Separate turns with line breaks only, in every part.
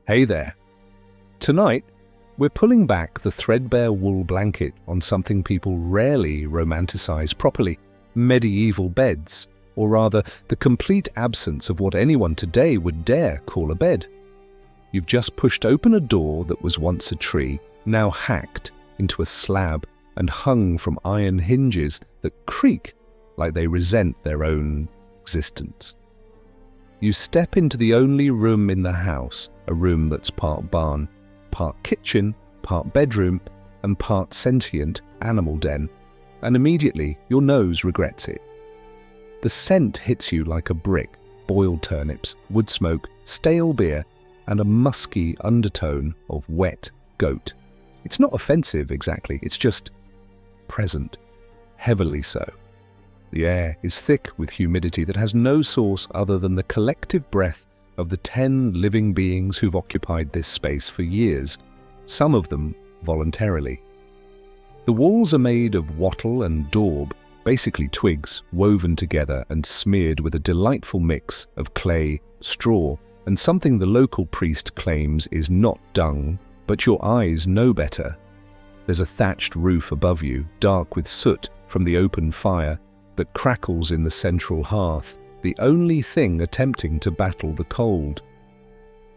Hey there. Tonight, we're pulling back the threadbare wool blanket on something people rarely romanticize properly: medieval beds, or rather, the complete absence of what anyone today would dare call a bed. You've just pushed open a door that was once a tree, now hacked into a slab and hung from iron hinges that creak like they resent their own existence. You step into the only room in the house, a room that's part barn, part kitchen, part bedroom, and part sentient animal den, and immediately your nose regrets it. The scent hits you like a brick: boiled turnips, wood smoke, stale beer, and a musky undertone of wet goat. It's not offensive exactly, it's just present, heavily so. The air is thick with humidity that has no source other than the collective breath of the 10 living beings who've occupied this space for years, some of them voluntarily. The walls are made of wattle and daub, basically twigs woven together and smeared with a delightful mix of clay, straw, and something the local priest claims is not dung, but your eyes know better. There's a thatched roof above you, dark with soot from the open fire that crackles in the central hearth, the only thing attempting to battle the cold.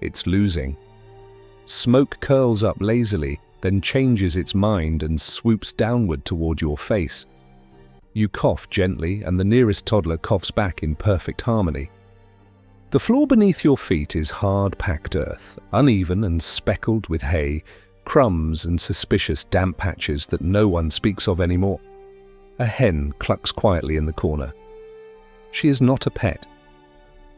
It's losing. Smoke curls up lazily, then changes its mind and swoops downward toward your face. You cough gently, and the nearest toddler coughs back in perfect harmony. The floor beneath your feet is hard-packed earth, uneven and speckled with hay, crumbs and suspicious damp patches that no one speaks of anymore. A hen clucks quietly in the corner. She is not a pet.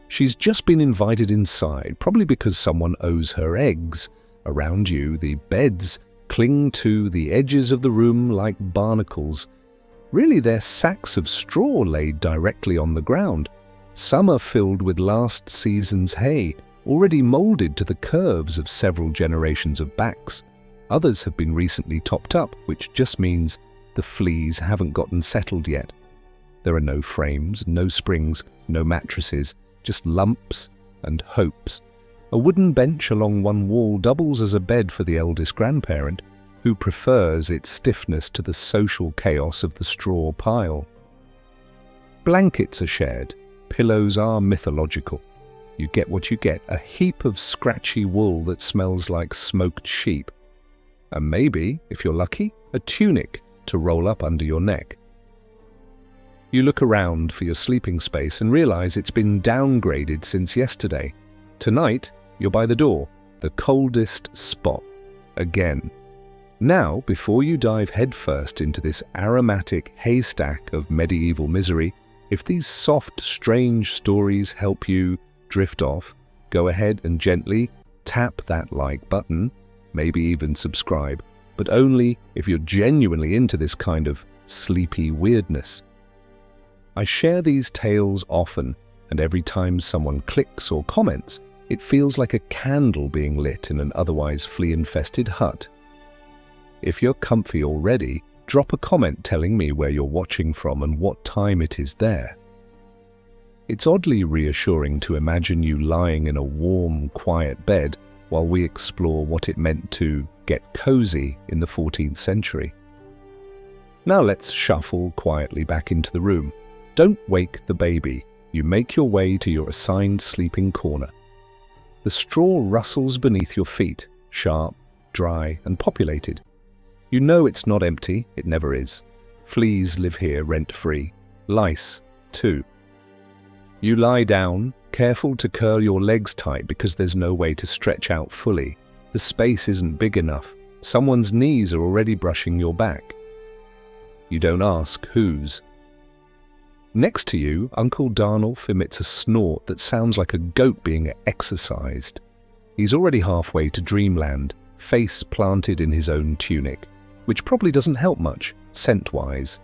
She's just been invited inside, probably because someone owes her eggs. Around you, the beds cling to the edges of the room like barnacles. Really, they're sacks of straw laid directly on the ground. Some are filled with last season's hay, already molded to the curves of several generations of backs. Others have been recently topped up, which just means the fleas haven't gotten settled yet. There are no frames, no springs, no mattresses, just lumps and hopes. A wooden bench along one wall doubles as a bed for the eldest grandparent, who prefers its stiffness to the social chaos of the straw pile. Blankets are shared. Pillows are mythological. You get what you get: a heap of scratchy wool that smells like smoked sheep. And maybe, if you're lucky, a tunic to roll up under your neck. You look around for your sleeping space and realize it's been downgraded since yesterday. Tonight, you're by the door, the coldest spot, again. Now, before you dive headfirst into this aromatic haystack of medieval misery, if these soft, strange stories help you drift off, go ahead and gently tap that like button, maybe even subscribe, but only if you're genuinely into this kind of sleepy weirdness. I share these tales often, and every time someone clicks or comments, it feels like a candle being lit in an otherwise flea-infested hut. If you're comfy already, drop a comment telling me where you're watching from and what time it is there. It's oddly reassuring to imagine you lying in a warm, quiet bed while we explore what it meant to get cozy in the 14th century. Now let's shuffle quietly back into the room. Don't wake the baby. You make your way to your assigned sleeping corner. The straw rustles beneath your feet, sharp, dry, and populated. You know it's not empty, it never is. Fleas live here rent-free. Lice, too. You lie down, careful to curl your legs tight because there's no way to stretch out fully. The space isn't big enough. Someone's knees are already brushing your back. You don't ask whose. Next to you, Uncle Darnulf emits a snort that sounds like a goat being exercised. He's already halfway to dreamland, face planted in his own tunic, which probably doesn't help much, scent-wise.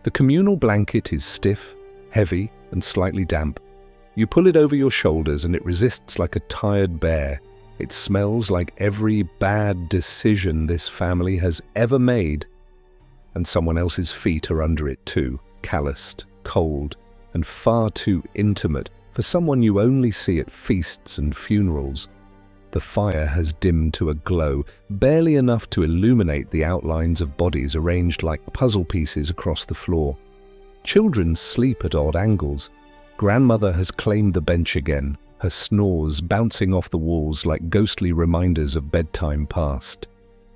The communal blanket is stiff, heavy, and slightly damp. You pull it over your shoulders and it resists like a tired bear. It smells like every bad decision this family has ever made. And someone else's feet are under it too, calloused, cold, and far too intimate for someone you only see at feasts and funerals. The fire has dimmed to a glow, barely enough to illuminate the outlines of bodies arranged like puzzle pieces across the floor. Children sleep at odd angles. Grandmother has claimed the bench again, her snores bouncing off the walls like ghostly reminders of bedtime past.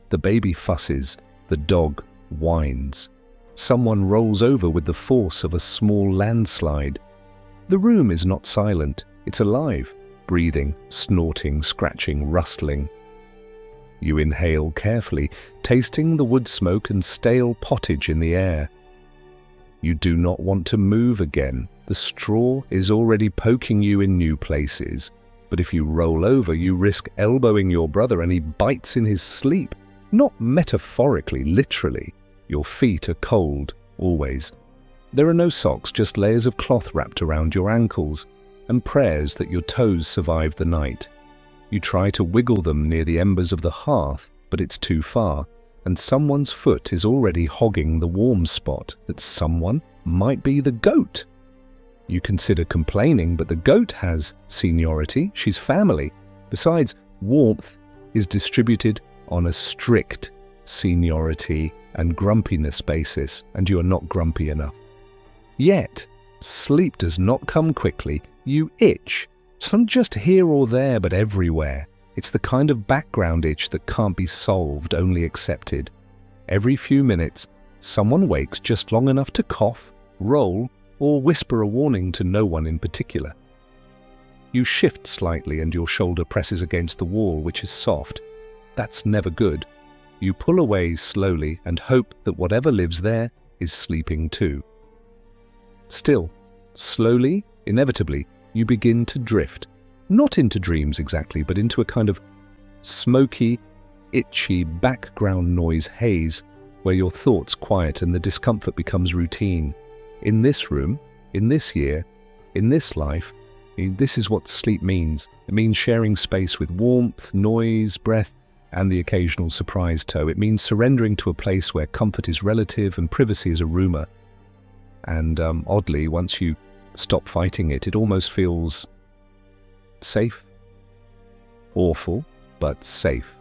The baby fusses, the dog whines. Someone rolls over with the force of a small landslide. The room is not silent, it's alive, breathing, snorting, scratching, rustling. You inhale carefully, tasting the wood smoke and stale pottage in the air. You do not want to move again. The straw is already poking you in new places. But if you roll over, you risk elbowing your brother and he bites in his sleep. Not metaphorically, literally. Your feet are cold, always. There are no socks, just layers of cloth wrapped around your ankles, and prayers that your toes survive the night. You try to wiggle them near the embers of the hearth, but it's too far, and someone's foot is already hogging the warm spot. That someone might be the goat. You consider complaining, but the goat has seniority, she's family. Besides, warmth is distributed on a strict seniority and grumpiness basis, and you are not grumpy enough. Yet, sleep does not come quickly. You itch. It's not just here or there, but everywhere. It's the kind of background itch that can't be solved, only accepted. Every few minutes, someone wakes just long enough to cough, roll, or whisper a warning to no one in particular. You shift slightly and your shoulder presses against the wall, which is soft. That's never good. You pull away slowly and hope that whatever lives there is sleeping too. Still, slowly, inevitably, you begin to drift. Not into dreams exactly, but into a kind of smoky, itchy background noise haze where your thoughts quiet and the discomfort becomes routine. In this room, in this year, in this life, this is what sleep means. It means sharing space with warmth, noise, breath, and the occasional surprise toe. It means surrendering to a place where comfort is relative and privacy is a rumor. And oddly, once you stop fighting it, it almost feels safe. Awful, but safe.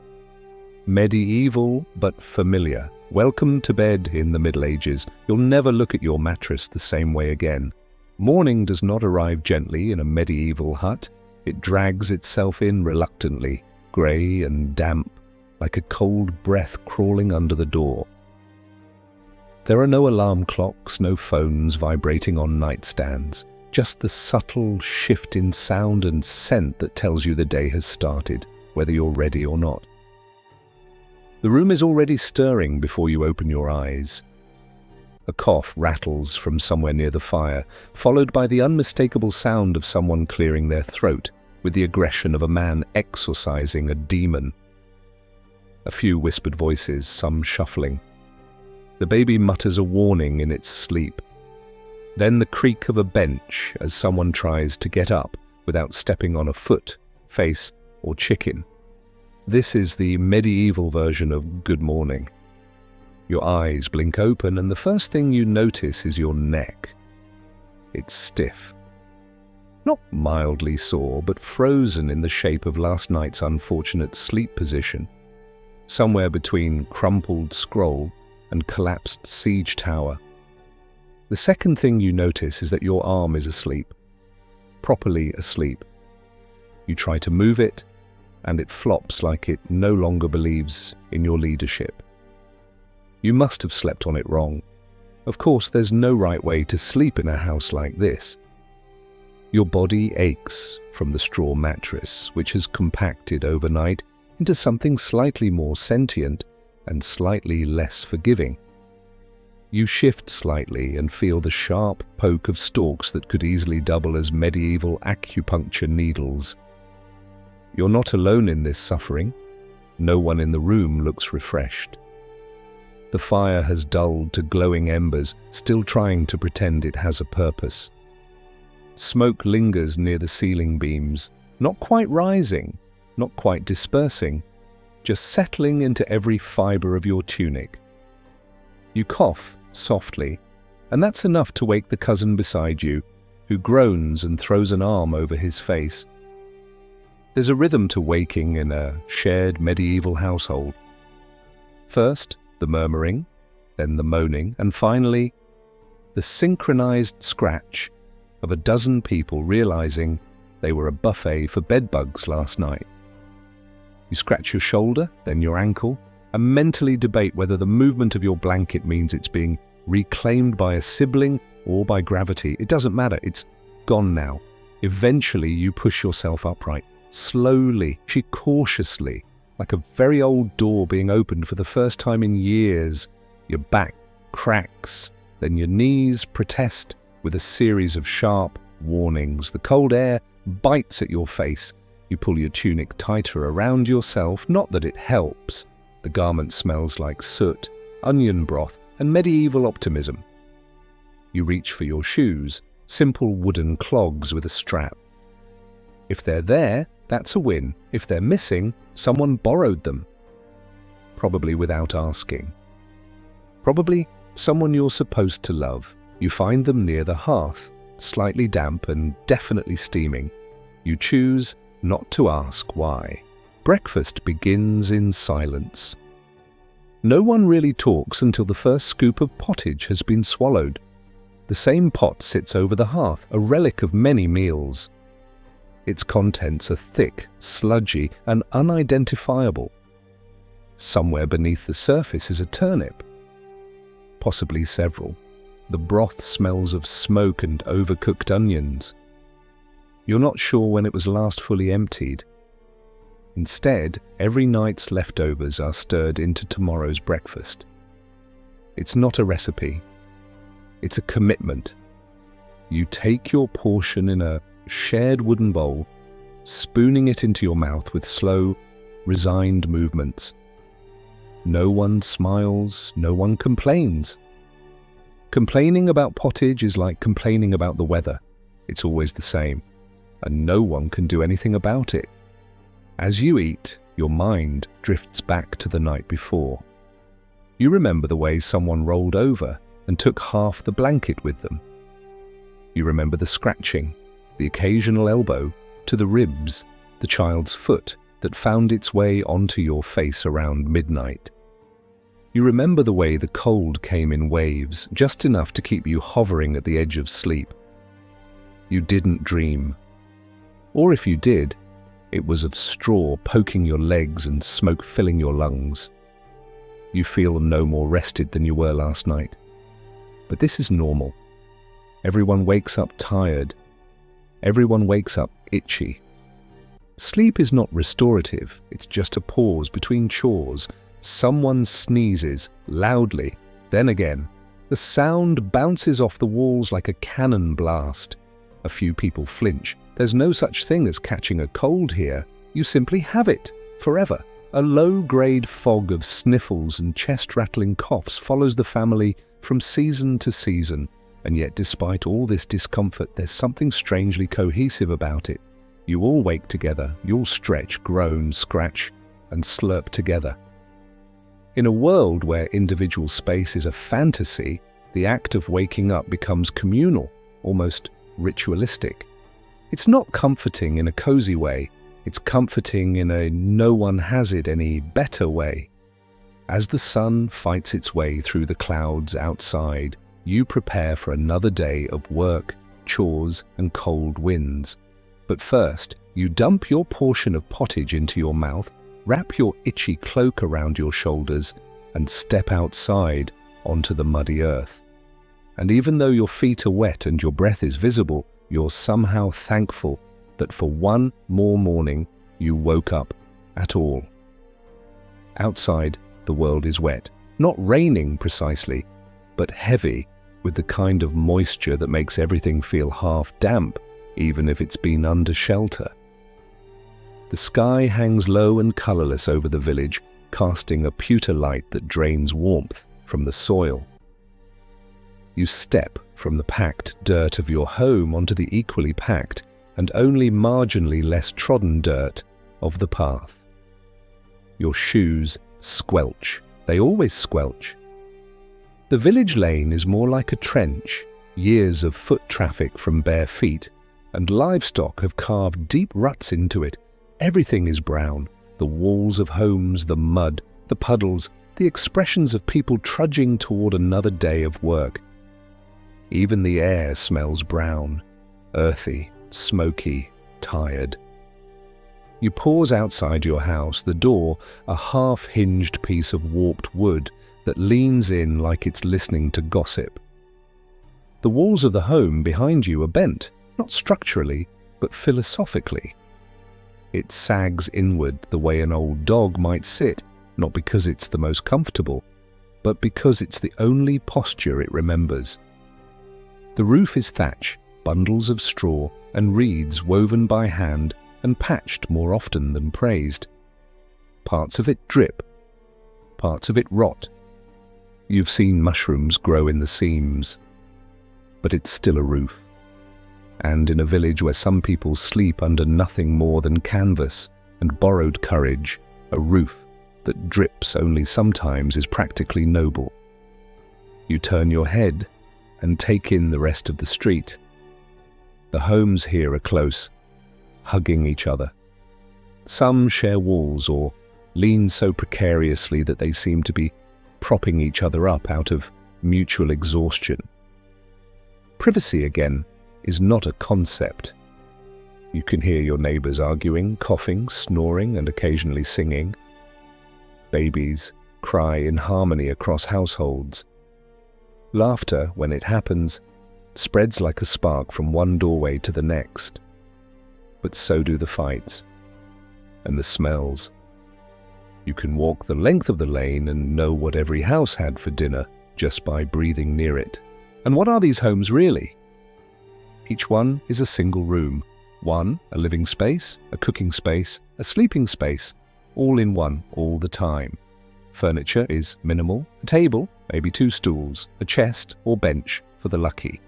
Medieval, but familiar. Welcome to bed in the Middle Ages. You'll never look at your mattress the same way again. Morning does not arrive gently in a medieval hut. It drags itself in reluctantly, grey and damp, like a cold breath crawling under the door. There are no alarm clocks, no phones vibrating on nightstands, just the subtle shift in sound and scent that tells you the day has started, whether you're ready or not. The room is already stirring before you open your eyes. A cough rattles from somewhere near the fire, followed by the unmistakable sound of someone clearing their throat, with the aggression of a man exorcising a demon. A few whispered voices, some shuffling. The baby mutters a warning in its sleep. Then the creak of a bench as someone tries to get up without stepping on a foot, face, or chicken. This is the medieval version of good morning. Your eyes blink open and the first thing you notice is your neck. It's stiff. Not mildly sore, but frozen in the shape of last night's unfortunate sleep position. Somewhere between crumpled scroll and collapsed siege tower. The second thing you notice is that your arm is asleep. Properly asleep. You try to move it, and it flops like it no longer believes in your leadership. You must have slept on it wrong. Of course, there's no right way to sleep in a house like this. Your body aches from the straw mattress, which has compacted overnight into something slightly more sentient and slightly less forgiving. You shift slightly and feel the sharp poke of stalks that could easily double as medieval acupuncture needles. You're not alone in this suffering. No one in the room looks refreshed. The fire has dulled to glowing embers, still trying to pretend it has a purpose. Smoke lingers near the ceiling beams, not quite rising, not quite dispersing, just settling into every fibre of your tunic. You cough softly, and that's enough to wake the cousin beside you, who groans and throws an arm over his face. There's a rhythm to waking in a shared medieval household. First, the murmuring, then the moaning, and finally, the synchronized scratch of a dozen people realizing they were a buffet for bedbugs last night. You scratch your shoulder, then your ankle, and mentally debate whether the movement of your blanket means it's being reclaimed by a sibling or by gravity. It doesn't matter, it's gone now. Eventually you push yourself upright, slowly, cautiously, like a very old door being opened for the first time in years. Your back cracks, then your knees protest with a series of sharp warnings. The cold air bites at your face. You pull your tunic tighter around yourself, not that it helps. The garment smells like soot, onion broth, and medieval optimism. You reach for your shoes, simple wooden clogs with a strap. If they're there, that's a win. If they're missing, someone borrowed them. Probably without asking. Probably someone you're supposed to love. You find them near the hearth, slightly damp and definitely steaming. You choose not to ask why. Breakfast begins in silence. No one really talks until the first scoop of pottage has been swallowed. The same pot sits over the hearth, a relic of many meals. Its contents are thick, sludgy, and unidentifiable. Somewhere beneath the surface is a turnip. Possibly several. The broth smells of smoke and overcooked onions. You're not sure when it was last fully emptied. Instead, every night's leftovers are stirred into tomorrow's breakfast. It's not a recipe. It's a commitment. You take your portion in a shared wooden bowl, spooning it into your mouth with slow, resigned movements. No one smiles, no one complains. Complaining about pottage is like complaining about the weather. It's always the same, and no one can do anything about it. As you eat, your mind drifts back to the night before. You remember the way someone rolled over and took half the blanket with them. You remember the scratching, the occasional elbow to the ribs, the child's foot that found its way onto your face around midnight. You remember the way the cold came in waves, just enough to keep you hovering at the edge of sleep. You didn't dream. Or if you did, it was of straw poking your legs and smoke filling your lungs. You feel no more rested than you were last night. But this is normal. Everyone wakes up tired. Everyone wakes up itchy. Sleep is not restorative, it's just a pause between chores. Someone sneezes loudly, then again. The sound bounces off the walls like a cannon blast. A few people flinch. There's no such thing as catching a cold here. You simply have it, forever. A low-grade fog of sniffles and chest-rattling coughs follows the family from season to season. And yet, despite all this discomfort, there's something strangely cohesive about it. You all wake together, you all stretch, groan, scratch, and slurp together. In a world where individual space is a fantasy, the act of waking up becomes communal, almost ritualistic. It's not comforting in a cozy way, it's comforting in a no-one-has-it-any-better way. As the sun fights its way through the clouds outside, you prepare for another day of work, chores, and cold winds. But first, you dump your portion of pottage into your mouth, wrap your itchy cloak around your shoulders, and step outside onto the muddy earth. And even though your feet are wet and your breath is visible, you're somehow thankful that for one more morning you woke up at all. Outside, the world is wet. Not raining precisely, but heavy, with the kind of moisture that makes everything feel half damp, even if it's been under shelter. The sky hangs low and colourless over the village, casting a pewter light that drains warmth from the soil. You step from the packed dirt of your home onto the equally packed and only marginally less trodden dirt of the path. Your shoes squelch. They always squelch. The village lane is more like a trench, years of foot traffic from bare feet, and livestock have carved deep ruts into it, Everything is brown. The walls of homes, the mud, the puddles, the expressions of people trudging toward another day of work. Even the air smells brown, earthy, smoky, tired. You pause outside your house, the door, a half-hinged piece of warped wood that leans in like it's listening to gossip. The walls of the home behind you are bent, not structurally, but philosophically. It sags inward the way an old dog might sit, not because it's the most comfortable, but because it's the only posture it remembers. The roof is thatch, bundles of straw and reeds woven by hand and patched more often than praised. Parts of it drip, parts of it rot. You've seen mushrooms grow in the seams, but it's still a roof. And in a village where some people sleep under nothing more than canvas and borrowed courage, a roof that drips only sometimes is practically noble. You turn your head and take in the rest of the street. The homes here are close, hugging each other. Some share walls or lean so precariously that they seem to be propping each other up out of mutual exhaustion. Privacy, again, is not a concept. You can hear your neighbors arguing, coughing, snoring, and occasionally singing. Babies cry in harmony across households. Laughter, when it happens, spreads like a spark from one doorway to the next. But so do the fights and the smells. You can walk the length of the lane and know what every house had for dinner just by breathing near it. And what are these homes really? Each one is a single room. One, a living space, a cooking space, a sleeping space, all in one, all the time. Furniture is minimal, a table, maybe 2 stools, a chest or bench for the lucky.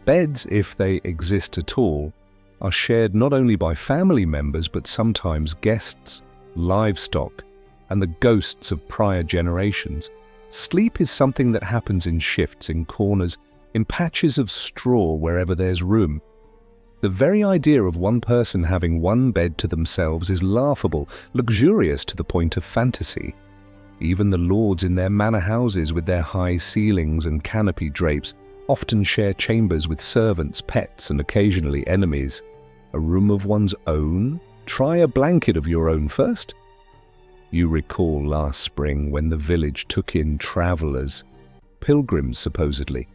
Beds, if they exist at all, are shared not only by family members but sometimes guests, livestock, and the ghosts of prior generations. Sleep is something that happens in shifts, in corners, in patches of straw wherever there's room. The very idea of one person having one bed to themselves is laughable, luxurious to the point of fantasy. Even the lords in their manor houses with their high ceilings and canopy drapes often share chambers with servants, pets, and occasionally enemies. A room of one's own? Try a blanket of your own first. You recall last spring when the village took in travelers, pilgrims supposedly.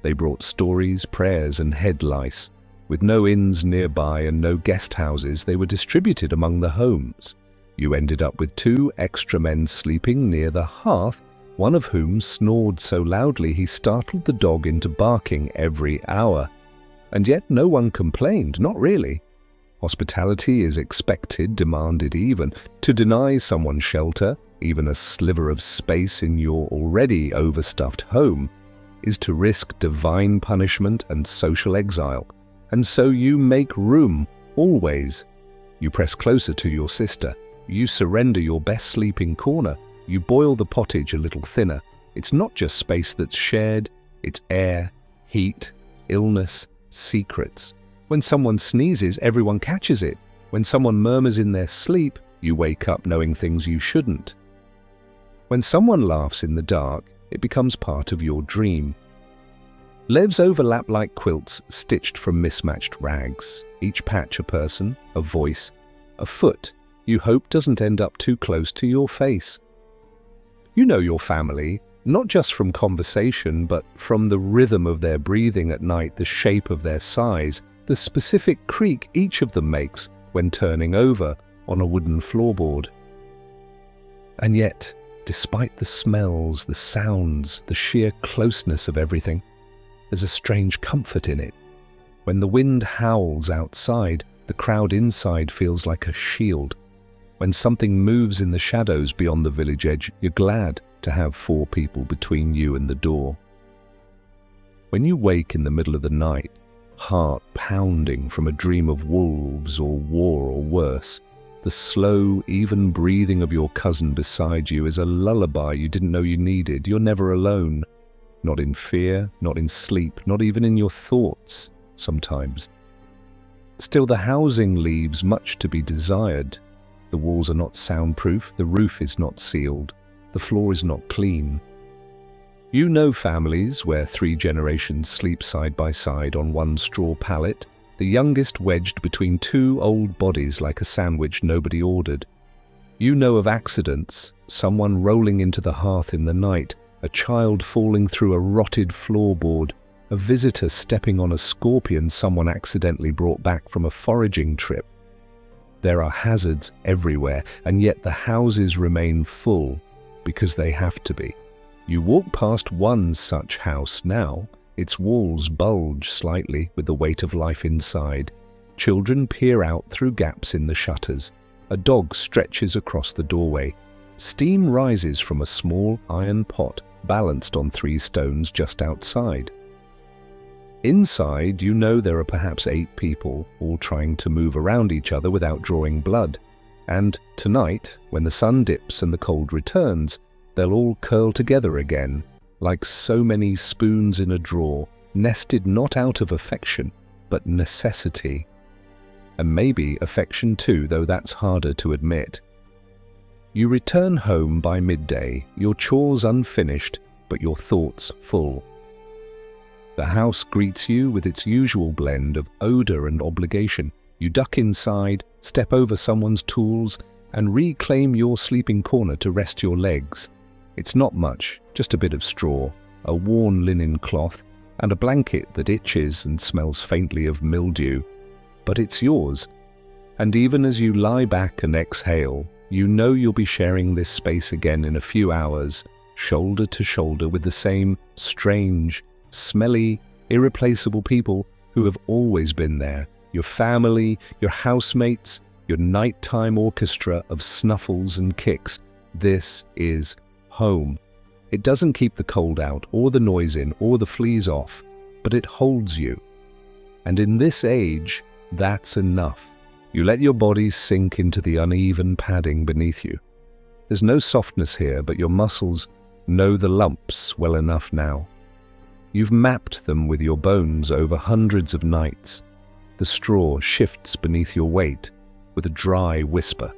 They brought stories, prayers, and head lice. With no inns nearby and no guest houses, they were distributed among the homes. You ended up with 2 extra men sleeping near the hearth, one of whom snored so loudly he startled the dog into barking every hour. And yet no one complained, not really. Hospitality is expected, demanded even. To deny someone shelter, even a sliver of space in your already overstuffed home, is to risk divine punishment and social exile. And so you make room, always. You press closer to your sister. You surrender your best sleeping corner. You boil the pottage a little thinner. It's not just space that's shared, it's air, heat, illness, secrets. When someone sneezes, everyone catches it. When someone murmurs in their sleep, you wake up knowing things you shouldn't. When someone laughs in the dark, it becomes part of your dream. Lives overlap like quilts stitched from mismatched rags, each patch a person, a voice, a foot you hope doesn't end up too close to your face. You know your family, not just from conversation, but from the rhythm of their breathing at night, the shape of their size, the specific creak each of them makes when turning over on a wooden floorboard. And yet, despite the smells, the sounds, the sheer closeness of everything, there's a strange comfort in it. When the wind howls outside, the crowd inside feels like a shield. When something moves in the shadows beyond the village edge, you're glad to have 4 people between you and the door. When you wake in the middle of the night, heart pounding from a dream of wolves or war or worse, the slow, even breathing of your cousin beside you is a lullaby you didn't know you needed. You're never alone. Not in fear, not in sleep, not even in your thoughts, sometimes. Still, the housing leaves much to be desired. The walls are not soundproof, the roof is not sealed, the floor is not clean. You know families where 3 generations sleep side by side on one straw pallet, the youngest wedged between 2 old bodies like a sandwich nobody ordered. You know of accidents, someone rolling into the hearth in the night, a child falling through a rotted floorboard, a visitor stepping on a scorpion someone accidentally brought back from a foraging trip. There are hazards everywhere, and yet the houses remain full because they have to be. You walk past one such house now. Its walls bulge slightly with the weight of life inside. Children peer out through gaps in the shutters. A dog stretches across the doorway. Steam rises from a small iron pot balanced on 3 stones just outside. Inside, you know there are perhaps 8 people, all trying to move around each other without drawing blood. And tonight, when the sun dips and the cold returns, they'll all curl together again, like so many spoons in a drawer, nested not out of affection, but necessity. And maybe affection too, though that's harder to admit. You return home by midday, your chores unfinished, but your thoughts full. The house greets you with its usual blend of odor and obligation. You duck inside, step over someone's tools, and reclaim your sleeping corner to rest your legs. It's not much, just a bit of straw, a worn linen cloth, and a blanket that itches and smells faintly of mildew. But it's yours, and even as you lie back and exhale, you know you'll be sharing this space again in a few hours, shoulder to shoulder with the same strange, smelly, irreplaceable people who have always been there. Your family, your housemates, your nighttime orchestra of snuffles and kicks. This is home. It doesn't keep the cold out, or the noise in, or the fleas off, but it holds you. And in this age, that's enough. You let your body sink into the uneven padding beneath you. There's no softness here, but your muscles know the lumps well enough now. You've mapped them with your bones over hundreds of nights. The straw shifts beneath your weight with a dry whisper.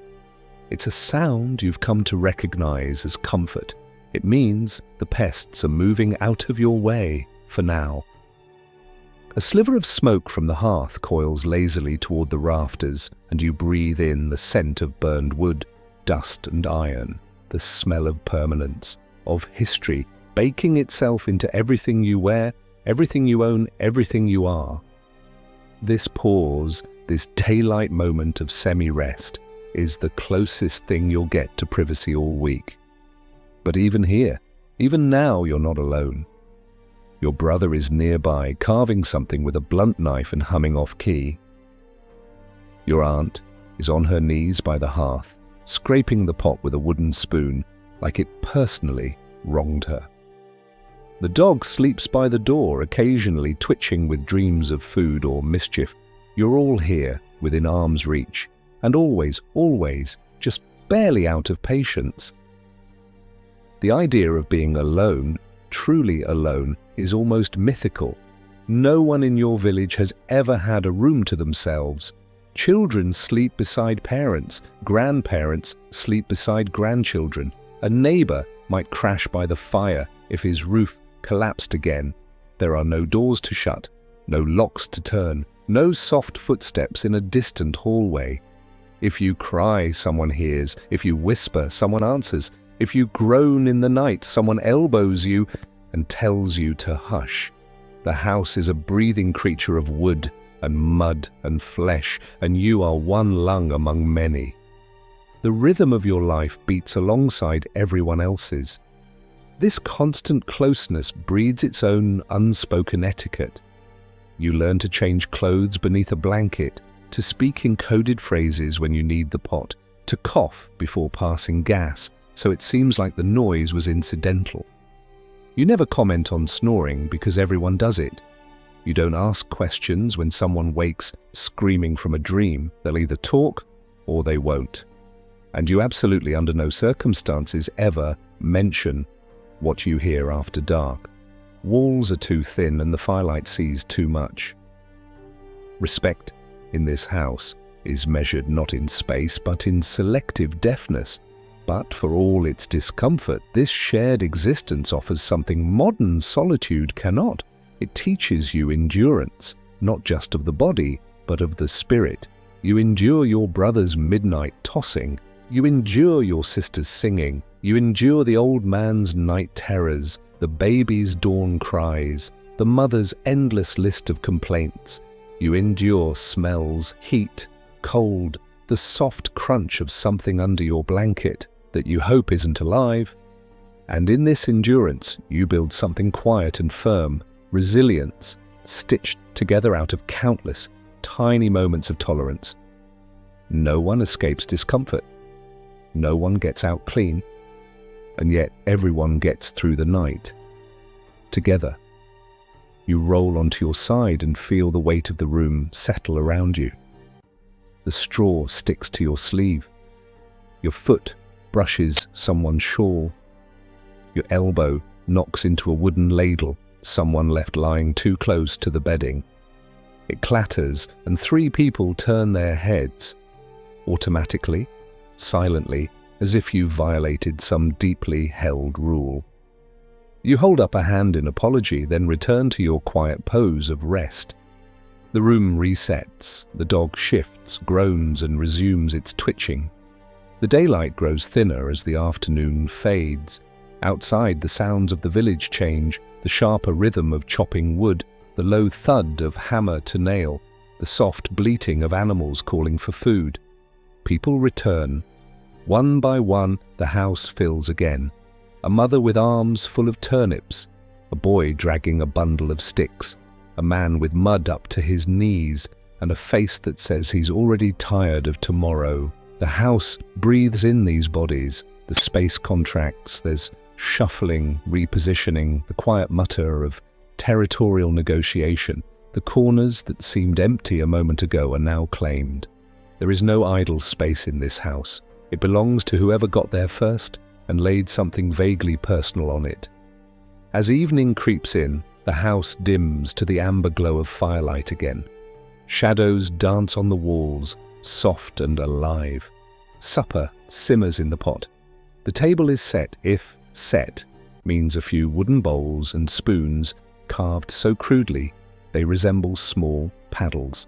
It's a sound you've come to recognize as comfort. It means the pests are moving out of your way for now. A sliver of smoke from the hearth coils lazily toward the rafters, and you breathe in the scent of burned wood, dust and iron, the smell of permanence, of history, baking itself into everything you wear, everything you own, everything you are. This pause, this daylight moment of semi-rest, is the closest thing you'll get to privacy all week. But even here, even now, you're not alone. Your brother is nearby, carving something with a blunt knife and humming off-key. Your aunt is on her knees by the hearth, scraping the pot with a wooden spoon, like it personally wronged her. The dog sleeps by the door, occasionally twitching with dreams of food or mischief. You're all here, within arm's reach, and always, just barely out of patience. The idea of being alone, truly alone, is almost mythical. No one in your village has ever had a room to themselves. Children sleep beside parents, grandparents sleep beside grandchildren. A neighbor might crash by the fire if his roof collapsed again. There are no doors to shut, no locks to turn, no soft footsteps in a distant hallway. If you cry, someone hears. If you whisper, someone answers. If you groan in the night, someone elbows you and tells you to hush. The house is a breathing creature of wood and mud and flesh, and you are one lung among many. The rhythm of your life beats alongside everyone else's. This constant closeness breeds its own unspoken etiquette. You learn to change clothes beneath a blanket, to speak in coded phrases when you need the pot, to cough before passing gas, so it seems like the noise was incidental. You never comment on snoring because everyone does it. You don't ask questions when someone wakes screaming from a dream. They'll either talk or they won't. And you absolutely under no circumstances ever mention what you hear after dark. Walls are too thin and the firelight sees too much. Respect in this house is measured not in space but in selective deafness. But for all its discomfort, this shared existence offers something modern solitude cannot. It teaches you endurance, not just of the body, but of the spirit. You endure your brother's midnight tossing. You endure your sister's singing. You endure the old man's night terrors, the baby's dawn cries, the mother's endless list of complaints. You endure smells, heat, cold, the soft crunch of something under your blanket that you hope isn't alive. And in this endurance, you build something quiet and firm, resilience, stitched together out of countless, tiny moments of tolerance. No one escapes discomfort. No one gets out clean. And yet everyone gets through the night. Together. You roll onto your side and feel the weight of the room settle around you. The straw sticks to your sleeve. Your foot brushes someone's shawl. Your elbow knocks into a wooden ladle someone left lying too close to the bedding. It clatters and 3 people turn their heads, automatically, silently, as if you violated some deeply held rule. You hold up a hand in apology, then return to your quiet pose of rest. The room resets, the dog shifts, groans and resumes its twitching. The daylight grows thinner as the afternoon fades. Outside, the sounds of the village change, the sharper rhythm of chopping wood, the low thud of hammer to nail, the soft bleating of animals calling for food. People return. One by one, the house fills again. A mother with arms full of turnips, a boy dragging a bundle of sticks, a man with mud up to his knees, and a face that says he's already tired of tomorrow. The house breathes in these bodies, the space contracts, there's shuffling, repositioning, the quiet mutter of territorial negotiation. The corners that seemed empty a moment ago are now claimed. There is no idle space in this house. It belongs to whoever got there first and laid something vaguely personal on it. As evening creeps in, the house dims to the amber glow of firelight again. Shadows dance on the walls, soft and alive. Supper simmers in the pot. The table is set, if set means a few wooden bowls and spoons carved so crudely they resemble small paddles.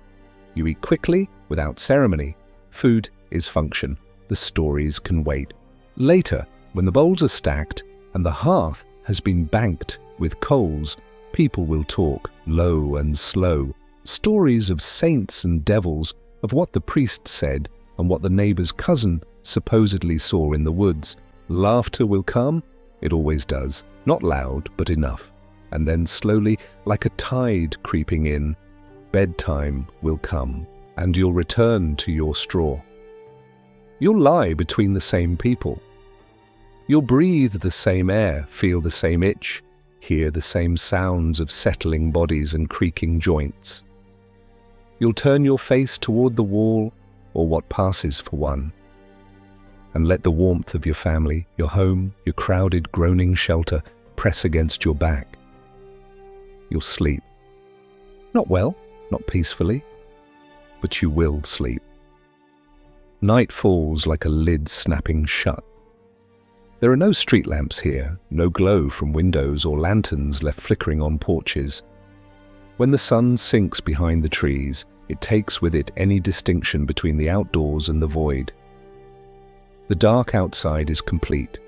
You eat quickly, without ceremony. Food is function. The stories can wait. Later, when the bowls are stacked and the hearth has been banked with coals, people will talk, low and slow. Stories of saints and devils, of what the priest said and what the neighbor's cousin supposedly saw in the woods. Laughter will come. It always does. Not loud, but enough. And then slowly, like a tide creeping in, bedtime will come, and you'll return to your straw. You'll lie between the same people. You'll breathe the same air, feel the same itch, hear the same sounds of settling bodies and creaking joints. You'll turn your face toward the wall, or what passes for one, and let the warmth of your family, your home, your crowded, groaning shelter press against your back. You'll sleep. Not well, not peacefully, but you will sleep. Night falls like a lid snapping shut. There are no street lamps here, no glow from windows or lanterns left flickering on porches. When the sun sinks behind the trees, it takes with it any distinction between the outdoors and the void. The dark outside is complete.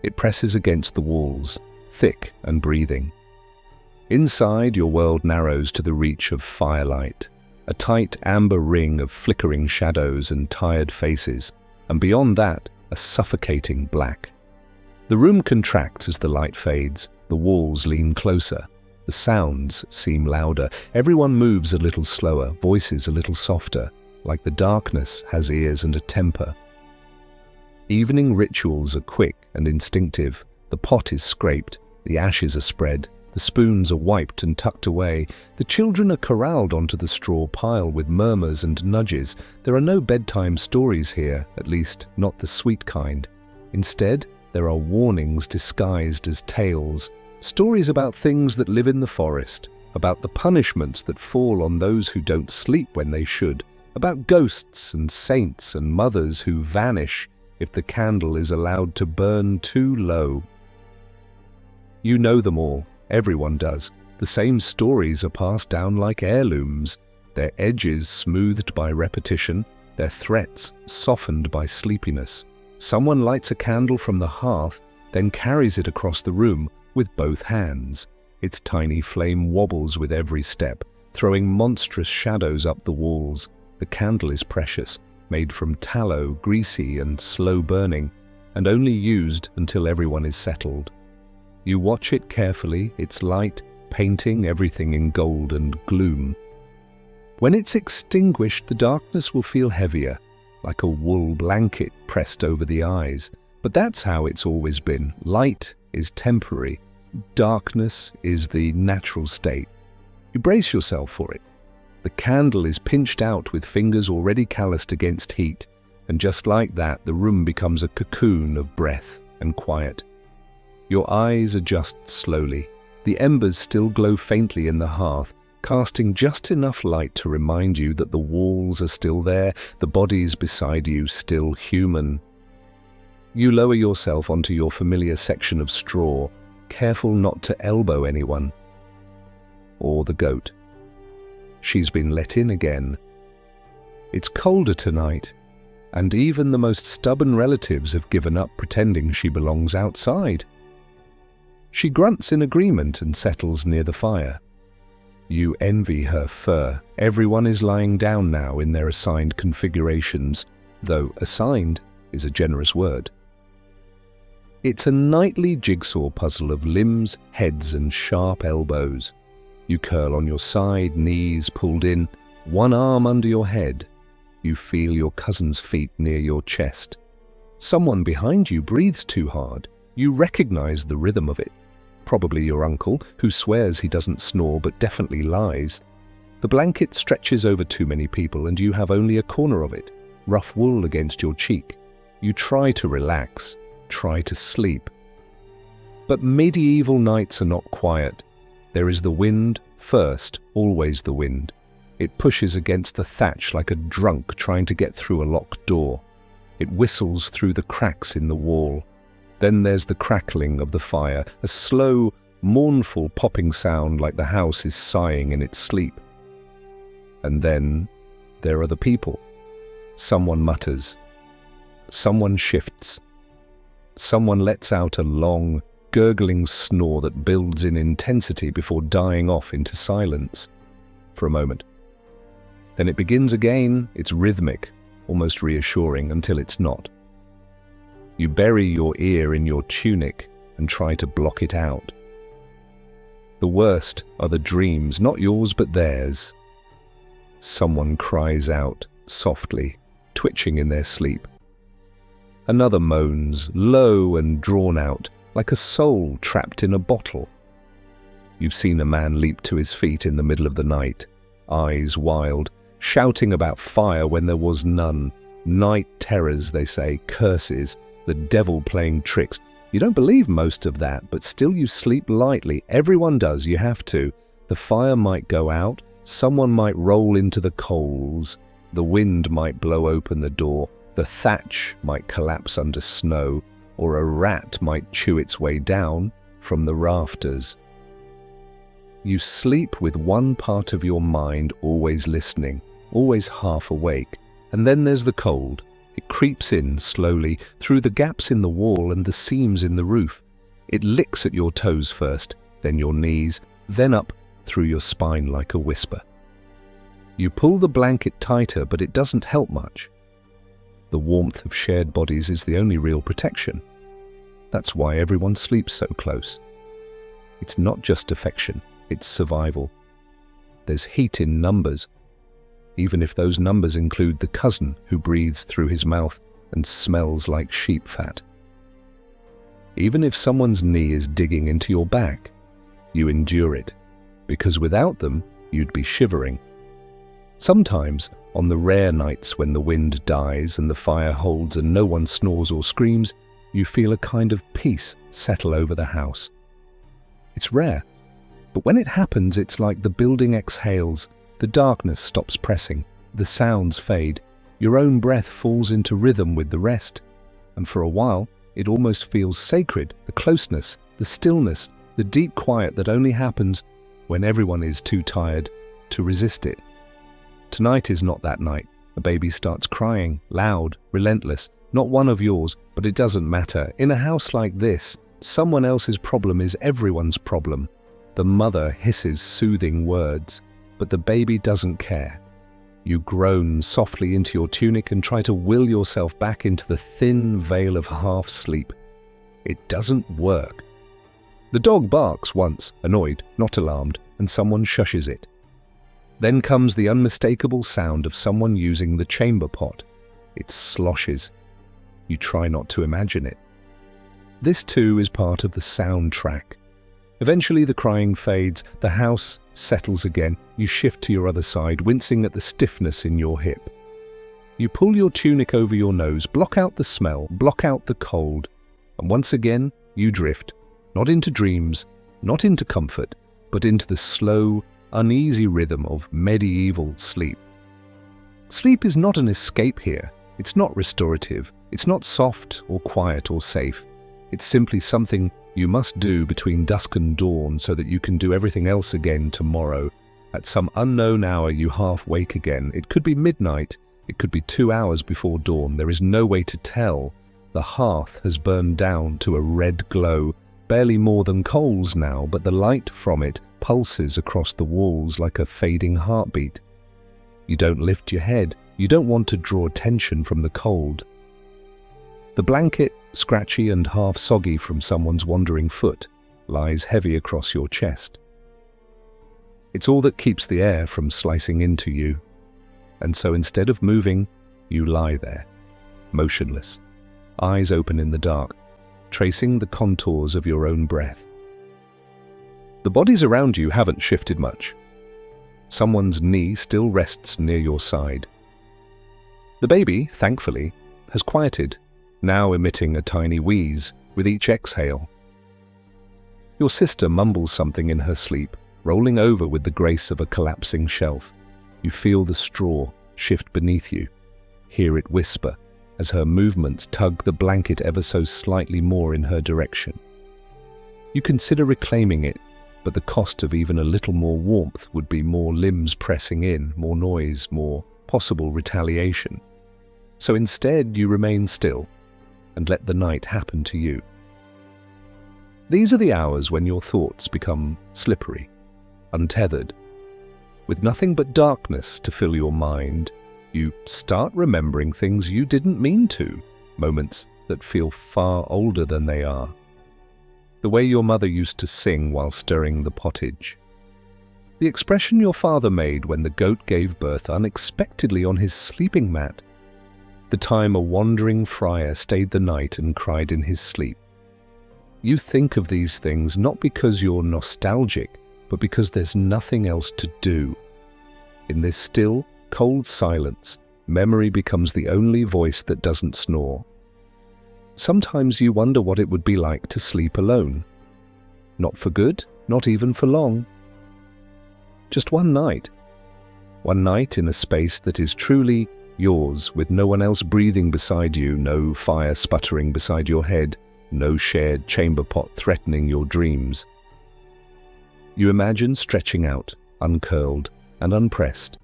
It presses against the walls, thick and breathing. Inside, your world narrows to the reach of firelight, a tight amber ring of flickering shadows and tired faces, and beyond that, a suffocating black. The room contracts as the light fades, the walls lean closer, the sounds seem louder, everyone moves a little slower, voices a little softer, like the darkness has ears and a temper. Evening rituals are quick and instinctive. The pot is scraped, the ashes are spread, the spoons are wiped and tucked away. The children are corralled onto the straw pile with murmurs and nudges. There are no bedtime stories here, at least not the sweet kind. Instead, there are warnings disguised as tales, stories about things that live in the forest, about the punishments that fall on those who don't sleep when they should, about ghosts and saints and mothers who vanish if the candle is allowed to burn too low. You know them all, everyone does. The same stories are passed down like heirlooms, their edges smoothed by repetition, their threats softened by sleepiness. Someone lights a candle from the hearth, then carries it across the room with both hands. Its tiny flame wobbles with every step, throwing monstrous shadows up the walls. The candle is precious, made from tallow, greasy and slow burning, and only used until everyone is settled. You watch it carefully, its light painting everything in gold and gloom. When it's extinguished, the darkness will feel heavier, like a wool blanket pressed over the eyes. But that's how it's always been. Light is temporary. Darkness is the natural state. You brace yourself for it. The candle is pinched out with fingers already calloused against heat, and just like that, the room becomes a cocoon of breath and quiet. Your eyes adjust slowly. The embers still glow faintly in the hearth, casting just enough light to remind you that the walls are still there, the bodies beside you still human. You lower yourself onto your familiar section of straw, careful not to elbow anyone. Or the goat. She's been let in again. It's colder tonight, and even the most stubborn relatives have given up pretending she belongs outside. She grunts in agreement and settles near the fire. You envy her fur. Everyone is lying down now in their assigned configurations, though assigned is a generous word. It's a nightly jigsaw puzzle of limbs, heads and sharp elbows. You curl on your side, knees pulled in, one arm under your head. You feel your cousin's feet near your chest. Someone behind you breathes too hard. You recognize the rhythm of it. Probably your uncle, who swears he doesn't snore but definitely lies. The blanket stretches over too many people and you have only a corner of it, rough wool against your cheek. You try to relax, try to sleep. But medieval nights are not quiet. There is the wind first, always the wind. It pushes against the thatch like a drunk trying to get through a locked door. It whistles through the cracks in the wall. Then there's the crackling of the fire, a slow, mournful popping sound like the house is sighing in its sleep. And then there are the people. Someone mutters. Someone shifts. Someone lets out a long, gurgling snore that builds in intensity before dying off into silence for a moment. Then it begins again. It's rhythmic, almost reassuring, until it's not. You bury your ear in your tunic and try to block it out. The worst are the dreams, not yours but theirs. Someone cries out softly, twitching in their sleep. Another moans, low and drawn out, like a soul trapped in a bottle. You've seen a man leap to his feet in the middle of the night, eyes wild, shouting about fire when there was none. Night terrors, they say, curses, the devil playing tricks. You don't believe most of that, but still you sleep lightly. Everyone does, you have to. The fire might go out, someone might roll into the coals, the wind might blow open the door, the thatch might collapse under snow, or a rat might chew its way down from the rafters. You sleep with one part of your mind always listening, always half awake. And then there's the cold. It creeps in slowly through the gaps in the wall and the seams in the roof. It licks at your toes first, then your knees, then up through your spine like a whisper. You pull the blanket tighter, but it doesn't help much. The warmth of shared bodies is the only real protection. That's why everyone sleeps so close. It's not just affection, it's survival. There's heat in numbers, even if those numbers include the cousin who breathes through his mouth and smells like sheep fat. Even if someone's knee is digging into your back, you endure it, because without them, you'd be shivering. Sometimes, on the rare nights when the wind dies and the fire holds and no one snores or screams, you feel a kind of peace settle over the house. It's rare, but when it happens, it's like the building exhales, the darkness stops pressing, the sounds fade. Your own breath falls into rhythm with the rest. And for a while, it almost feels sacred, the closeness, the stillness, the deep quiet that only happens when everyone is too tired to resist it. Tonight is not that night. A baby starts crying, loud, relentless, not one of yours, but it doesn't matter. In a house like this, someone else's problem is everyone's problem. The mother hisses soothing words, but the baby doesn't care. You groan softly into your tunic and try to will yourself back into the thin veil of half sleep. It doesn't work. The dog barks once, annoyed, not alarmed, and someone shushes it. Then comes the unmistakable sound of someone using the chamber pot. It sloshes. You try not to imagine it. This too is part of the soundtrack. Eventually the crying fades, the house settles again, you shift to your other side, wincing at the stiffness in your hip. You pull your tunic over your nose, block out the smell, block out the cold, and once again you drift, not into dreams, not into comfort, but into the slow, uneasy rhythm of medieval sleep. Sleep is not an escape here. It's not restorative. It's not soft or quiet or safe. It's simply something you must do between dusk and dawn so that you can do everything else again tomorrow. At some unknown hour you half wake again. It could be midnight. It could be 2 hours before dawn. There is no way to tell. The hearth has burned down to a red glow, barely more than coals now, but the light from it pulses across the walls like a fading heartbeat. You don't lift your head. You don't want to draw attention from the cold. The blanket, scratchy and half soggy from someone's wandering foot, lies heavy across your chest. It's all that keeps the air from slicing into you. And so instead of moving, you lie there, motionless, eyes open in the dark, tracing the contours of your own breath. The bodies around you haven't shifted much. Someone's knee still rests near your side. The baby, thankfully, has quieted, now emitting a tiny wheeze with each exhale. Your sister mumbles something in her sleep, rolling over with the grace of a collapsing shelf. You feel the straw shift beneath you, hear it whisper as her movements tug the blanket ever so slightly more in her direction. You consider reclaiming it, but the cost of even a little more warmth would be more limbs pressing in, more noise, more possible retaliation. So instead you remain still and let the night happen to you. These are the hours when your thoughts become slippery, untethered. With nothing but darkness to fill your mind, you start remembering things you didn't mean to, moments that feel far older than they are. The way your mother used to sing while stirring the pottage. The expression your father made when the goat gave birth unexpectedly on his sleeping mat. The time a wandering friar stayed the night and cried in his sleep. You think of these things not because you're nostalgic, but because there's nothing else to do. In this still, cold silence, memory becomes the only voice that doesn't snore. Sometimes you wonder what it would be like to sleep alone. Not for good, not even for long. Just one night. One night in a space that is truly yours, with no one else breathing beside you, no fire sputtering beside your head, no shared chamber pot threatening your dreams. You imagine stretching out, uncurled and unpressed.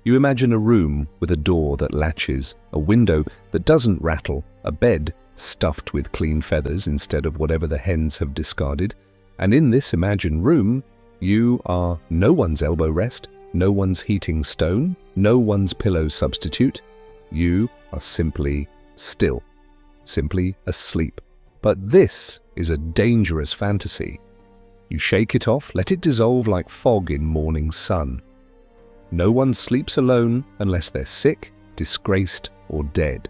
You imagine a room with a door that latches, a window that doesn't rattle, a bed stuffed with clean feathers instead of whatever the hens have discarded, and in this imagined room, you are no one's elbow rest, no one's heating stone, no one's pillow substitute. You are simply still, simply asleep. But this is a dangerous fantasy. You shake it off, let it dissolve like fog in morning sun. No one sleeps alone unless they're sick, disgraced, or dead.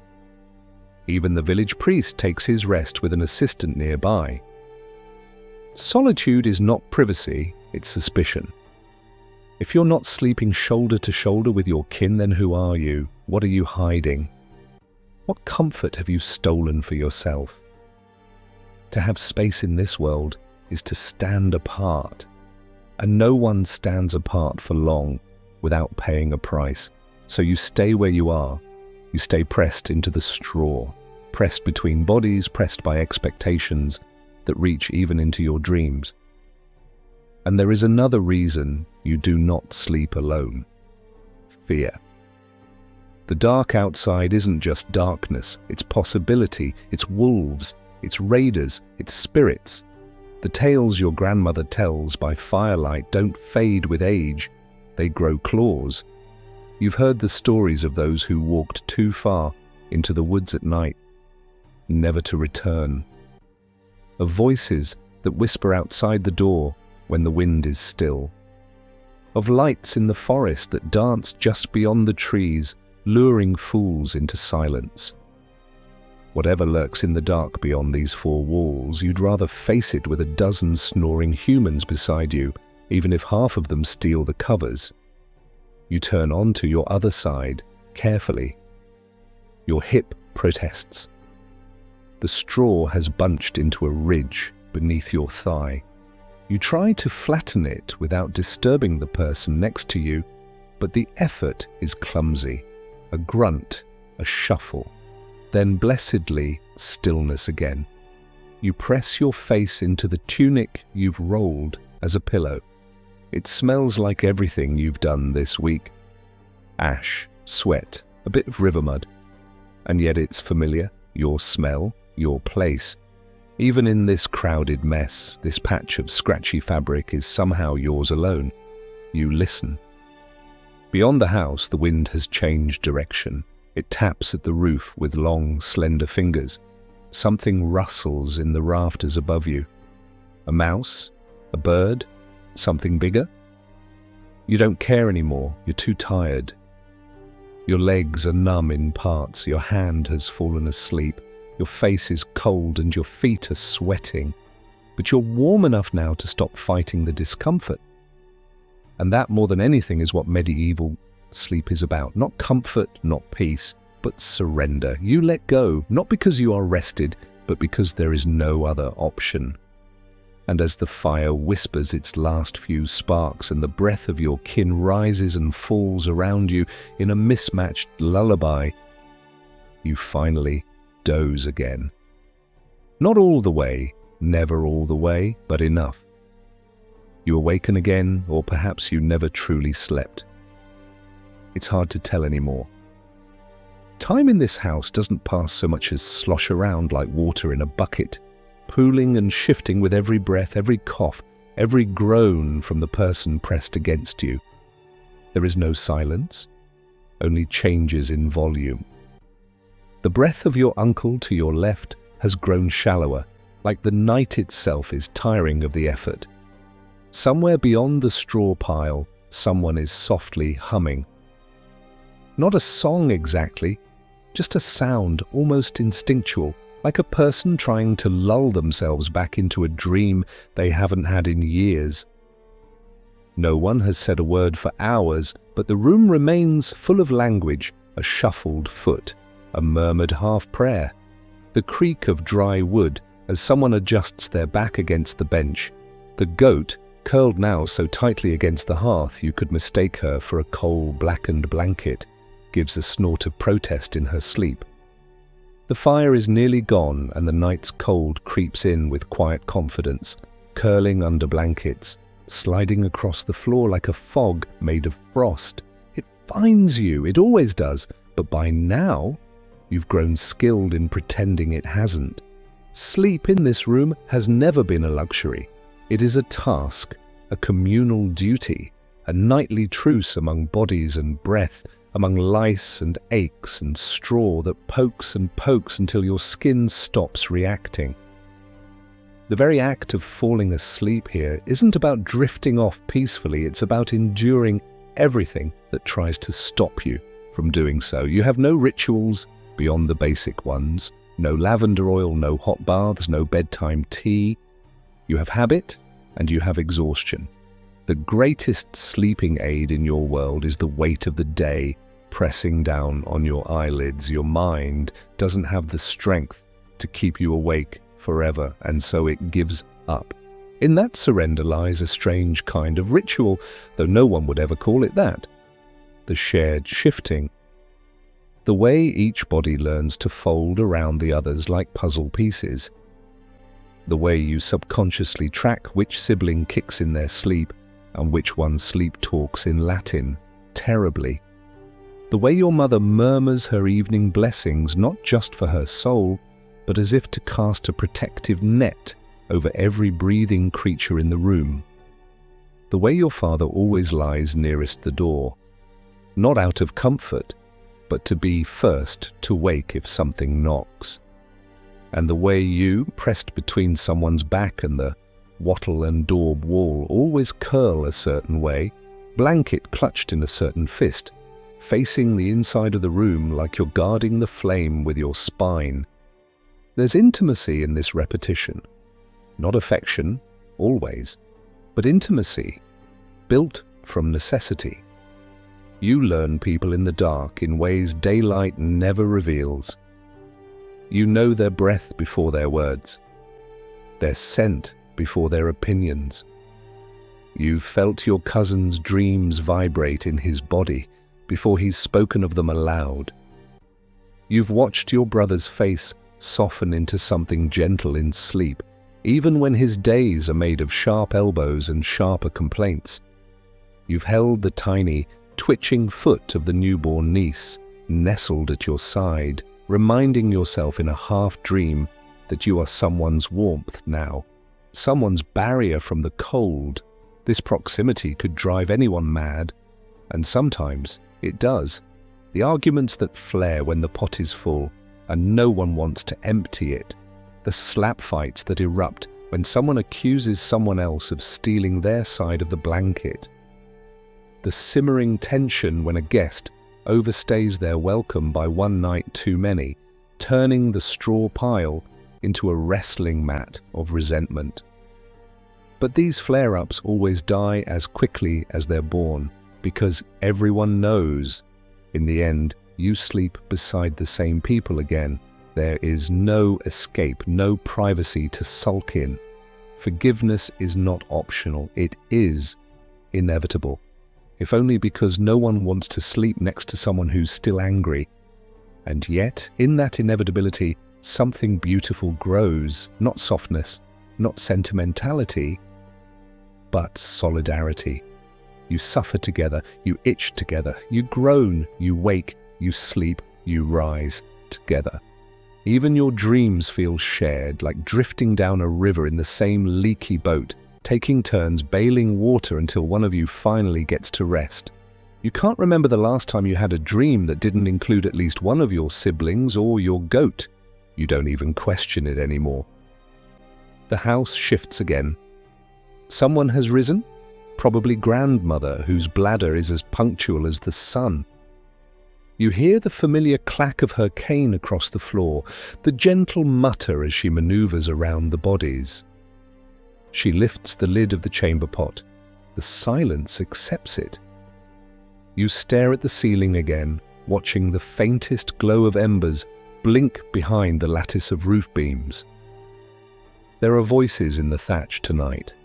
Even the village priest takes his rest with an assistant nearby. Solitude is not privacy, it's suspicion. If you're not sleeping shoulder to shoulder with your kin, then who are you? What are you hiding? What comfort have you stolen for yourself? To have space in this world is to stand apart, and no one stands apart for long without paying a price. So you stay where you are. You stay pressed into the straw, pressed between bodies, pressed by expectations that reach even into your dreams. And there is another reason you do not sleep alone: fear. The dark outside isn't just darkness, it's possibility, it's wolves, it's raiders, it's spirits. The tales your grandmother tells by firelight don't fade with age, they grow claws. You've heard the stories of those who walked too far into the woods at night, never to return. Of voices that whisper outside the door when the wind is still. Of lights in the forest that dance just beyond the trees, luring fools into silence. Whatever lurks in the dark beyond these four walls, you'd rather face it with a dozen snoring humans beside you, even if half of them steal the covers. You turn on to your other side, carefully. Your hip protests. The straw has bunched into a ridge beneath your thigh. You try to flatten it without disturbing the person next to you, but the effort is clumsy. A grunt, a shuffle, then blessedly stillness again. You press your face into the tunic you've rolled as a pillow. It smells like everything you've done this week. Ash, sweat, a bit of river mud. And yet it's familiar, your smell, your place. Even in this crowded mess, this patch of scratchy fabric is somehow yours alone. You listen. Beyond the house, the wind has changed direction. It taps at the roof with long, slender fingers. Something rustles in the rafters above you. A mouse? A bird? Something bigger? You don't care anymore. You're too tired. Your legs are numb in parts. Your hand has fallen asleep. Your face is cold and your feet are sweating. But you're warm enough now to stop fighting the discomfort. And that, more than anything, is what medieval sleep is about. Not comfort, not peace, but surrender. You let go, not because you are rested, but because there is no other option. And as the fire whispers its last few sparks and the breath of your kin rises and falls around you in a mismatched lullaby, you finally doze again. Not all the way, never all the way, but enough. You awaken again, or perhaps you never truly slept. It's hard to tell anymore. Time in this house doesn't pass so much as slosh around like water in a bucket, pooling and shifting with every breath, every cough, every groan from the person pressed against you. There is no silence, only changes in volume. The breath of your uncle to your left has grown shallower, like the night itself is tiring of the effort. Somewhere beyond the straw pile, someone is softly humming. Not a song exactly, just a sound almost instinctual, like a person trying to lull themselves back into a dream they haven't had in years. No one has said a word for hours, but the room remains full of language, a shuffled foot, a murmured half-prayer, the creak of dry wood as someone adjusts their back against the bench, the goat curled now so tightly against the hearth you could mistake her for a coal-blackened blanket, gives a snort of protest in her sleep. The fire is nearly gone and the night's cold creeps in with quiet confidence, curling under blankets, sliding across the floor like a fog made of frost. It finds you, it always does, but by now you've grown skilled in pretending it hasn't. Sleep in this room has never been a luxury. It is a task, a communal duty, a nightly truce among bodies and breath, among lice and aches and straw that pokes and pokes until your skin stops reacting. The very act of falling asleep here isn't about drifting off peacefully, it's about enduring everything that tries to stop you from doing so. You have no rituals beyond the basic ones, no lavender oil, no hot baths, no bedtime tea. You have habit and you have exhaustion. The greatest sleeping aid in your world is the weight of the day pressing down on your eyelids. Your mind doesn't have the strength to keep you awake forever, and so it gives up. In that surrender lies a strange kind of ritual, though no one would ever call it that. the shared shifting. The way each body learns to fold around the others like puzzle pieces. The way you subconsciously track which sibling kicks in their sleep and which one sleep talks in Latin, terribly. The way your mother murmurs her evening blessings not just for her soul, but as if to cast a protective net over every breathing creature in the room. The way your father always lies nearest the door, not out of comfort, but to be first to wake if something knocks. And the way you, pressed between someone's back and the wattle and daub wall, always curl a certain way, blanket clutched in a certain fist, facing the inside of the room like you're guarding the flame with your spine. There's intimacy in this repetition. Not affection, always, but intimacy, built from necessity. You learn people in the dark in ways daylight never reveals. You know their breath before their words, their scent before their opinions. You've felt your cousin's dreams vibrate in his body before he's spoken of them aloud. You've watched your brother's face soften into something gentle in sleep, even when his days are made of sharp elbows and sharper complaints. You've held the tiny, twitching foot of the newborn niece, nestled at your side, reminding yourself in a half-dream that you are someone's warmth now, someone's barrier from the cold. This proximity could drive anyone mad, and sometimes it does. The arguments that flare when the pot is full and no one wants to empty it, the slap fights that erupt when someone accuses someone else of stealing their side of the blanket, the simmering tension when a guest overstays their welcome by one night too many, turning the straw pile into a wrestling mat of resentment. But these flare-ups always die as quickly as they're born, because everyone knows, in the end, you sleep beside the same people again. There is no escape, no privacy to sulk in. Forgiveness is not optional, it is inevitable. If only because no one wants to sleep next to someone who's still angry. And yet, in that inevitability, something beautiful grows, not softness, not sentimentality, but solidarity. You suffer together, you itch together, you groan, you wake, you sleep, you rise together. Even your dreams feel shared, like drifting down a river in the same leaky boat, taking turns bailing water until one of you finally gets to rest. You can't remember the last time you had a dream that didn't include at least one of your siblings or your goat. You don't even question it anymore. The house shifts again. Someone has risen, probably grandmother, whose bladder is as punctual as the sun. You hear the familiar clack of her cane across the floor, the gentle mutter as she maneuvers around the bodies. She lifts the lid of the chamber pot. The silence accepts it. You stare at the ceiling again, watching the faintest glow of embers blink behind the lattice of roof beams. There are voices in the thatch tonight.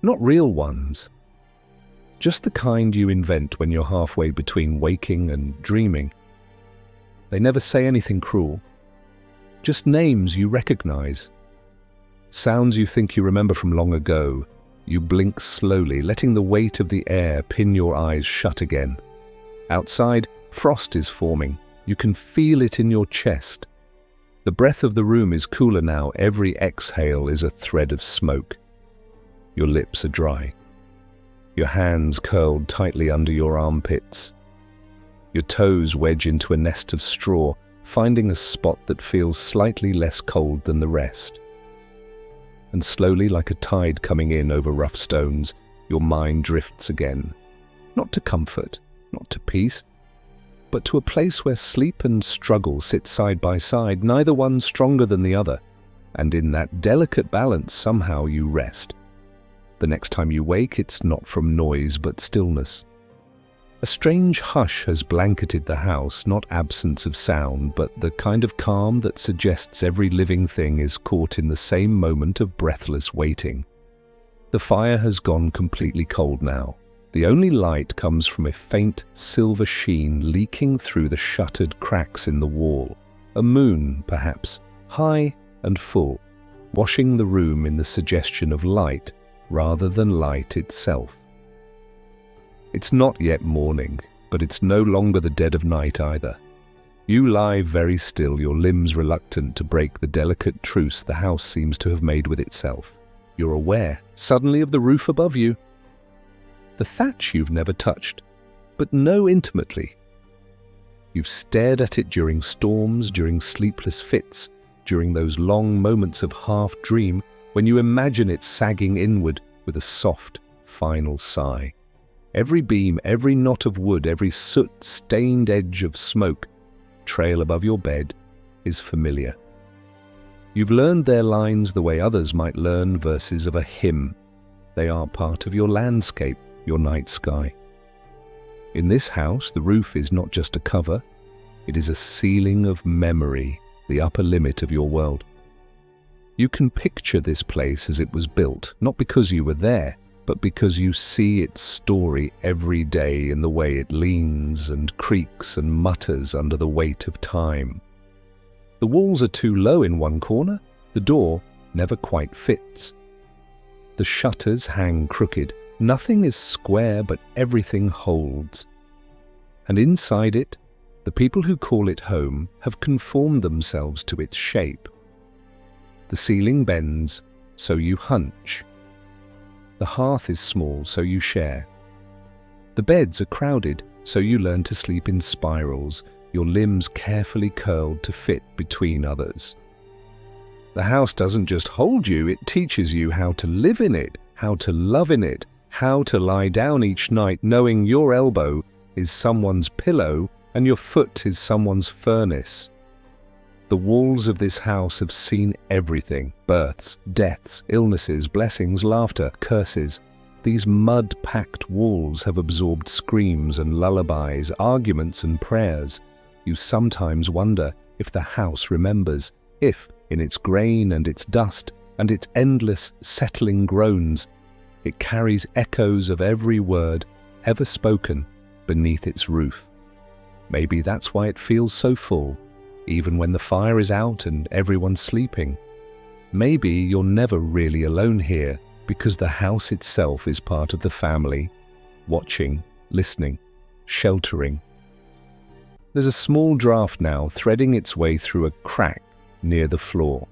Not real ones. Just the kind you invent when you're halfway between waking and dreaming. They never say anything cruel. Just names you recognize. Sounds you think you remember from long ago. You blink slowly, letting the weight of the air pin your eyes shut again. Outside, frost is forming. You can feel it in your chest. The breath of the room is cooler now. Every exhale is a thread of smoke. Your lips are dry. Your hands curled tightly under your armpits. Your toes wedge into a nest of straw, finding a spot that feels slightly less cold than the rest. And slowly, like a tide coming in over rough stones, your mind drifts again. Not to comfort, not to peace, but to a place where sleep and struggle sit side by side, neither one stronger than the other, and in that delicate balance somehow you rest. The next time you wake, it's not from noise but stillness. A strange hush has blanketed the house, not absence of sound, but the kind of calm that suggests every living thing is caught in the same moment of breathless waiting. The fire has gone completely cold now. The only light comes from a faint silver sheen leaking through the shuttered cracks in the wall. A moon, perhaps, high and full, washing the room in the suggestion of light rather than light itself. It's not yet morning, but it's no longer the dead of night either. You lie very still, your limbs reluctant to break the delicate truce the house seems to have made with itself. You're aware, suddenly, of the roof above you. The thatch you've never touched, but know intimately. You've stared at it during storms, during sleepless fits, during those long moments of half-dream when you imagine it sagging inward with a soft, final sigh. Every beam, every knot of wood, every soot-stained edge of smoke trail above your bed is familiar. You've learned their lines the way others might learn verses of a hymn. They are part of your landscape, your night sky. In this house, the roof is not just a cover, it is a ceiling of memory, the upper limit of your world. You can picture this place as it was built, not because you were there, but because you see its story every day in the way it leans and creaks and mutters under the weight of time. The walls are too low in one corner, the door never quite fits. The shutters hang crooked, nothing is square but everything holds. And inside it, the people who call it home have conformed themselves to its shape. The ceiling bends, so you hunch. The hearth is small, so you share. The beds are crowded, so you learn to sleep in spirals, your limbs carefully curled to fit between others. The house doesn't just hold you, it teaches you how to live in it, how to love in it, how to lie down each night knowing your elbow is someone's pillow and your foot is someone's furnace. The walls of this house have seen everything: births, deaths, illnesses, blessings, laughter, curses. These mud-packed walls have absorbed screams and lullabies, arguments and prayers. You sometimes wonder if the house remembers, if, in its grain and its dust and its endless settling groans, it carries echoes of every word ever spoken beneath its roof. Maybe that's why it feels so full, even when the fire is out and everyone's sleeping. Maybe you're never really alone here because the house itself is part of the family, watching, listening, sheltering. There's a small draft now threading its way through a crack near the floor.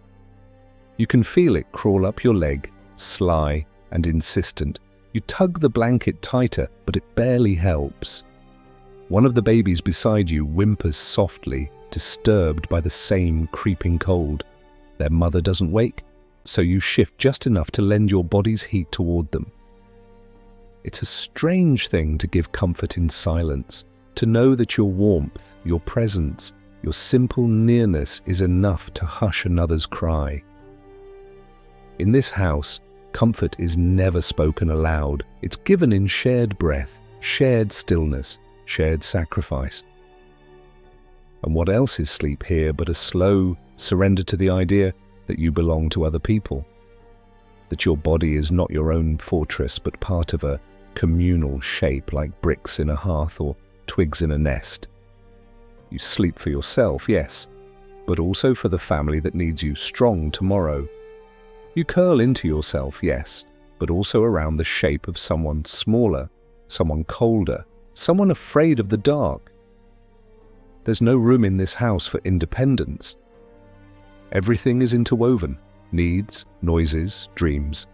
You can feel it crawl up your leg, sly and insistent. You tug the blanket tighter, but it barely helps. One of the babies beside you whimpers softly, disturbed by the same creeping cold. Their mother doesn't wake, so you shift just enough to lend your body's heat toward them. It's a strange thing to give comfort in silence, to know that your warmth, your presence, your simple nearness is enough to hush another's cry. In this house, comfort is never spoken aloud. It's given in shared breath, shared stillness, shared sacrifice. And what else is sleep here but a slow surrender to the idea that you belong to other people, that your body is not your own fortress but part of a communal shape like bricks in a hearth or twigs in a nest. You sleep for yourself, yes, but also for the family that needs you strong tomorrow. You curl into yourself, yes, but also around the shape of someone smaller, someone colder, someone afraid of the dark. There's no room in this house for independence. Everything is interwoven, needs, noises, dreams.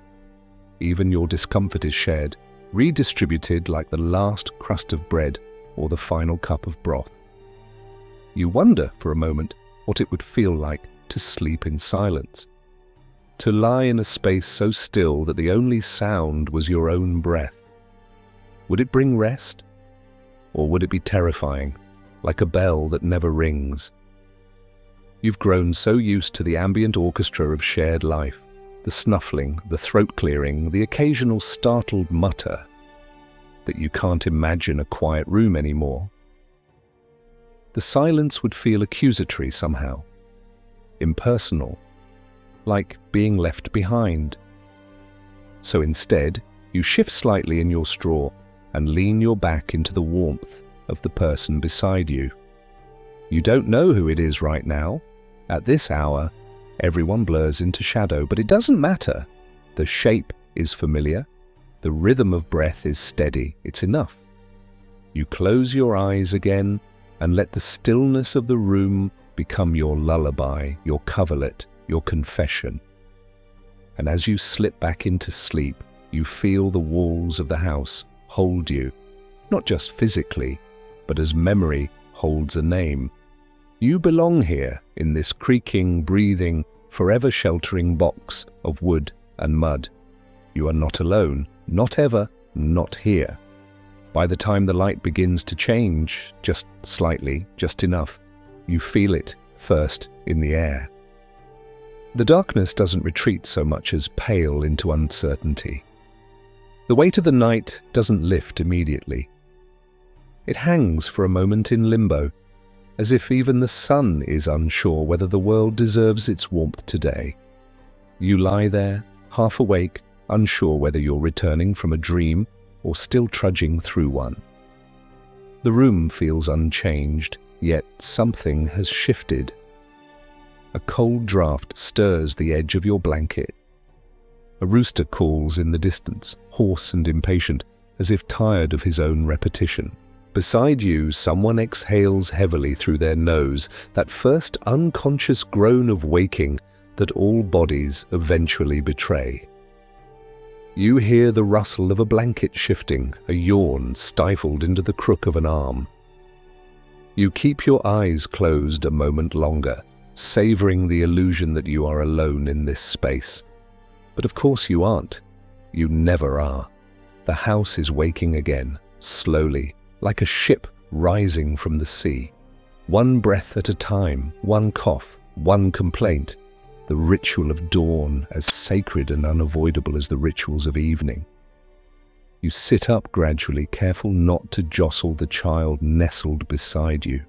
Even your discomfort is shared, redistributed like the last crust of bread or the final cup of broth. You wonder for a moment what it would feel like to sleep in silence, to lie in a space so still that the only sound was your own breath. Would it bring rest? Or would it be terrifying, like a bell that never rings? You've grown so used to the ambient orchestra of shared life, the snuffling, the throat clearing, the occasional startled mutter, that you can't imagine a quiet room anymore. The silence would feel accusatory somehow, impersonal, like being left behind. So instead, you shift slightly in your straw, and lean your back into the warmth of the person beside you. You don't know who it is right now. At this hour, everyone blurs into shadow, but it doesn't matter. The shape is familiar. The rhythm of breath is steady. It's enough. You close your eyes again and let the stillness of the room become your lullaby, your coverlet, your confession. And as you slip back into sleep, you feel the walls of the house hold you, not just physically, but as memory holds a name. You belong here in this creaking, breathing, forever sheltering box of wood and mud. You are not alone, not ever, not here. By the time the light begins to change, just slightly, just enough, you feel it first in the air. The darkness doesn't retreat so much as pale into uncertainty. The weight of the night doesn't lift immediately. It hangs for a moment in limbo, as if even the sun is unsure whether the world deserves its warmth today. You lie there, half awake, unsure whether you're returning from a dream or still trudging through one. The room feels unchanged, yet something has shifted. A cold draft stirs the edge of your blanket. A rooster calls in the distance, hoarse and impatient, as if tired of his own repetition. Beside you, someone exhales heavily through their nose, that first unconscious groan of waking that all bodies eventually betray. You hear the rustle of a blanket shifting, a yawn stifled into the crook of an arm. You keep your eyes closed a moment longer, savoring the illusion that you are alone in this space. But of course you aren't. You never are. The house is waking again, slowly, like a ship rising from the sea. One breath at a time, one cough, one complaint. The ritual of dawn as sacred and unavoidable as the rituals of evening. You sit up gradually, careful not to jostle the child nestled beside you.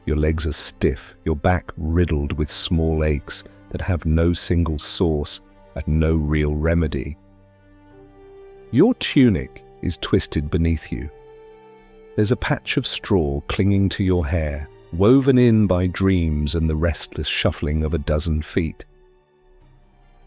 Your legs are stiff, your back riddled with small aches that have no single source and no real remedy. Your tunic is twisted beneath you. There's a patch of straw clinging to your hair, woven in by dreams and the restless shuffling of a dozen feet.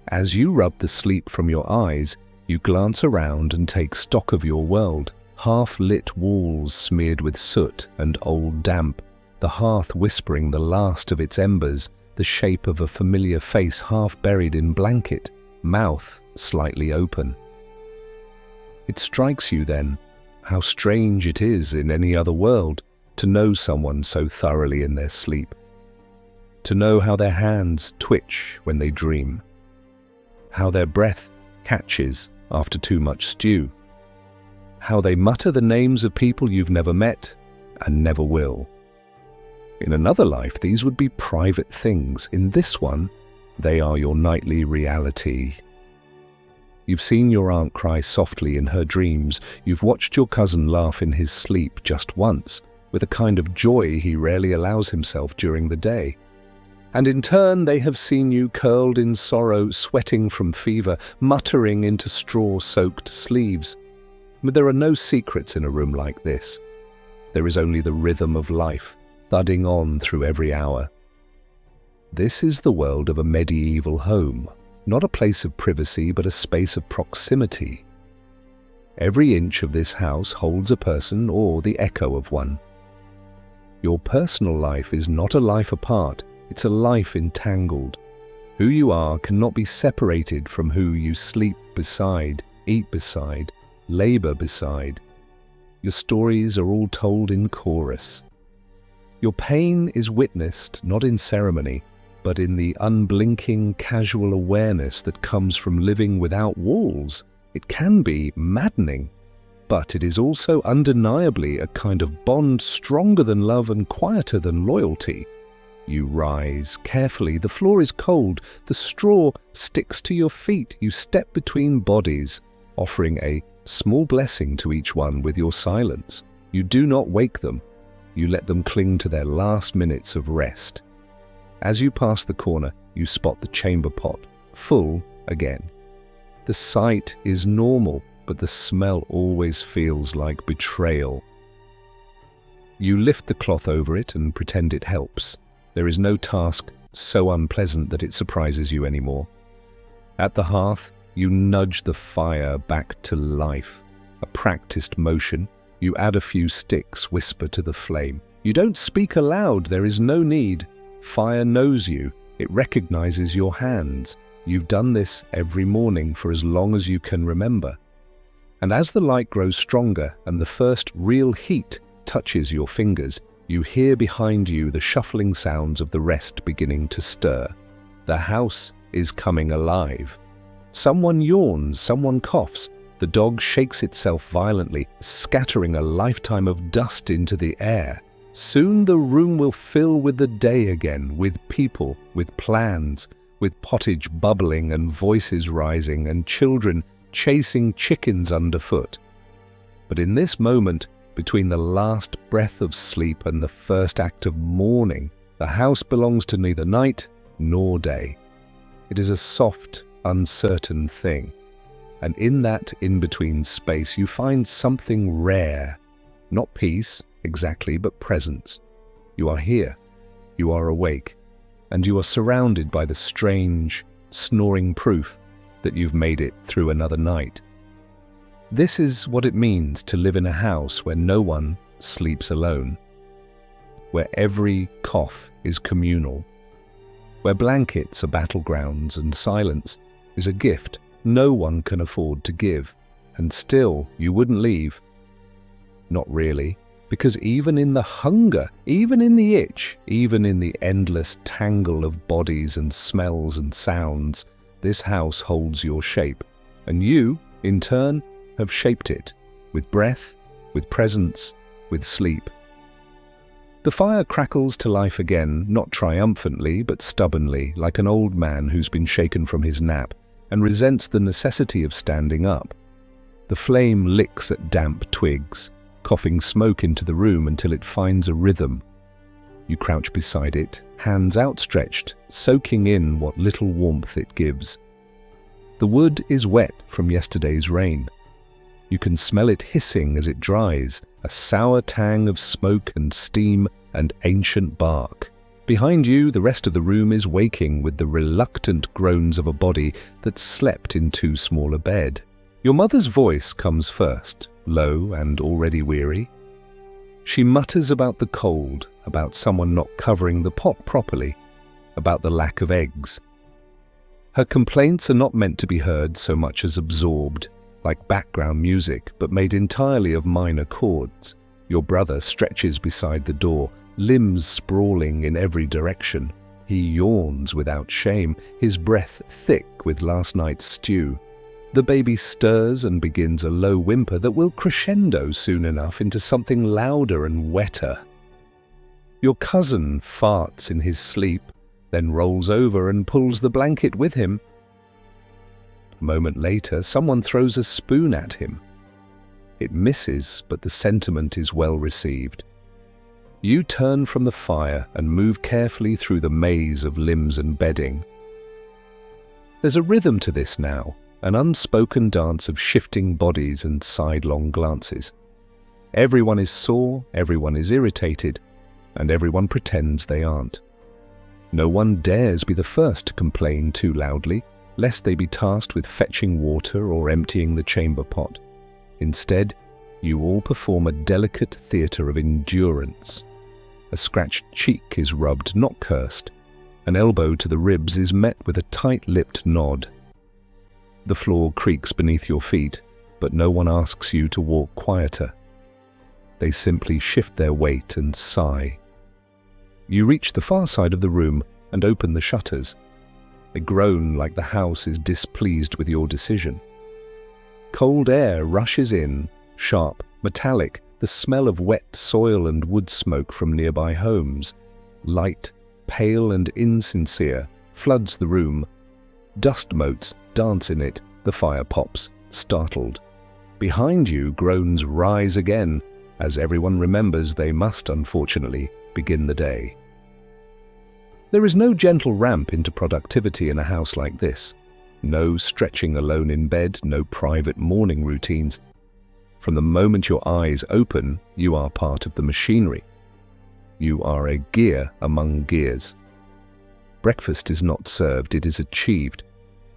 As you rub the sleep from your eyes, you glance around and take stock of your world. Half-lit walls smeared with soot and old damp, the hearth whispering the last of its embers, the shape of a familiar face half buried in blanket, mouth slightly open. It strikes you then how strange it is in any other world to know someone so thoroughly in their sleep, to know how their hands twitch when they dream, how their breath catches after too much stew, how they mutter the names of people you've never met and never will. In another life, these would be private things. In this one, they are your nightly reality. You've seen your aunt cry softly in her dreams. You've watched your cousin laugh in his sleep just once, with a kind of joy he rarely allows himself during the day. And in turn, they have seen you curled in sorrow, sweating from fever, muttering into straw-soaked sleeves. But there are no secrets in a room like this. There is only the rhythm of life, thudding on through every hour. This is the world of a medieval home, not a place of privacy, but a space of proximity. Every inch of this house holds a person or the echo of one. Your personal life is not a life apart, it's a life entangled. Who you are cannot be separated from who you sleep beside, eat beside, labor beside. Your stories are all told in chorus. Your pain is witnessed not in ceremony, but in the unblinking, casual awareness that comes from living without walls. It can be maddening, but it is also undeniably a kind of bond stronger than love and quieter than loyalty. You rise carefully, the floor is cold, the straw sticks to your feet, you step between bodies, offering a small blessing to each one with your silence. You do not wake them, you let them cling to their last minutes of rest. As you pass the corner, you spot the chamber pot, full again. The sight is normal, but the smell always feels like betrayal. You lift the cloth over it and pretend it helps. There is no task so unpleasant that it surprises you anymore. At the hearth, you nudge the fire back to life. A practiced motion. You add a few sticks, whisper to the flame. You don't speak aloud, there is no need. Fire knows you. It recognizes your hands. You've done this every morning for as long as you can remember. And as the light grows stronger and the first real heat touches your fingers, you hear behind you the shuffling sounds of the rest beginning to stir. The house is coming alive. Someone yawns, someone coughs. The dog shakes itself violently, scattering a lifetime of dust into the air. Soon the room will fill with the day again, with people, with plans, with pottage bubbling and voices rising and children chasing chickens underfoot. But in this moment, between the last breath of sleep and the first act of morning, the house belongs to neither night nor day. It is a soft, uncertain thing. And in that in-between space, you find something rare. Not peace, exactly, but presence. You are here. You are awake. And you are surrounded by the strange, snoring proof that you've made it through another night. This is what it means to live in a house where no one sleeps alone, where every cough is communal, where blankets are battlegrounds and silence is a gift no one can afford to give. And still, you wouldn't leave. Not really, because even in the hunger, even in the itch, even in the endless tangle of bodies and smells and sounds, this house holds your shape, and you, in turn, have shaped it, with breath, with presence, with sleep. The fire crackles to life again, not triumphantly, but stubbornly, like an old man who's been shaken from his nap and resents the necessity of standing up. The flame licks at damp twigs, coughing smoke into the room until it finds a rhythm. You crouch beside it, hands outstretched, soaking in what little warmth it gives. The wood is wet from yesterday's rain. You can smell it hissing as it dries, a sour tang of smoke and steam and ancient bark. Behind you, the rest of the room is waking with the reluctant groans of a body that slept in too small a bed. Your mother's voice comes first, low and already weary. She mutters about the cold, about someone not covering the pot properly, about the lack of eggs. Her complaints are not meant to be heard so much as absorbed, like background music, but made entirely of minor chords. Your brother stretches beside the door, limbs sprawling in every direction. He yawns without shame, his breath thick with last night's stew. The baby stirs and begins a low whimper that will crescendo soon enough into something louder and wetter. Your cousin farts in his sleep, then rolls over and pulls the blanket with him. A moment later, someone throws a spoon at him. It misses, but the sentiment is well received. You turn from the fire and move carefully through the maze of limbs and bedding. There's a rhythm to this now, an unspoken dance of shifting bodies and sidelong glances. Everyone is sore, everyone is irritated, and everyone pretends they aren't. No one dares be the first to complain too loudly, lest they be tasked with fetching water or emptying the chamber pot. Instead, you all perform a delicate theatre of endurance. A scratched cheek is rubbed, not cursed. An elbow to the ribs is met with a tight-lipped nod. The floor creaks beneath your feet, but no one asks you to walk quieter. They simply shift their weight and sigh. You reach the far side of the room and open the shutters. They groan like the house is displeased with your decision. Cold air rushes in, sharp, metallic, the smell of wet soil and wood smoke from nearby homes. Light, pale and insincere, floods the room. Dust motes dance in it, the fire pops, startled. Behind you, groans rise again, as everyone remembers they must, unfortunately, begin the day. There is no gentle ramp into productivity in a house like this. No stretching alone in bed, no private morning routines. From the moment your eyes open, you are part of the machinery. You are a gear among gears. Breakfast is not served, it is achieved.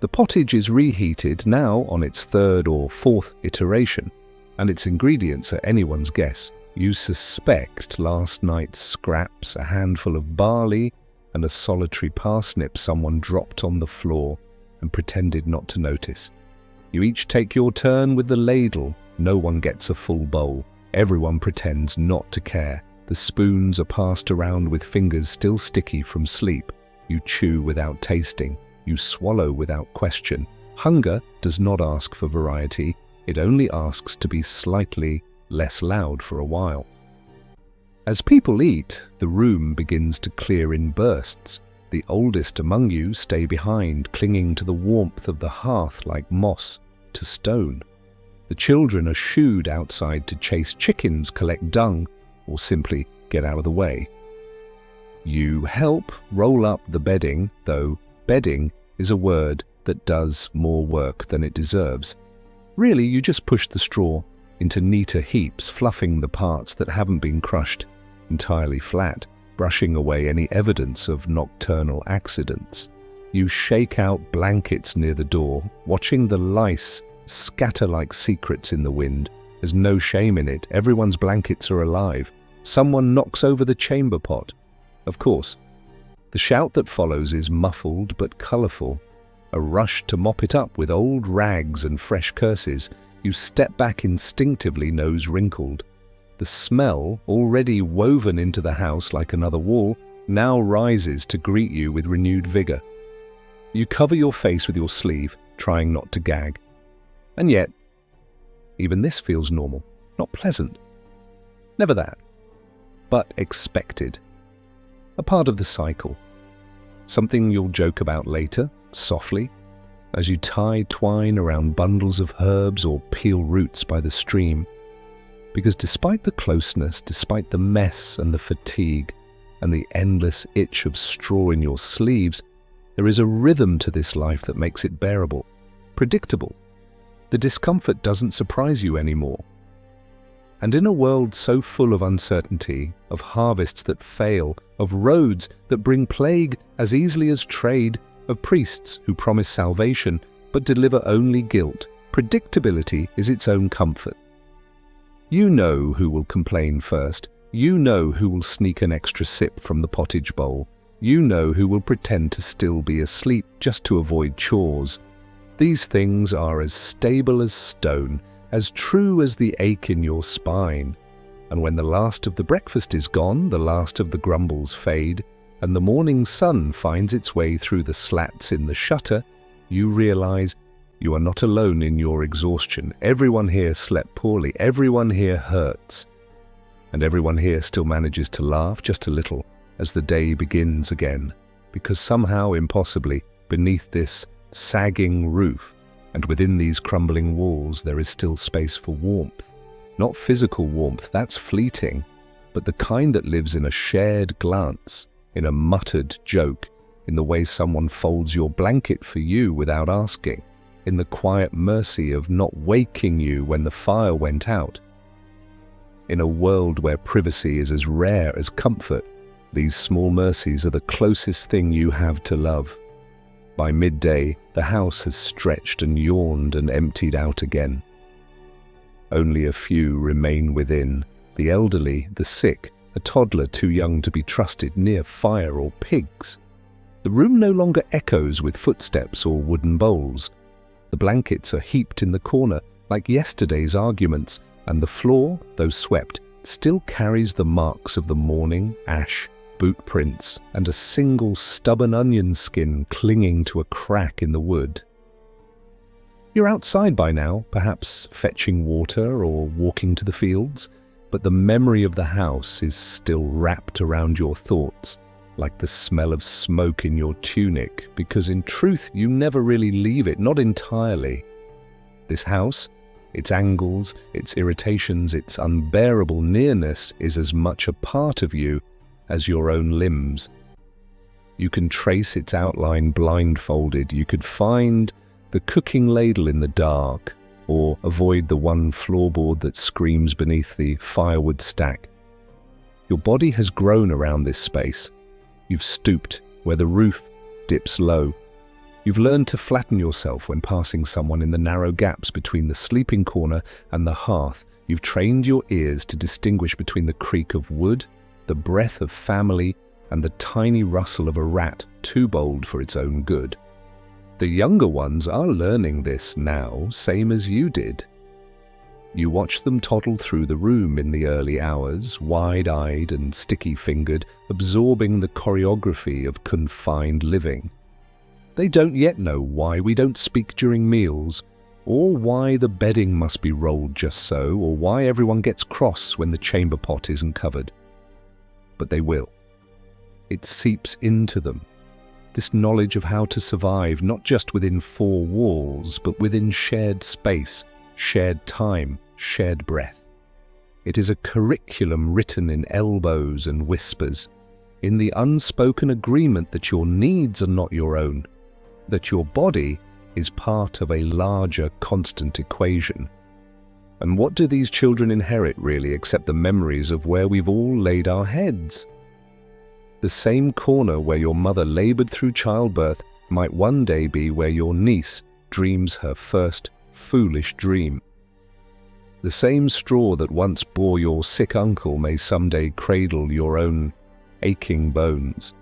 The pottage is reheated, now on its third or fourth iteration, and its ingredients are anyone's guess. You suspect last night's scraps, a handful of barley, and a solitary parsnip someone dropped on the floor and pretended not to notice. You each take your turn with the ladle. No one gets a full bowl. Everyone pretends not to care. The spoons are passed around with fingers still sticky from sleep. You chew without tasting. You swallow without question. Hunger does not ask for variety. It only asks to be slightly less loud for a while. As people eat, the room begins to clear in bursts. The oldest among you stay behind, clinging to the warmth of the hearth like moss to stone. The children are shooed outside to chase chickens, collect dung, or simply get out of the way. You help roll up the bedding, though bedding is a word that does more work than it deserves. Really, you just push the straw into neater heaps, fluffing the parts that haven't been crushed entirely flat, brushing away any evidence of nocturnal accidents. You shake out blankets near the door, watching the lice scatter like secrets in the wind. There's no shame in it. Everyone's blankets are alive. Someone knocks over the chamber pot. Of course. The shout that follows is muffled but colourful. A rush to mop it up with old rags and fresh curses. You step back instinctively, nose wrinkled. The smell, already woven into the house like another wall, now rises to greet you with renewed vigour. You cover your face with your sleeve, trying not to gag. And yet, even this feels normal, not pleasant. Never that, but expected. A part of the cycle. Something you'll joke about later, softly, as you tie twine around bundles of herbs or peel roots by the stream. Because despite the closeness, despite the mess and the fatigue, and the endless itch of straw in your sleeves, there is a rhythm to this life that makes it bearable, predictable. The discomfort doesn't surprise you anymore. And in a world so full of uncertainty, of harvests that fail, of roads that bring plague as easily as trade, of priests who promise salvation but deliver only guilt, predictability is its own comfort. You know who will complain first. You know who will sneak an extra sip from the pottage bowl. You know who will pretend to still be asleep just to avoid chores. These things are as stable as stone, as true as the ache in your spine. And when the last of the breakfast is gone, the last of the grumbles fade, and the morning sun finds its way through the slats in the shutter, you realize you are not alone in your exhaustion. Everyone here slept poorly. Everyone here hurts. And everyone here still manages to laugh just a little as the day begins again, because somehow, impossibly, beneath this sagging roof and within these crumbling walls, there is still space for warmth. Not physical warmth, that's fleeting, but the kind that lives in a shared glance, in a muttered joke, in the way someone folds your blanket for you without asking, in the quiet mercy of not waking you when the fire went out. In a world where privacy is as rare as comfort, these small mercies are the closest thing you have to love. By midday, the house has stretched and yawned and emptied out again. Only a few remain within, the elderly, the sick, a toddler too young to be trusted near fire or pigs. The room no longer echoes with footsteps or wooden bowls. The blankets are heaped in the corner like yesterday's arguments, and the floor, though swept, still carries the marks of the morning, ash, boot prints, and a single stubborn onion skin clinging to a crack in the wood. You're outside by now, perhaps fetching water or walking to the fields, but the memory of the house is still wrapped around your thoughts, like the smell of smoke in your tunic, because in truth you never really leave it, not entirely. This house, its angles, its irritations, its unbearable nearness is as much a part of you as your own limbs. You can trace its outline blindfolded. You could find the cooking ladle in the dark, or avoid the one floorboard that screams beneath the firewood stack. Your body has grown around this space. You've stooped where the roof dips low. You've learned to flatten yourself when passing someone in the narrow gaps between the sleeping corner and the hearth. You've trained your ears to distinguish between the creak of wood, the breath of family, and the tiny rustle of a rat too bold for its own good. The younger ones are learning this now, same as you did. You watch them toddle through the room in the early hours, wide-eyed and sticky-fingered, absorbing the choreography of confined living. They don't yet know why we don't speak during meals, or why the bedding must be rolled just so, or why everyone gets cross when the chamber pot isn't covered. But they will. It seeps into them. This knowledge of how to survive not just within four walls, but within shared space, shared time, shared breath. It is a curriculum written in elbows and whispers, in the unspoken agreement that your needs are not your own, that your body is part of a larger constant equation. And what do these children inherit really except the memories of where we've all laid our heads? The same corner where your mother labored through childbirth might one day be where your niece dreams her first foolish dream. The same straw that once bore your sick uncle may someday cradle your own aching bones.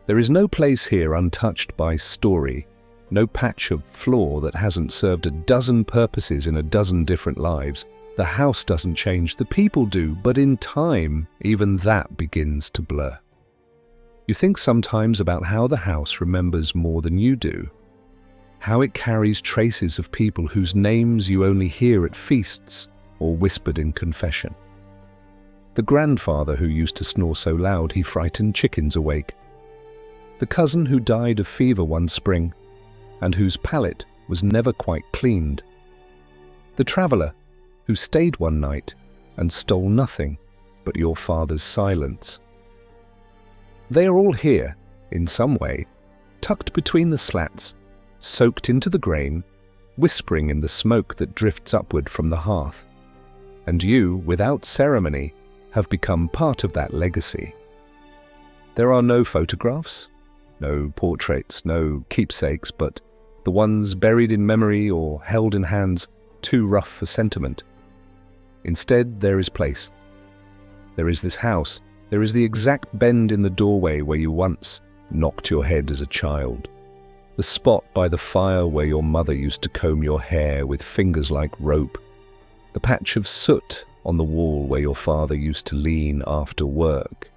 There is no place here untouched by story, no patch of floor that hasn't served a dozen purposes in a dozen different lives. The house doesn't change, the people do, but in time, even that begins to blur. You think sometimes about how the house remembers more than you do, how it carries traces of people whose names you only hear at feasts or whispered in confession. The grandfather who used to snore so loud he frightened chickens awake. The cousin who died of fever one spring and whose palate was never quite cleaned. The traveller who stayed one night and stole nothing but your father's silence. They are all here, in some way, tucked between the slats, soaked into the grain, whispering in the smoke that drifts upward from the hearth. And you, without ceremony, have become part of that legacy. There are no photographs, no portraits, no keepsakes, but the ones buried in memory or held in hands too rough for sentiment. Instead, there is place. There is this house. There is the exact bend in the doorway where you once knocked your head as a child. The spot by the fire where your mother used to comb your hair with fingers like rope. The patch of soot on the wall where your father used to lean after work,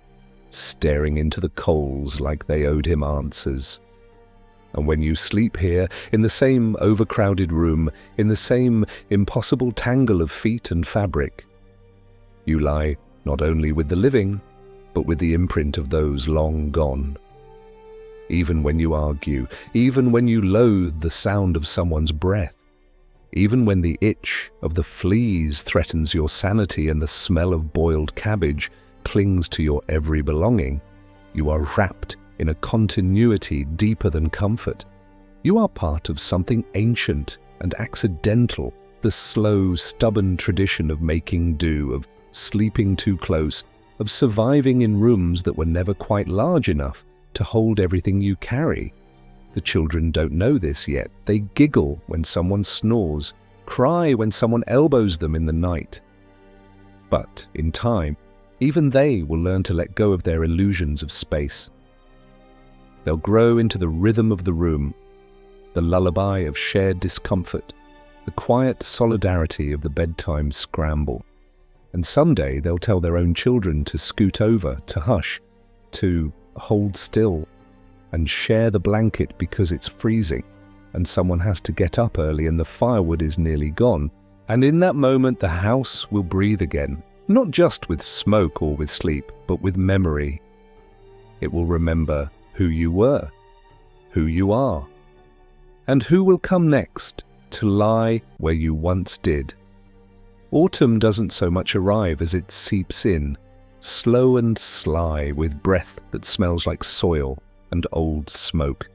staring into the coals like they owed him answers. And when you sleep here, in the same overcrowded room, in the same impossible tangle of feet and fabric, you lie not only with the living, but with the imprint of those long gone. Even when you argue, even when you loathe the sound of someone's breath, even when the itch of the fleas threatens your sanity and the smell of boiled cabbage clings to your every belonging, you are wrapped in a continuity deeper than comfort. You are part of something ancient and accidental, the slow, stubborn tradition of making do, of sleeping too close, of surviving in rooms that were never quite large enough to hold everything you carry. The children don't know this yet. They giggle when someone snores, cry when someone elbows them in the night. But in time, even they will learn to let go of their illusions of space. They'll grow into the rhythm of the room, the lullaby of shared discomfort, the quiet solidarity of the bedtime scramble. And someday they'll tell their own children to scoot over, to hush, to hold still, and share the blanket because it's freezing, and someone has to get up early and the firewood is nearly gone. And in that moment the house will breathe again, not just with smoke or with sleep, but with memory. It will remember who you were, who you are, and who will come next to lie where you once did. Autumn doesn't so much arrive as it seeps in, slow and sly, with breath that smells like soil and old smoke.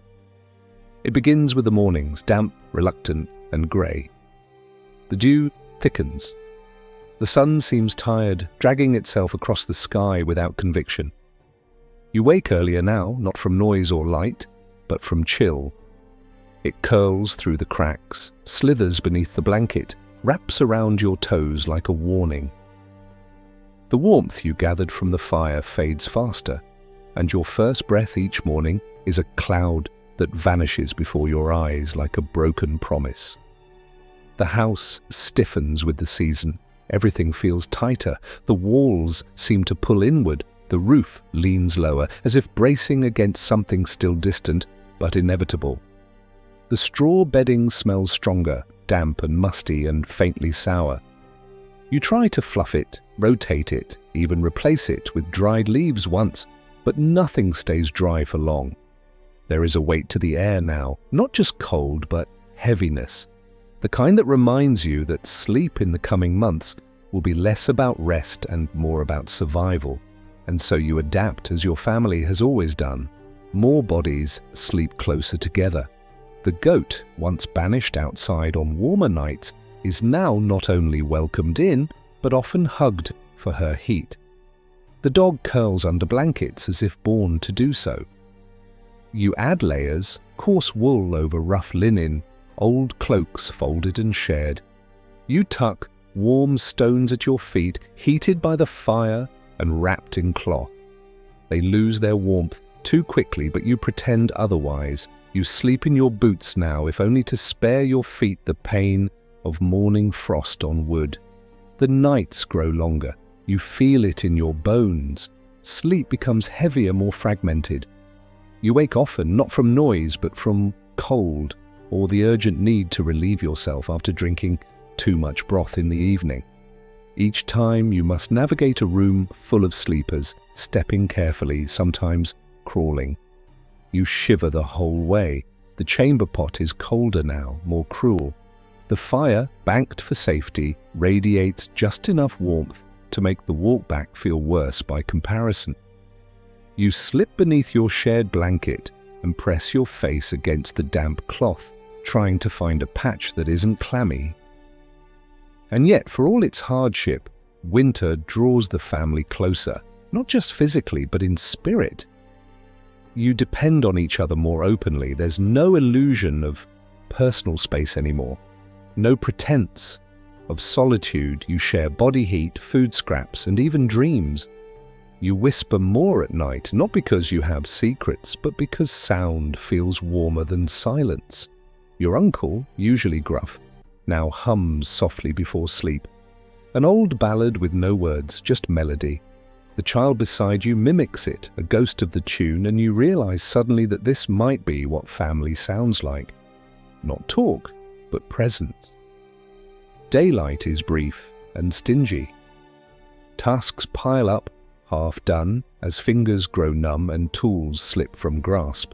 It begins with the mornings, damp, reluctant, and grey. The dew thickens. The sun seems tired, dragging itself across the sky without conviction. You wake earlier now, not from noise or light, but from chill. It curls through the cracks, slithers beneath the blanket, wraps around your toes like a warning. The warmth you gathered from the fire fades faster, and your first breath each morning is a cloud that vanishes before your eyes like a broken promise. The house stiffens with the season. Everything feels tighter. The walls seem to pull inward. The roof leans lower, as if bracing against something still distant but inevitable. The straw bedding smells stronger, damp and musty and faintly sour. You try to fluff it, rotate it, even replace it with dried leaves once, but nothing stays dry for long. There is a weight to the air now, not just cold, but heaviness. The kind that reminds you that sleep in the coming months will be less about rest and more about survival. And so you adapt as your family has always done. More bodies sleep closer together. The goat, once banished outside on warmer nights, is now not only welcomed in, but often hugged for her heat. The dog curls under blankets as if born to do so. You add layers, coarse wool over rough linen, old cloaks folded and shared. You tuck warm stones at your feet, heated by the fire and wrapped in cloth. They lose their warmth too quickly, but you pretend otherwise. You sleep in your boots now, if only to spare your feet the pain of morning frost on wood. The nights grow longer. You feel it in your bones. Sleep becomes heavier, more fragmented. You wake often, not from noise, but from cold, or the urgent need to relieve yourself after drinking too much broth in the evening. Each time you must navigate a room full of sleepers, stepping carefully, sometimes crawling. You shiver the whole way. The chamber pot is colder now, more cruel. The fire, banked for safety, radiates just enough warmth to make the walk back feel worse by comparison. You slip beneath your shared blanket and press your face against the damp cloth, trying to find a patch that isn't clammy. And yet, for all its hardship, winter draws the family closer, not just physically, but in spirit. You depend on each other more openly. There's no illusion of personal space anymore, no pretense of solitude. You share body heat, food scraps, and even dreams. You whisper more at night, not because you have secrets, but because sound feels warmer than silence. Your uncle, usually gruff, now hums softly before sleep. An old ballad with no words, just melody. The child beside you mimics it, a ghost of the tune, and you realize suddenly that this might be what family sounds like. Not talk, but presence. Daylight is brief and stingy. Tasks pile up, half done, as fingers grow numb and tools slip from grasp.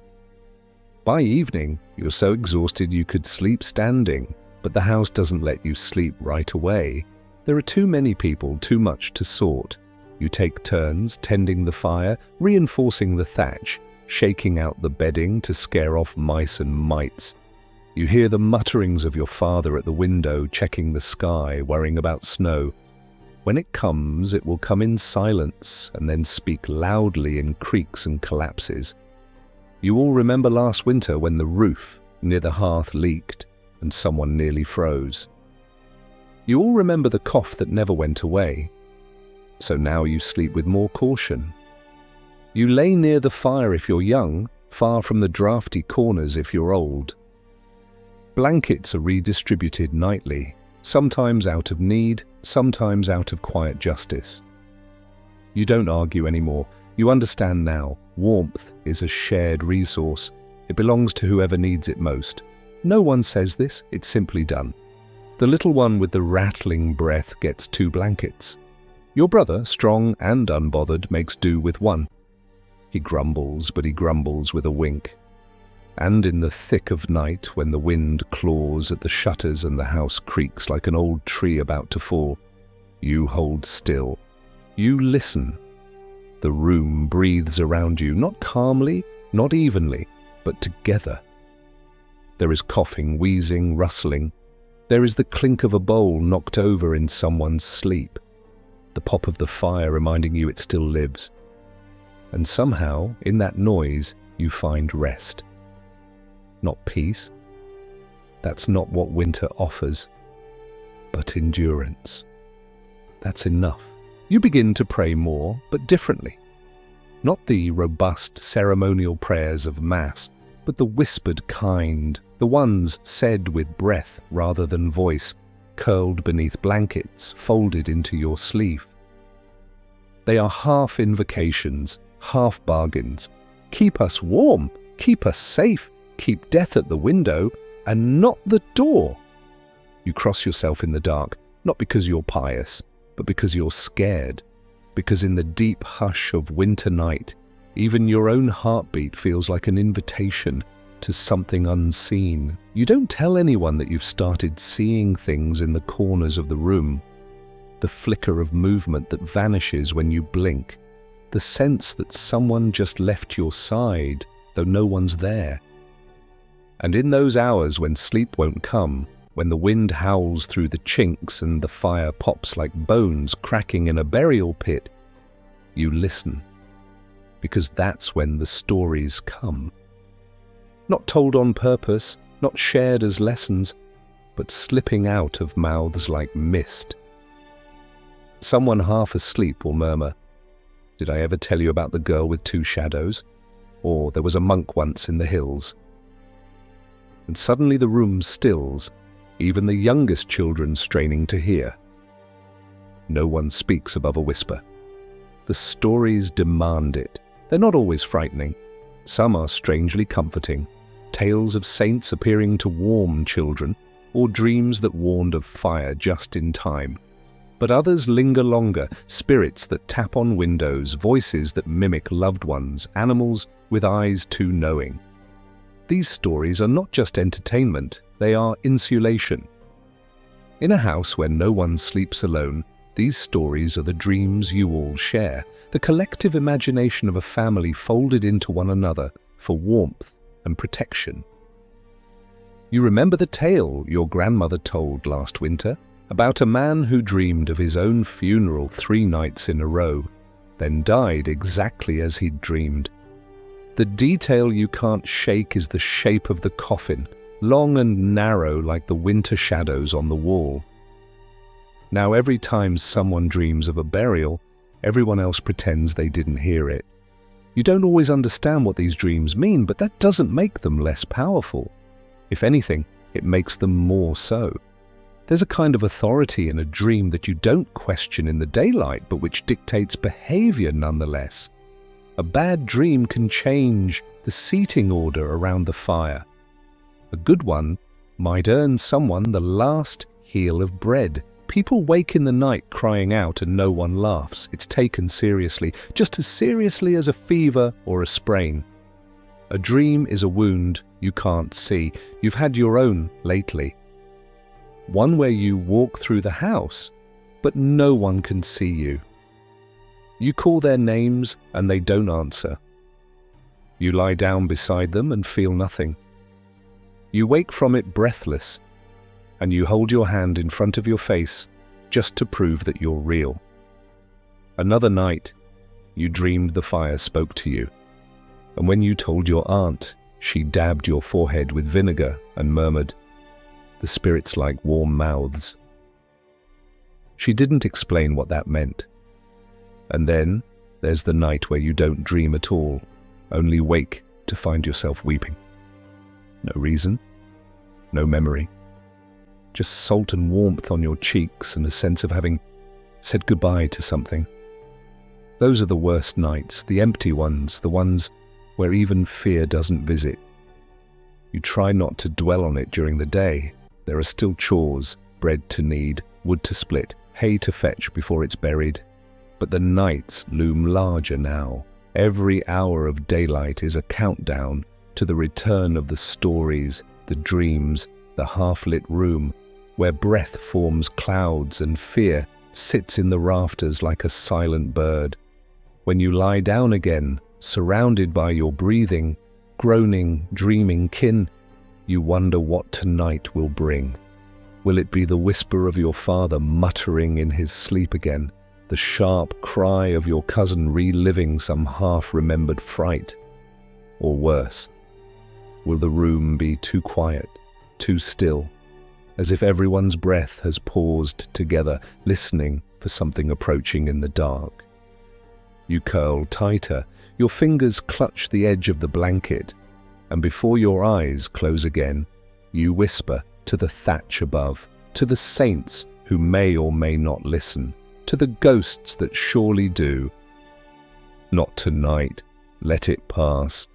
By evening, you're so exhausted you could sleep standing, but the house doesn't let you sleep right away. There are too many people, too much to sort. You take turns tending the fire, reinforcing the thatch, shaking out the bedding to scare off mice and mites. You hear the mutterings of your father at the window, checking the sky, worrying about snow. When it comes, it will come in silence and then speak loudly in creaks and collapses. You all remember last winter when the roof near the hearth leaked and someone nearly froze. You all remember the cough that never went away. So now you sleep with more caution. You lay near the fire if you're young, far from the drafty corners if you're old. Blankets are redistributed nightly, sometimes out of need, sometimes out of quiet justice. You don't argue anymore. You understand now, warmth is a shared resource. It belongs to whoever needs it most. No one says this, it's simply done. The little one with the rattling breath gets 2 blankets. Your brother, strong and unbothered, makes do with 1. He grumbles, but he grumbles with a wink. And in the thick of night, when the wind claws at the shutters and the house creaks like an old tree about to fall, you hold still. You listen. The room breathes around you, not calmly, not evenly, but together. There is coughing, wheezing, rustling. There is the clink of a bowl knocked over in someone's sleep, the pop of the fire reminding you it still lives. And somehow, in that noise, you find rest. Not peace. That's not what winter offers, but endurance. That's enough. You begin to pray more, but differently. Not the robust ceremonial prayers of Mass, but the whispered kind, the ones said with breath rather than voice, curled beneath blankets, folded into your sleeve. They are half invocations, half bargains. Keep us warm, keep us safe, keep death at the window, and not the door. You cross yourself in the dark, not because you're pious, but because you're scared. Because in the deep hush of winter night, even your own heartbeat feels like an invitation to something unseen. You don't tell anyone that you've started seeing things in the corners of the room. The flicker of movement that vanishes when you blink. The sense that someone just left your side, though no one's there. And in those hours when sleep won't come, when the wind howls through the chinks and the fire pops like bones cracking in a burial pit, you listen. Because that's when the stories come. Not told on purpose, not shared as lessons, but slipping out of mouths like mist. Someone half asleep will murmur, "Did I ever tell you about the girl with two shadows?" Or "There was a monk once in the hills." And suddenly the room stills, even the youngest children straining to hear. No one speaks above a whisper. The stories demand it. They're not always frightening. Some are strangely comforting. Tales of saints appearing to warm children, or dreams that warned of fire just in time. But others linger longer, spirits that tap on windows, voices that mimic loved ones, animals with eyes too knowing. These stories are not just entertainment, they are insulation. In a house where no one sleeps alone, these stories are the dreams you all share, the collective imagination of a family folded into one another for warmth and protection. You remember the tale your grandmother told last winter about a man who dreamed of his own funeral 3 nights in a row, then died exactly as he'd dreamed. The detail you can't shake is the shape of the coffin, long and narrow like the winter shadows on the wall. Now every time someone dreams of a burial, everyone else pretends they didn't hear it. You don't always understand what these dreams mean, but that doesn't make them less powerful. If anything, it makes them more so. There's a kind of authority in a dream that you don't question in the daylight, but which dictates behavior nonetheless. A bad dream can change the seating order around the fire. A good one might earn someone the last heel of bread. People wake in the night crying out and no one laughs. It's taken seriously, just as seriously as a fever or a sprain. A dream is a wound you can't see. You've had your own lately. One where you walk through the house, but no one can see you. You call their names and they don't answer. You lie down beside them and feel nothing. You wake from it breathless, and you hold your hand in front of your face just to prove that you're real. Another night, you dreamed the fire spoke to you, and when you told your aunt, she dabbed your forehead with vinegar and murmured, "The spirits like warm mouths." She didn't explain what that meant. And then there's the night where you don't dream at all, only wake to find yourself weeping. No reason, no memory. Just salt and warmth on your cheeks and a sense of having said goodbye to something. Those are the worst nights, the empty ones, the ones where even fear doesn't visit. You try not to dwell on it during the day. There are still chores, bread to knead, wood to split, hay to fetch before it's buried. But the nights loom larger now. Every hour of daylight is a countdown to the return of the stories, the dreams, the half-lit room, where breath forms clouds and fear sits in the rafters like a silent bird. When you lie down again, surrounded by your breathing, groaning, dreaming kin, You wonder what tonight will bring. Will it be the whisper of your father muttering in his sleep again, the sharp cry of your cousin reliving some half-remembered fright? Or worse, will the room be too quiet, too still, as if everyone's breath has paused together, listening for something approaching in the dark? You curl tighter, your fingers clutch the edge of the blanket, and before your eyes close again, you whisper to the thatch above, to the saints who may or may not listen, to the ghosts that surely do. Not tonight, let it pass.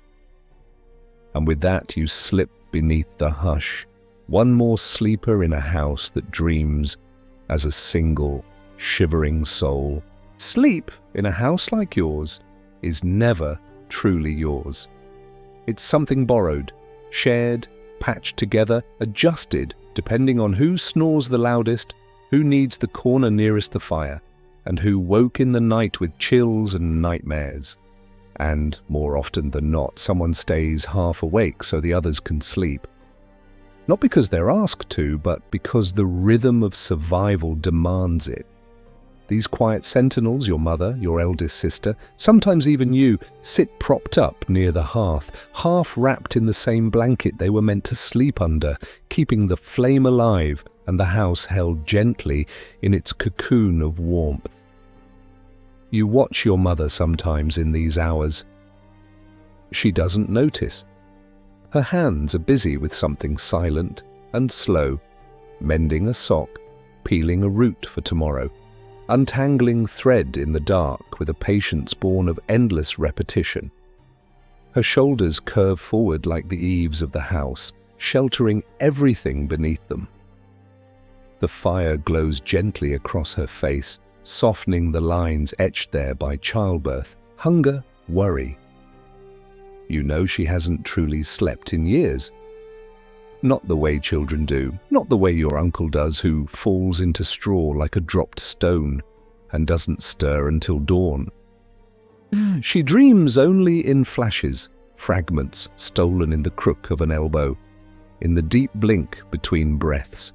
And with that you slip beneath the hush, one more sleeper in a house that dreams as a single, shivering soul. Sleep in a house like yours is never truly yours. It's something borrowed, shared, patched together, adjusted, depending on who snores the loudest, who needs the corner nearest the fire, and who woke in the night with chills and nightmares. And, more often than not, someone stays half awake so the others can sleep. Not because they're asked to, but because the rhythm of survival demands it. These quiet sentinels, your mother, your eldest sister, sometimes even you, sit propped up near the hearth, half wrapped in the same blanket they were meant to sleep under, keeping the flame alive and the house held gently in its cocoon of warmth. You watch your mother sometimes in these hours. She doesn't notice. Her hands are busy with something silent and slow, mending a sock, peeling a root for tomorrow, untangling thread in the dark with a patience born of endless repetition. Her shoulders curve forward like the eaves of the house, sheltering everything beneath them. The fire glows gently across her face, softening the lines etched there by childbirth, hunger, worry. You know she hasn't truly slept in years. Not the way children do, not the way your uncle does, who falls into straw like a dropped stone and doesn't stir until dawn. She dreams only in flashes, fragments stolen in the crook of an elbow, in the deep blink between breaths.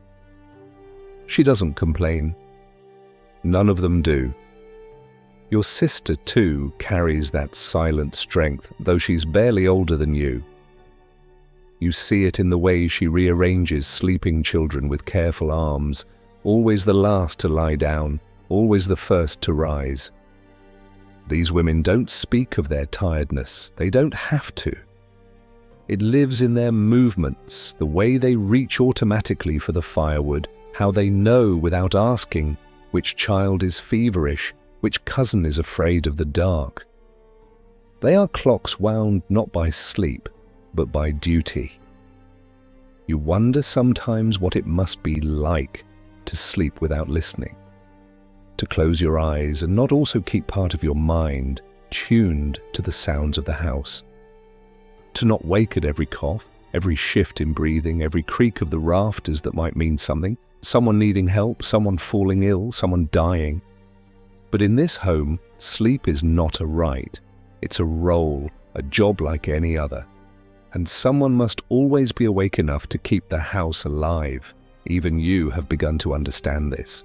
She doesn't complain. None of them do. Your sister, too, carries that silent strength, though she's barely older than you. You see it in the way she rearranges sleeping children with careful arms, always the last to lie down, always the first to rise. These women don't speak of their tiredness. They don't have to. It lives in their movements, the way they reach automatically for the firewood, how they know without asking which child is feverish, which cousin is afraid of the dark. They are clocks wound not by sleep, but by duty. You wonder sometimes what it must be like to sleep without listening, to close your eyes and not also keep part of your mind tuned to the sounds of the house, to not wake at every cough, every shift in breathing, every creak of the rafters that might mean something, someone needing help, someone falling ill, someone dying. But in this home, sleep is not a right. It's a role, a job like any other. And someone must always be awake enough to keep the house alive. Even you have begun to understand this.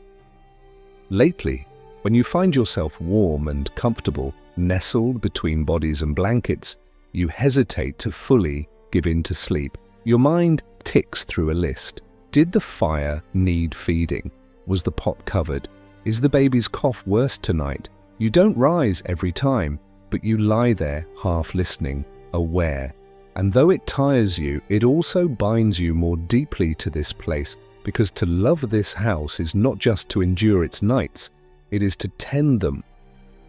Lately, when you find yourself warm and comfortable, nestled between bodies and blankets, you hesitate to fully give in to sleep. Your mind ticks through a list. Did the fire need feeding? Was the pot covered? Is the baby's cough worse tonight? You don't rise every time, but you lie there half listening, aware. And though it tires you, it also binds you more deeply to this place, because to love this house is not just to endure its nights, it is to tend them.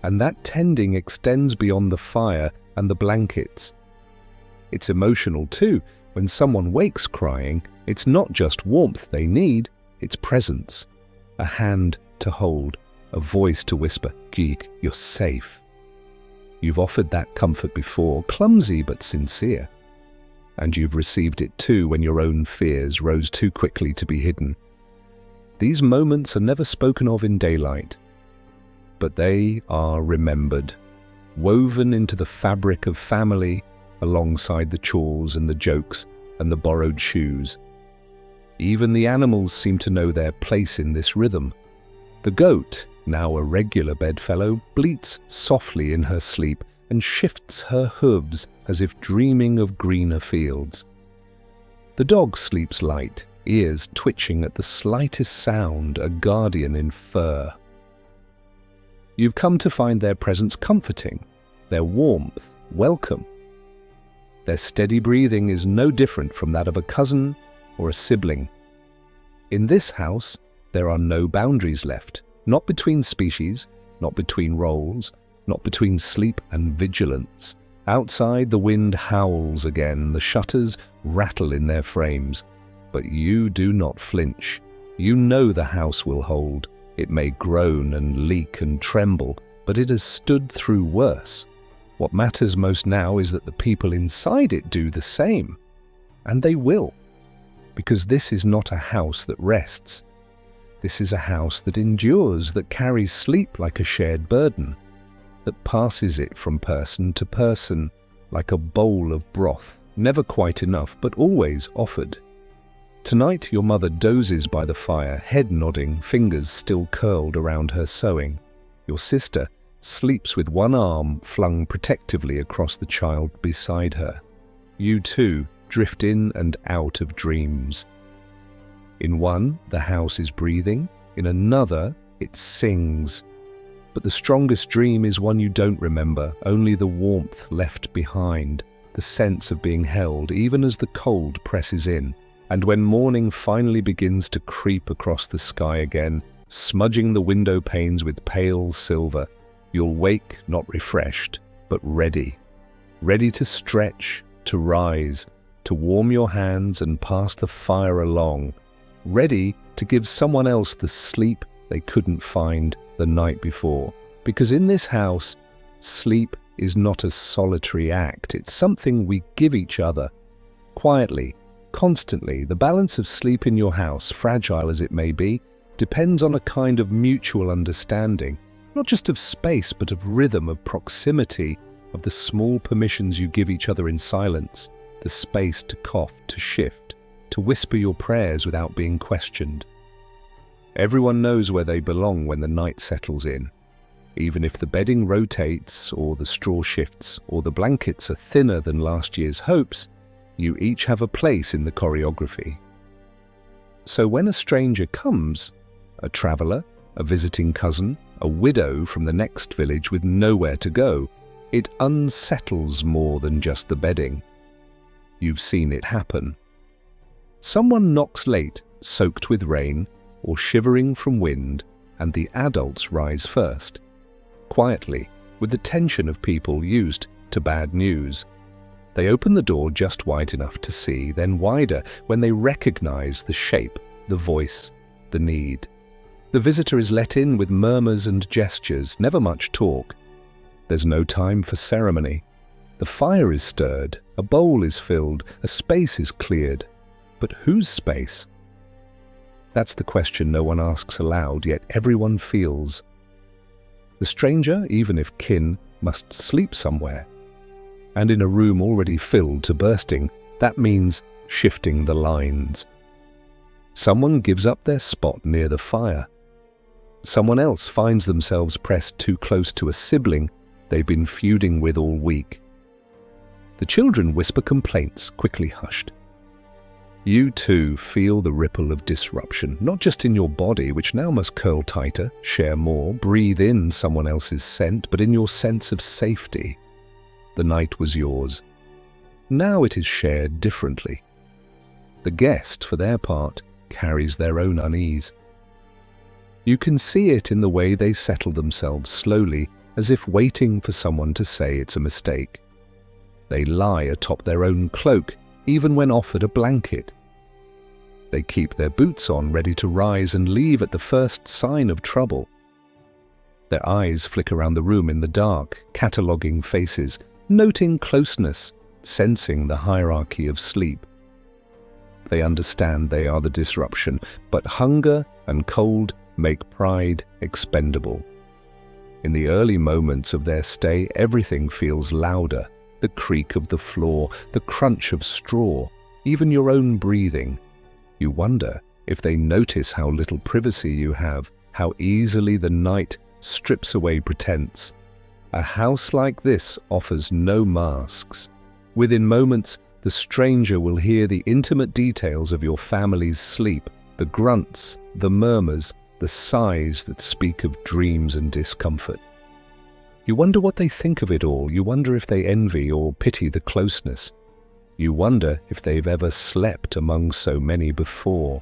And that tending extends beyond the fire and the blankets. It's emotional too. When someone wakes crying, it's not just warmth they need, it's presence. A hand to hold, a voice to whisper, "Geek, you're safe." You've offered that comfort before, clumsy but sincere. And you've received it too when your own fears rose too quickly to be hidden. These moments are never spoken of in daylight, but they are remembered, woven into the fabric of family alongside the chores and the jokes and the borrowed shoes. Even the animals seem to know their place in this rhythm. The goat, now a regular bedfellow, bleats softly in her sleep and shifts her hooves as if dreaming of greener fields. The dog sleeps light, ears twitching at the slightest sound, a guardian in fur. You've come to find their presence comforting, their warmth welcome. Their steady breathing is no different from that of a cousin or a sibling. In this house, there are no boundaries left, not between species, not between roles, not between sleep and vigilance. Outside, the wind howls again, the shutters rattle in their frames. But you do not flinch. You know the house will hold. It may groan and leak and tremble, but it has stood through worse. What matters most now is that the people inside it do the same. And they will. Because this is not a house that rests. This is a house that endures, that carries sleep like a shared burden, that passes it from person to person like a bowl of broth, never quite enough, but always offered. Tonight your mother dozes by the fire, head nodding, fingers still curled around her sewing. Your sister sleeps with one arm flung protectively across the child beside her. You too drift in and out of dreams. In one, the house is breathing. In another, it sings. But the strongest dream is one you don't remember, only the warmth left behind, the sense of being held even as the cold presses in. And when morning finally begins to creep across the sky again, smudging the window panes with pale silver, you'll wake not refreshed, but ready. Ready to stretch, to rise, to warm your hands and pass the fire along. Ready to give someone else the sleep they couldn't find the night before. Because in this house, sleep is not a solitary act. It's something we give each other. Quietly, constantly, the balance of sleep in your house, fragile as it may be, depends on a kind of mutual understanding, not just of space, but of rhythm, of proximity, of the small permissions you give each other in silence, the space to cough, to shift, to whisper your prayers without being questioned. Everyone knows where they belong when the night settles in. Even if the bedding rotates, or the straw shifts, or the blankets are thinner than last year's hopes, you each have a place in the choreography. So when a stranger comes, a traveller, a visiting cousin, a widow from the next village with nowhere to go, it unsettles more than just the bedding. You've seen it happen. Someone knocks late, soaked with rain, or shivering from wind, and the adults rise first, quietly, with the tension of people used to bad news. They open the door just wide enough to see, then wider when they recognize the shape, the voice, the need. The visitor is let in with murmurs and gestures, never much talk. There's no time for ceremony. The fire is stirred, a bowl is filled, a space is cleared. But whose space? That's the question no one asks aloud, yet everyone feels. The stranger, even if kin, must sleep somewhere. And in a room already filled to bursting, that means shifting the lines. Someone gives up their spot near the fire. Someone else finds themselves pressed too close to a sibling they've been feuding with all week. The children whisper complaints, quickly hushed. You too feel the ripple of disruption, not just in your body, which now must curl tighter, share more, breathe in someone else's scent, but in your sense of safety. The night was yours. Now it is shared differently. The guest, for their part, carries their own unease. You can see it in the way they settle themselves slowly, as if waiting for someone to say it's a mistake. They lie atop their own cloak, even when offered a blanket. They keep their boots on, ready to rise and leave at the first sign of trouble. Their eyes flick around the room in the dark, cataloguing faces, noting closeness, sensing the hierarchy of sleep. They understand they are the disruption, but hunger and cold make pride expendable. In the early moments of their stay, everything feels louder. The creak of the floor, the crunch of straw, even your own breathing. You wonder if they notice how little privacy you have, how easily the night strips away pretense. A house like this offers no masks. Within moments, the stranger will hear the intimate details of your family's sleep, the grunts, the murmurs, the sighs that speak of dreams and discomfort. You wonder what they think of it all. You wonder if they envy or pity the closeness. You wonder if they've ever slept among so many before.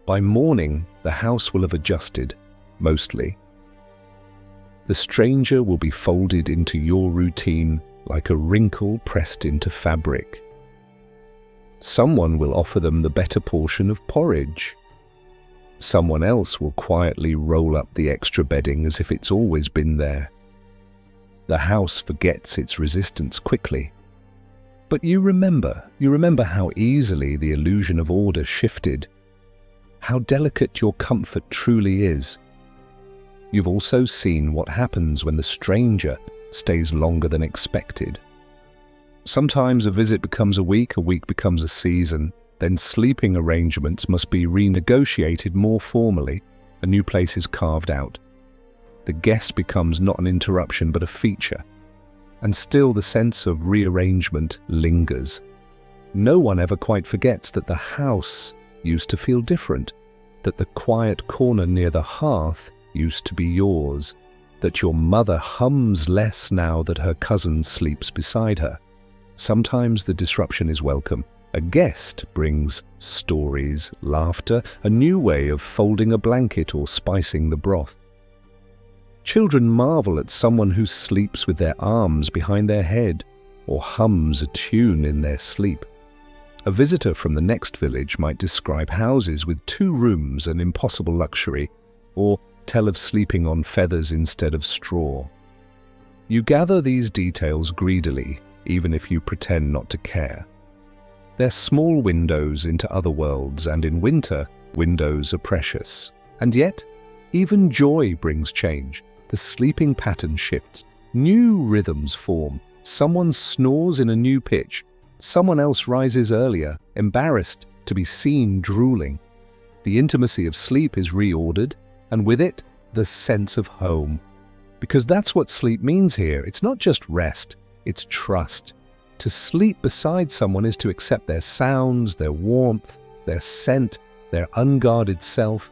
By morning, the house will have adjusted, mostly. The stranger will be folded into your routine like a wrinkle pressed into fabric. Someone will offer them the better portion of porridge. Someone else will quietly roll up the extra bedding as if it's always been there. The house forgets its resistance quickly. But you remember how easily the illusion of order shifted, how delicate your comfort truly is. You've also seen what happens when the stranger stays longer than expected. Sometimes a visit becomes a week becomes a season, then sleeping arrangements must be renegotiated more formally, a new place is carved out. The guest becomes not an interruption but a feature, and still the sense of rearrangement lingers. No one ever quite forgets that the house used to feel different, that the quiet corner near the hearth used to be yours, that your mother hums less now that her cousin sleeps beside her. Sometimes the disruption is welcome. A guest brings stories, laughter, a new way of folding a blanket or spicing the broth. Children marvel at someone who sleeps with their arms behind their head or hums a tune in their sleep. A visitor from the next village might describe houses with 2 rooms, an impossible luxury, or tell of sleeping on feathers instead of straw. You gather these details greedily, even if you pretend not to care. They're small windows into other worlds, and in winter, windows are precious. And yet, even joy brings change. The sleeping pattern shifts, new rhythms form, someone snores in a new pitch, someone else rises earlier, embarrassed to be seen drooling. The intimacy of sleep is reordered, and with it, the sense of home. Because that's what sleep means here. It's not just rest, it's trust. To sleep beside someone is to accept their sounds, their warmth, their scent, their unguarded self.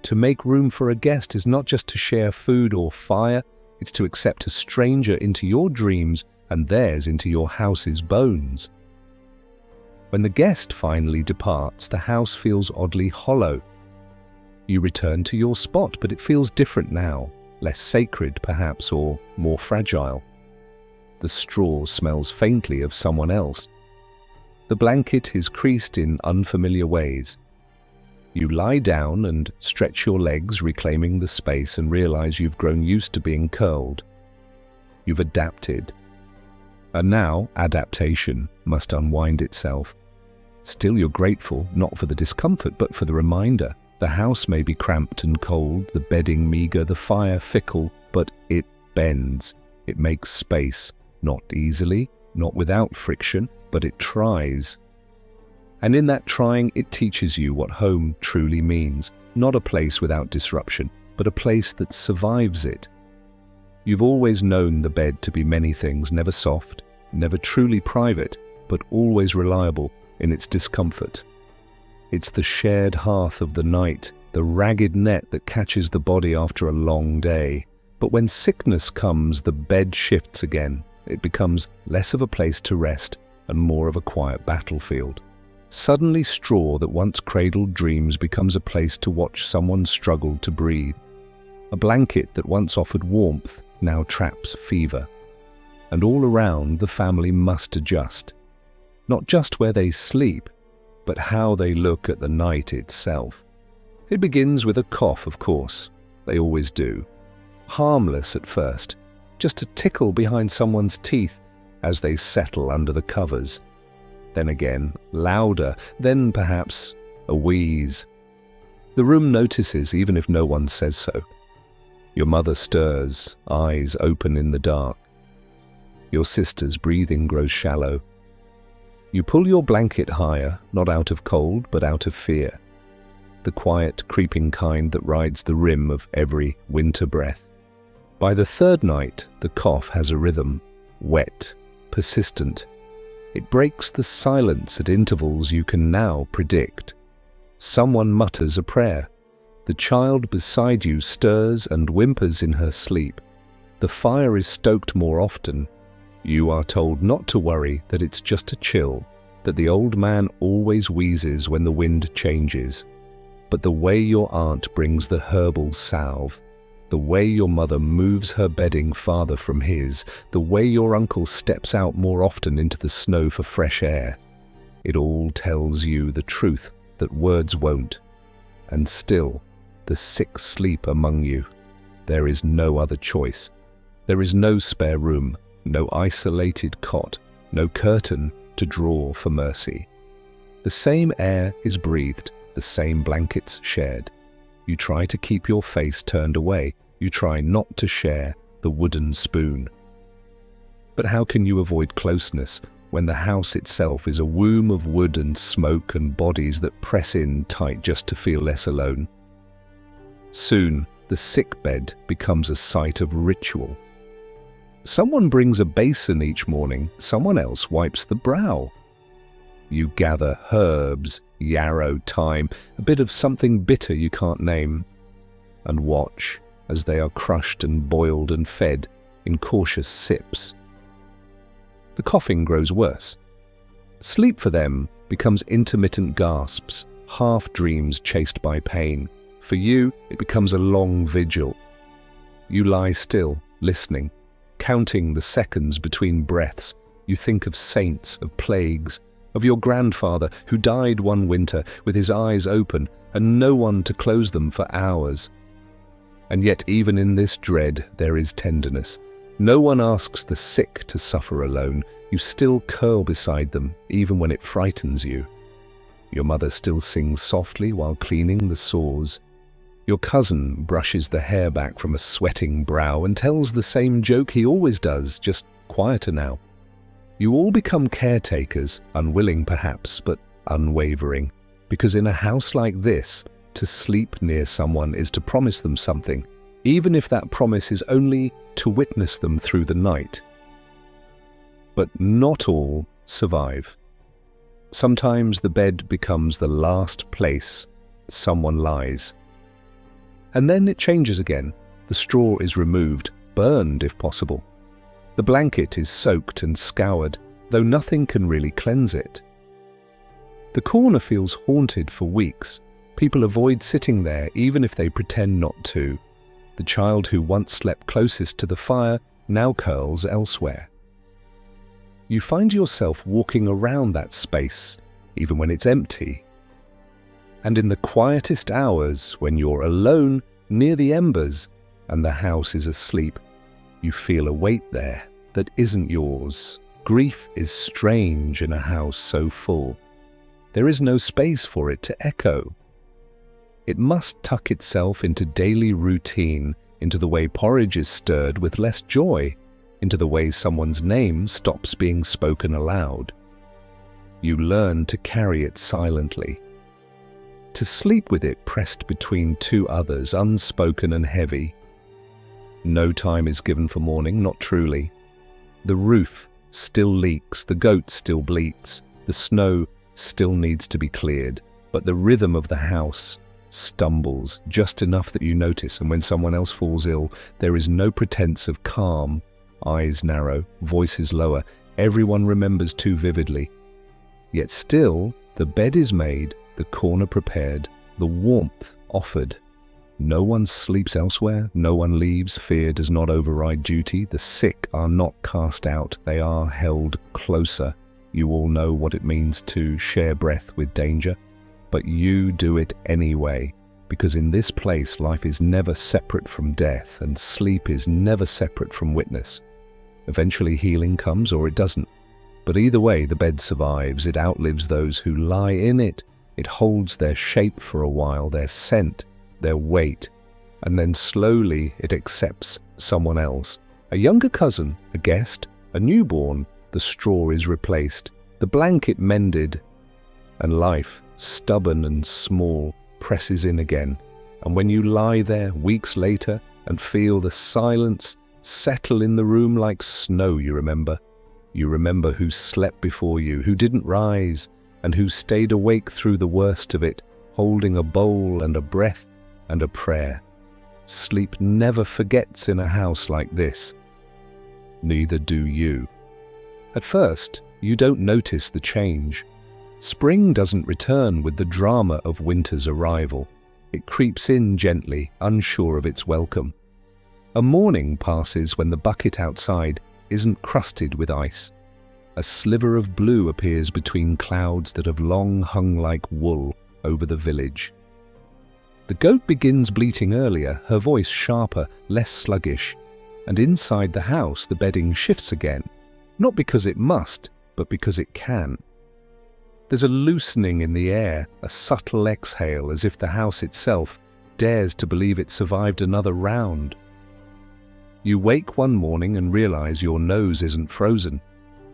To make room for a guest is not just to share food or fire, it's to accept a stranger into your dreams and theirs into your house's bones. When the guest finally departs, the house feels oddly hollow. You return to your spot, but it feels different now, less sacred perhaps, or more fragile. The straw smells faintly of someone else. The blanket is creased in unfamiliar ways. You lie down and stretch your legs, reclaiming the space, and realize you've grown used to being curled. You've adapted. And now adaptation must unwind itself. Still you're grateful, not for the discomfort, but for the reminder. The house may be cramped and cold, the bedding meager, the fire fickle, but it bends. It makes space. Not easily, not without friction, but it tries. And in that trying, it teaches you what home truly means. Not a place without disruption, but a place that survives it. You've always known the bed to be many things, never soft, never truly private, but always reliable in its discomfort. It's the shared hearth of the night, the ragged net that catches the body after a long day. But when sickness comes, the bed shifts again. It becomes less of a place to rest and more of a quiet battlefield. Suddenly, straw that once cradled dreams becomes a place to watch someone struggle to breathe. A blanket that once offered warmth now traps fever. And all around, the family must adjust. Not just where they sleep, but how they look at the night itself. It begins with a cough, of course. They always do. Harmless at first, just a tickle behind someone's teeth as they settle under the covers. Then again, louder, then perhaps a wheeze. The room notices, even if no one says so. Your mother stirs, eyes open in the dark. Your sister's breathing grows shallow. You pull your blanket higher, not out of cold, but out of fear. The quiet, creeping kind that rides the rim of every winter breath. By the third night, the cough has a rhythm, wet, persistent. It breaks the silence at intervals you can now predict. Someone mutters a prayer. The child beside you stirs and whimpers in her sleep. The fire is stoked more often. You are told not to worry, that it's just a chill, that the old man always wheezes when the wind changes. But the way your aunt brings the herbal salve, the way your mother moves her bedding farther from his, the way your uncle steps out more often into the snow for fresh air, it all tells you the truth that words won't. And still, the sick sleep among you. There is no other choice. There is no spare room, no isolated cot, no curtain to draw for mercy. The same air is breathed, the same blankets shared. You try to keep your face turned away. You try not to share the wooden spoon. But how can you avoid closeness when the house itself is a womb of wood and smoke and bodies that press in tight just to feel less alone? Soon, the sick bed becomes a site of ritual. Someone brings a basin each morning, someone else wipes the brow. You gather herbs, yarrow, thyme, a bit of something bitter you can't name, and watch as they are crushed and boiled and fed in cautious sips. The coughing grows worse. Sleep for them becomes intermittent gasps, half dreams chased by pain. For you, it becomes a long vigil. You lie still, listening, counting the seconds between breaths. You think of saints, of plagues, of your grandfather who died one winter with his eyes open and no one to close them for hours. And yet even in this dread there is tenderness. No one asks the sick to suffer alone. You still curl beside them, even when it frightens you. Your mother still sings softly while cleaning the sores. Your cousin brushes the hair back from a sweating brow and tells the same joke he always does, just quieter now. You all become caretakers, unwilling perhaps, but unwavering, because in a house like this, to sleep near someone is to promise them something, even if that promise is only to witness them through the night. But not all survive. Sometimes the bed becomes the last place someone lies. And then it changes again. The straw is removed, burned if possible. The blanket is soaked and scoured, though nothing can really cleanse it. The corner feels haunted for weeks. People avoid sitting there even if they pretend not to. The child who once slept closest to the fire now curls elsewhere. You find yourself walking around that space, even when it's empty. And in the quietest hours, when you're alone near the embers and the house is asleep, you feel a weight there that isn't yours. Grief is strange in a house so full. There is no space for it to echo. It must tuck itself into daily routine, into the way porridge is stirred with less joy, into the way someone's name stops being spoken aloud. You learn to carry it silently, to sleep with it pressed between two others, unspoken and heavy. No time is given for mourning, not truly. The roof still leaks, the goat still bleats, the snow still needs to be cleared, but the rhythm of the house stumbles just enough that you notice, and when someone else falls ill, there is no pretense of calm. Eyes narrow, voices lower, everyone remembers too vividly. Yet still, the bed is made, the corner prepared, the warmth offered. No one sleeps elsewhere, no one leaves, fear does not override duty, the sick are not cast out, they are held closer. You all know what it means to share breath with danger, but you do it anyway, because in this place life is never separate from death and sleep is never separate from witness. Eventually healing comes or it doesn't, but either way the bed survives, it outlives those who lie in it, it holds their shape for a while, their scent, their weight, and then slowly it accepts someone else. A younger cousin, a guest, a newborn, the straw is replaced. The blanket mended, and life, stubborn and small, presses in again. And when you lie there weeks later and feel the silence settle in the room like snow, you remember who slept before you, who didn't rise, and who stayed awake through the worst of it, holding a bowl and a breath and a prayer. Sleep never forgets in a house like this. Neither do you. At first, you don't notice the change. Spring doesn't return with the drama of winter's arrival. It creeps in gently, unsure of its welcome. A morning passes when the bucket outside isn't crusted with ice. A sliver of blue appears between clouds that have long hung like wool over the village. The goat begins bleating earlier, her voice sharper, less sluggish, and inside the house the bedding shifts again, not because it must, but because it can. There's a loosening in the air, a subtle exhale, as if the house itself dares to believe it survived another round. You wake one morning and realize your nose isn't frozen,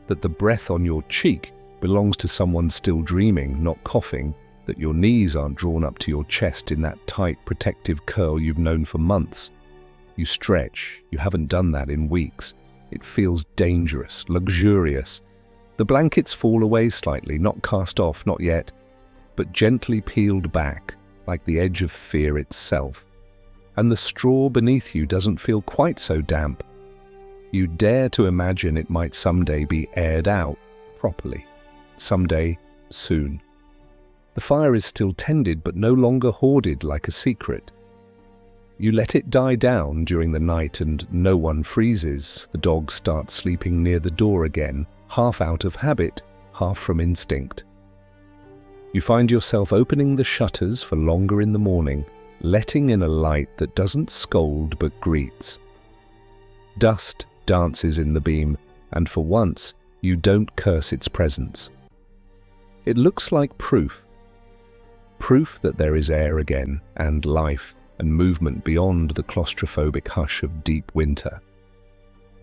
that the breath on your cheek belongs to someone still dreaming, not coughing, that your knees aren't drawn up to your chest in that tight, protective curl you've known for months. You stretch. You haven't done that in weeks. It feels dangerous, luxurious. The blankets fall away slightly, not cast off, not yet, but gently peeled back, like the edge of fear itself. And the straw beneath you doesn't feel quite so damp. You dare to imagine it might someday be aired out, properly. Someday, soon. The fire is still tended, but no longer hoarded like a secret. You let it die down during the night and no one freezes. The dog starts sleeping near the door again, half out of habit, half from instinct. You find yourself opening the shutters for longer in the morning, letting in a light that doesn't scold but greets. Dust dances in the beam, and for once, you don't curse its presence. It looks like proof that there is air again, and life, and movement beyond the claustrophobic hush of deep winter.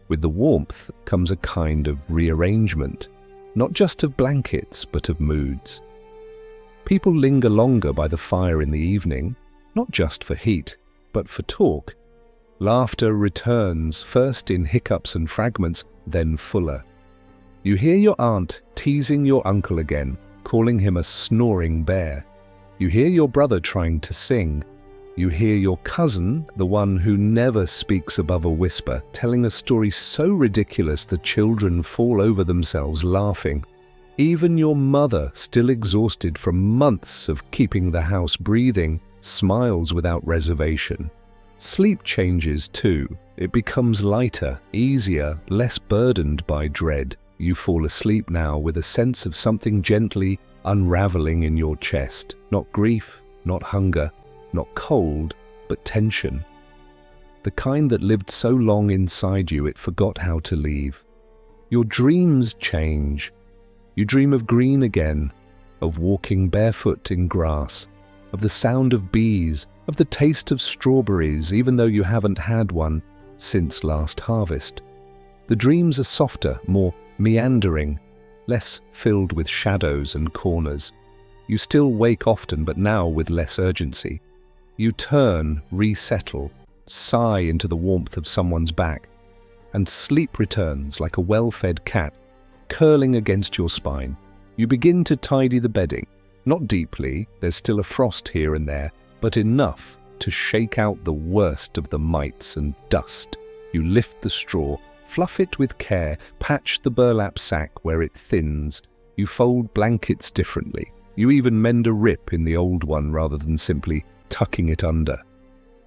With the warmth comes a kind of rearrangement, not just of blankets, but of moods. People linger longer by the fire in the evening, not just for heat, but for talk. Laughter returns, first in hiccups and fragments, then fuller. You hear your aunt teasing your uncle again, calling him a snoring bear. You hear your brother trying to sing. You hear your cousin, the one who never speaks above a whisper, telling a story so ridiculous the children fall over themselves laughing. Even your mother, still exhausted from months of keeping the house breathing, smiles without reservation. Sleep changes too. It becomes lighter, easier, less burdened by dread. You fall asleep now with a sense of something gently unraveling in your chest. Not grief, not hunger, not cold, but tension. The kind that lived so long inside you it forgot how to leave. Your dreams change. You dream of green again, of walking barefoot in grass, of the sound of bees, of the taste of strawberries, even though you haven't had one since last harvest. The dreams are softer, more meandering, less filled with shadows and corners. You still wake often, but now with less urgency. You turn, resettle, sigh into the warmth of someone's back, and sleep returns like a well-fed cat, curling against your spine. You begin to tidy the bedding. Not deeply, there's still a frost here and there, but enough to shake out the worst of the mites and dust. You lift the straw, fluff it with care, patch the burlap sack where it thins. You fold blankets differently. You even mend a rip in the old one rather than simply tucking it under.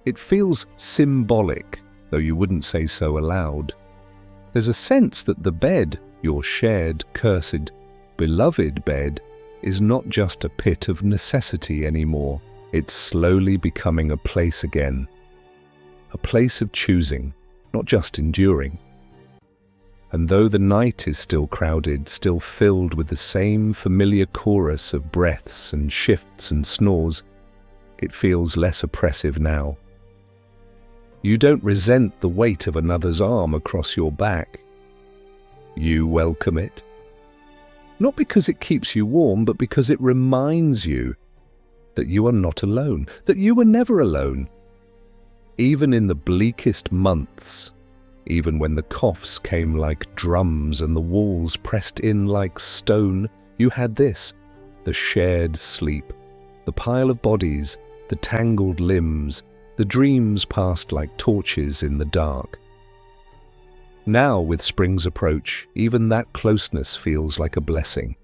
It feels symbolic, though you wouldn't say so aloud. There's a sense that the bed, your shared, cursed, beloved bed, is not just a pit of necessity anymore. It's slowly becoming a place again. A place of choosing, not just enduring. And though the night is still crowded, still filled with the same familiar chorus of breaths and shifts and snores, it feels less oppressive now. You don't resent the weight of another's arm across your back. You welcome it. Not because it keeps you warm, but because it reminds you that you are not alone, that you were never alone. Even in the bleakest months, even when the coughs came like drums and the walls pressed in like stone, you had this, the shared sleep, the pile of bodies, the tangled limbs, the dreams passed like torches in the dark. Now, with spring's approach, even that closeness feels like a blessing.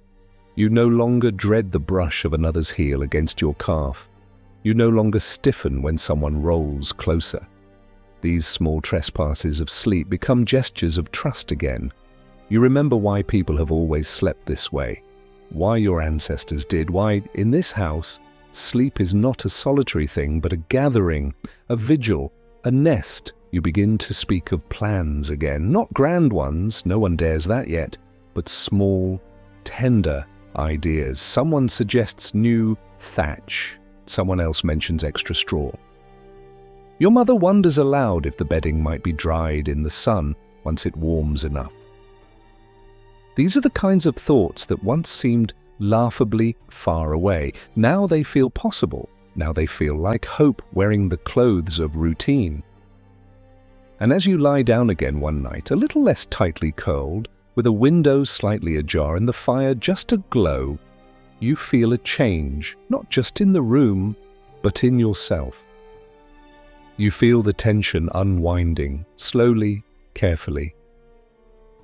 You no longer dread the brush of another's heel against your calf. You no longer stiffen when someone rolls closer. These small trespasses of sleep become gestures of trust again. You remember why people have always slept this way, why your ancestors did, why, in this house, sleep is not a solitary thing, but a gathering, a vigil, a nest. You begin to speak of plans again, not grand ones, no one dares that yet, but small, tender ideas. Someone suggests new thatch, someone else mentions extra straw. Your mother wonders aloud if the bedding might be dried in the sun once it warms enough. These are the kinds of thoughts that once seemed laughably far away. Now they feel possible. Now they feel like hope wearing the clothes of routine. And as you lie down again one night, a little less tightly curled, with a window slightly ajar and the fire just aglow, you feel a change, not just in the room, but in yourself. You feel the tension unwinding, slowly, carefully.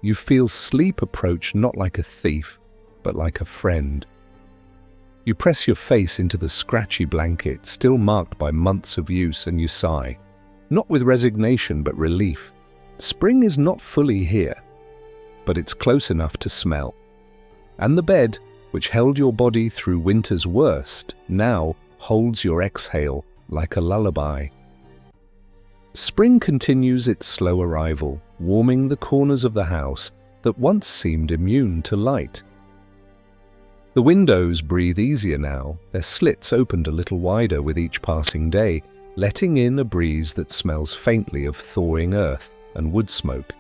You feel sleep approach not like a thief, but like a friend. You press your face into the scratchy blanket, still marked by months of use, and you sigh. Not with resignation, but relief. Spring is not fully here, but it's close enough to smell. And the bed, which held your body through winter's worst, now holds your exhale like a lullaby. Spring continues its slow arrival, warming the corners of the house that once seemed immune to light. The windows breathe easier now, their slits opened a little wider with each passing day, letting in a breeze that smells faintly of thawing earth and wood smoke.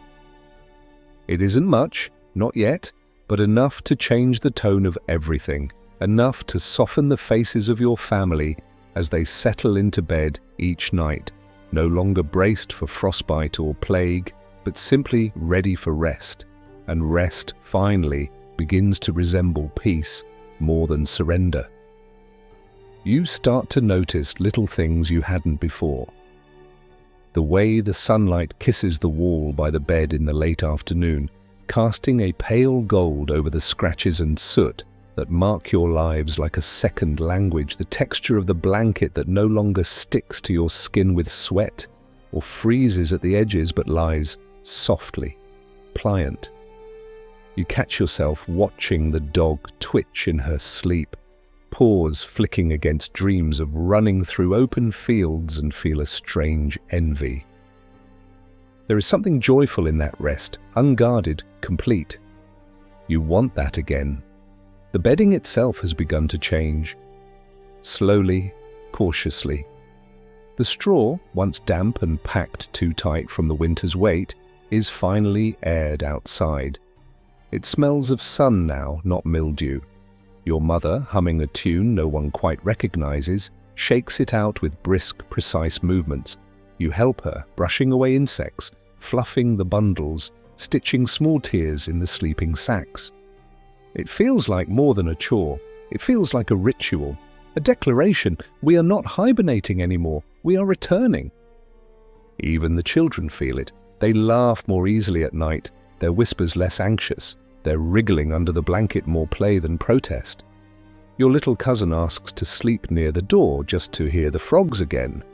It isn't much, not yet, but enough to change the tone of everything, enough to soften the faces of your family as they settle into bed each night, no longer braced for frostbite or plague, but simply ready for rest. And rest, finally, begins to resemble peace more than surrender. You start to notice little things you hadn't before. The way the sunlight kisses the wall by the bed in the late afternoon, casting a pale gold over the scratches and soot that mark your lives like a second language, the texture of the blanket that no longer sticks to your skin with sweat or freezes at the edges but lies softly, pliant. You catch yourself watching the dog twitch in her sleep, paws flicking against dreams of running through open fields, and feel a strange envy. There is something joyful in that rest, unguarded, complete. You want that again. The bedding itself has begun to change. Slowly, cautiously. The straw, once damp and packed too tight from the winter's weight, is finally aired outside. It smells of sun now, not mildew. Your mother, humming a tune no one quite recognizes, shakes it out with brisk, precise movements. You help her, brushing away insects, fluffing the bundles, stitching small tears in the sleeping sacks. It feels like more than a chore. It feels like a ritual, a declaration. We are not hibernating anymore. We are returning. Even the children feel it. They laugh more easily at night, their whispers less anxious, their wriggling under the blanket more play than protest. Your little cousin asks to sleep near the door just to hear the frogs again.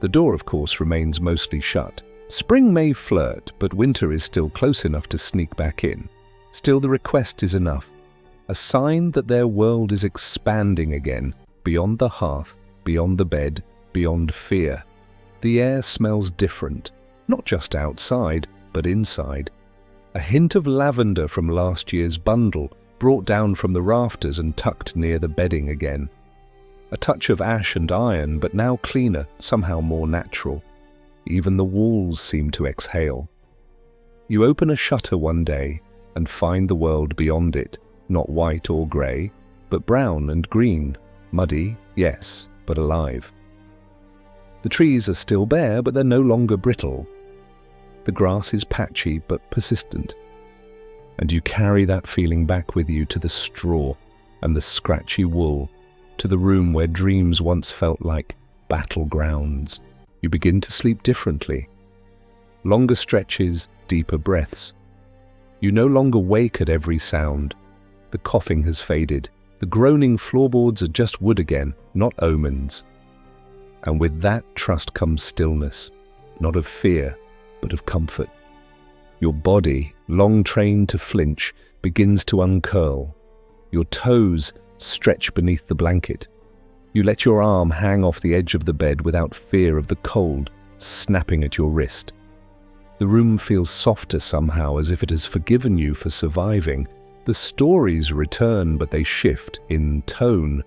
The door, of course, remains mostly shut. Spring may flirt, but winter is still close enough to sneak back in. Still, the request is enough. A sign that their world is expanding again, beyond the hearth, beyond the bed, beyond fear. The air smells different, not just outside, but inside. A hint of lavender from last year's bundle, brought down from the rafters and tucked near the bedding again. A touch of ash and iron, but now cleaner, somehow more natural. Even the walls seem to exhale. You open a shutter one day and find the world beyond it, not white or grey, but brown and green, muddy, yes, but alive. The trees are still bare, but they're no longer brittle. The grass is patchy but persistent. And you carry that feeling back with you to the straw and the scratchy wool, to the room where dreams once felt like battlegrounds. You begin to sleep differently. Longer stretches, deeper breaths. You no longer wake at every sound. The coughing has faded. The groaning floorboards are just wood again, not omens. And with that trust comes stillness, not of fear, but of comfort. Your body, long trained to flinch, begins to uncurl. Your toes stretch beneath the blanket. You let your arm hang off the edge of the bed without fear of the cold snapping at your wrist. The room feels softer somehow, as if it has forgiven you for surviving. The stories return, but they shift in tone.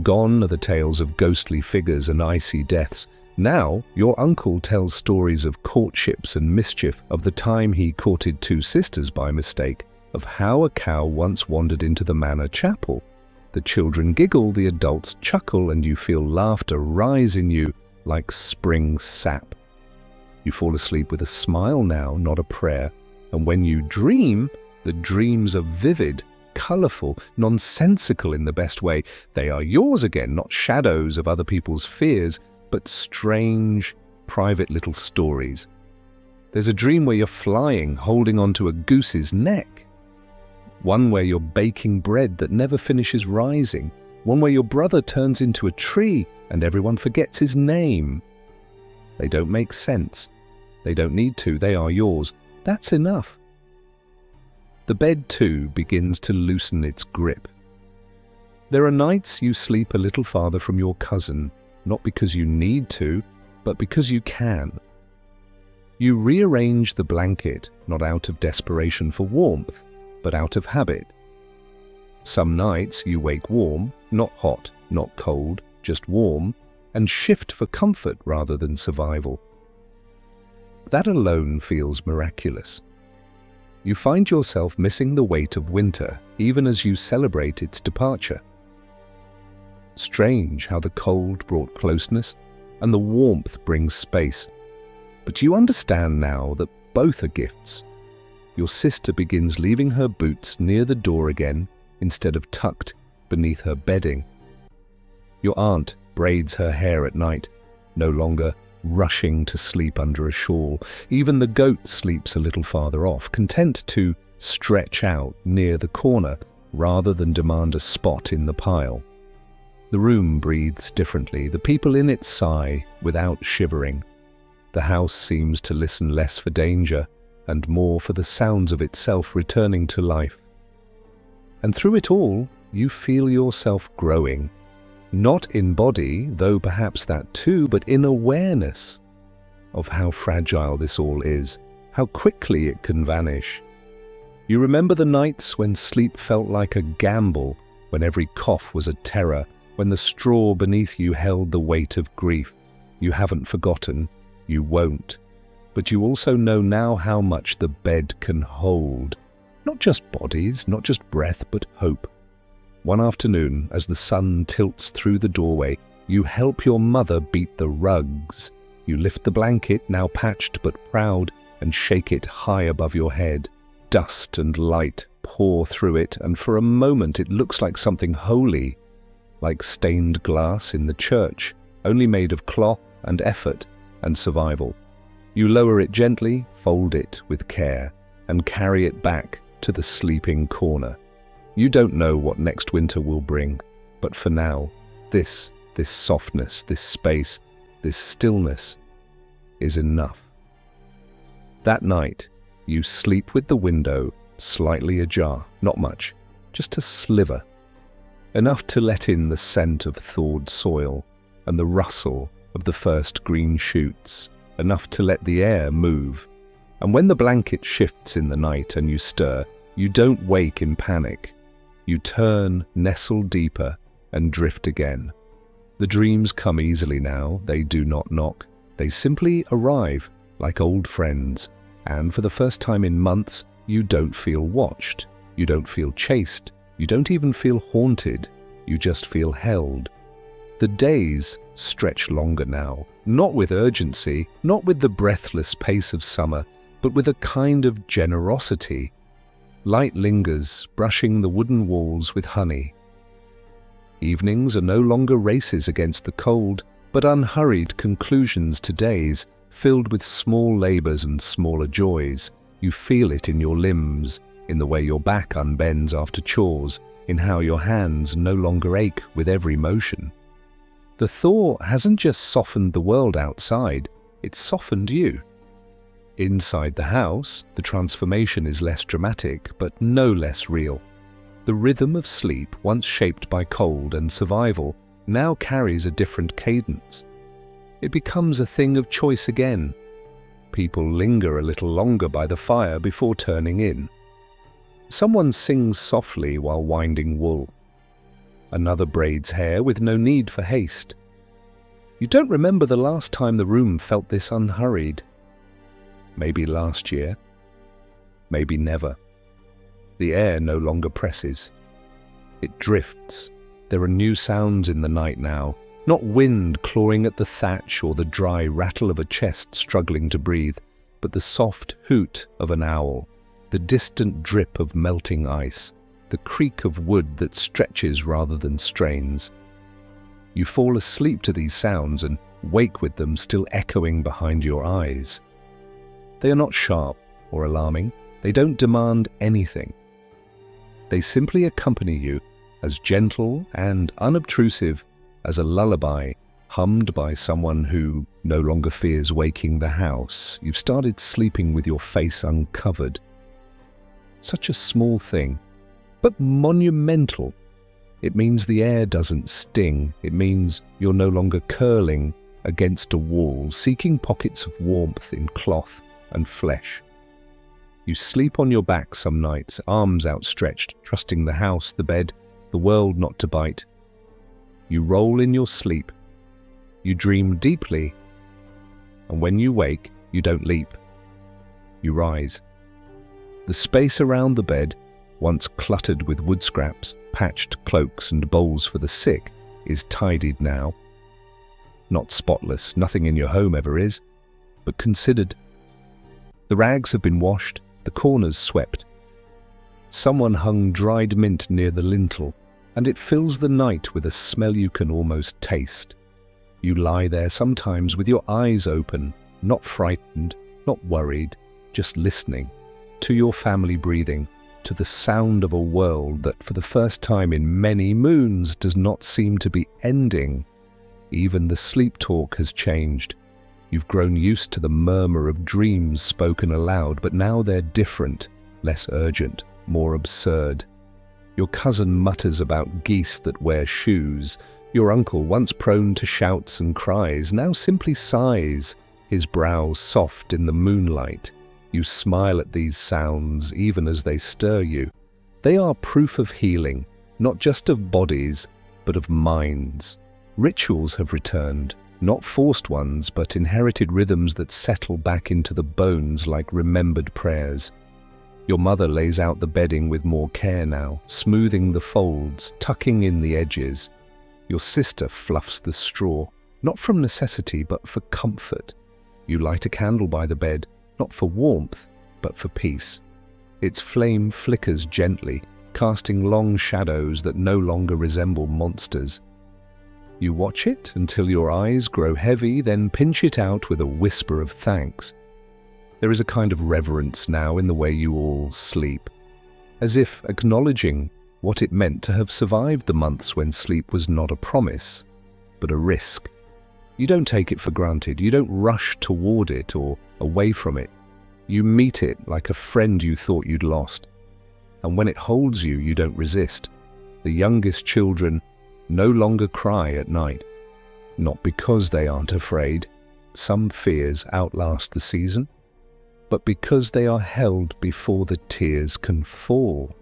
Gone are the tales of ghostly figures and icy deaths. Now, your uncle tells stories of courtships and mischief, of the time he courted two sisters by mistake, of how a cow once wandered into the manor chapel. The children giggle, the adults chuckle, and you feel laughter rise in you like spring sap. You fall asleep with a smile now, not a prayer. And when you dream, the dreams are vivid, colourful, nonsensical in the best way. They are yours again, not shadows of other people's fears, but strange, private little stories. There's a dream where you're flying, holding onto a goose's neck. One where you're baking bread that never finishes rising. One where your brother turns into a tree and everyone forgets his name. They don't make sense. They don't need to. They are yours. That's enough. The bed, too, begins to loosen its grip. There are nights you sleep a little farther from your cousin, not because you need to, but because you can. You rearrange the blanket, not out of desperation for warmth, but out of habit. Some nights you wake warm, not hot, not cold, just warm, and shift for comfort rather than survival. That alone feels miraculous. You find yourself missing the weight of winter, even as you celebrate its departure. Strange how the cold brought closeness, and the warmth brings space. But you understand now that both are gifts. Your sister begins leaving her boots near the door again, instead of tucked beneath her bedding. Your aunt braids her hair at night, no longer rushing to sleep under a shawl. Even the goat sleeps a little farther off, content to stretch out near the corner rather than demand a spot in the pile. The room breathes differently. The people in it sigh without shivering. The house seems to listen less for danger and more for the sounds of itself returning to life. And through it all, you feel yourself growing. Not in body, though perhaps that too, but in awareness of how fragile this all is, how quickly it can vanish. You remember the nights when sleep felt like a gamble, when every cough was a terror, when the straw beneath you held the weight of grief. You haven't forgotten, you won't. But you also know now how much the bed can hold. Not just bodies, not just breath, but hope. One afternoon, as the sun tilts through the doorway, you help your mother beat the rugs. You lift the blanket, now patched but proud, and shake it high above your head. Dust and light pour through it, and for a moment it looks like something holy, like stained glass in the church, only made of cloth and effort and survival. You lower it gently, fold it with care, and carry it back to the sleeping corner. You don't know what next winter will bring, but for now, this softness, this space, this stillness is enough. That night, you sleep with the window slightly ajar, not much, just a sliver, enough to let in the scent of thawed soil and the rustle of the first green shoots, enough to let the air move. And when the blanket shifts in the night and you stir, you don't wake in panic. You turn, nestle deeper, and drift again. The dreams come easily now. They do not knock. They simply arrive like old friends. And for the first time in months, you don't feel watched. You don't feel chased. You don't even feel haunted, you just feel held. The days stretch longer now, not with urgency, not with the breathless pace of summer, but with a kind of generosity. Light lingers, brushing the wooden walls with honey. Evenings are no longer races against the cold, but unhurried conclusions to days filled with small labours and smaller joys. You feel it in your limbs, in the way your back unbends after chores, in how your hands no longer ache with every motion. The thaw hasn't just softened the world outside, it's softened you. Inside the house, the transformation is less dramatic, but no less real. The rhythm of sleep, once shaped by cold and survival, now carries a different cadence. It becomes a thing of choice again. People linger a little longer by the fire before turning in. Someone sings softly while winding wool. Another braids hair with no need for haste. You don't remember the last time the room felt this unhurried. Maybe last year. Maybe never. The air no longer presses. It drifts. There are new sounds in the night now, not wind clawing at the thatch or the dry rattle of a chest struggling to breathe, but the soft hoot of an owl, the distant drip of melting ice, the creak of wood that stretches rather than strains. You fall asleep to these sounds and wake with them still echoing behind your eyes. They are not sharp or alarming. They don't demand anything. They simply accompany you, as gentle and unobtrusive as a lullaby hummed by someone who no longer fears waking the house. You've started sleeping with your face uncovered. Such a small thing, but monumental. It means the air doesn't sting. It means you're no longer curling against a wall, seeking pockets of warmth in cloth and flesh. You sleep on your back some nights, arms outstretched, trusting the house, the bed, the world not to bite. You roll in your sleep. You dream deeply. And when you wake, you don't leap. You rise. The space around the bed, once cluttered with wood scraps, patched cloaks and bowls for the sick, is tidied now. Not spotless, nothing in your home ever is, but considered. The rags have been washed, the corners swept. Someone hung dried mint near the lintel, and it fills the night with a smell you can almost taste. You lie there sometimes with your eyes open, not frightened, not worried, just listening to your family breathing, to the sound of a world that for the first time in many moons does not seem to be ending. Even the sleep talk has changed. You've grown used to the murmur of dreams spoken aloud, but now they're different, less urgent, more absurd. Your cousin mutters about geese that wear shoes. Your uncle, once prone to shouts and cries, now simply sighs, his brow soft in the moonlight. You smile at these sounds, even as they stir you. They are proof of healing, not just of bodies, but of minds. Rituals have returned. Not forced ones, but inherited rhythms that settle back into the bones like remembered prayers. Your mother lays out the bedding with more care now, smoothing the folds, tucking in the edges. Your sister fluffs the straw, not from necessity, but for comfort. You light a candle by the bed, not for warmth, but for peace. Its flame flickers gently, casting long shadows that no longer resemble monsters. You watch it until your eyes grow heavy, then pinch it out with a whisper of thanks. There is a kind of reverence now in the way you all sleep, as if acknowledging what it meant to have survived the months when sleep was not a promise, but a risk. You don't take it for granted. You don't rush toward it or away from it. You meet it like a friend you thought you'd lost. And when it holds you, you don't resist. The youngest children no longer cry at night, not because they aren't afraid. Some fears outlast the season, but because they are held before the tears can fall.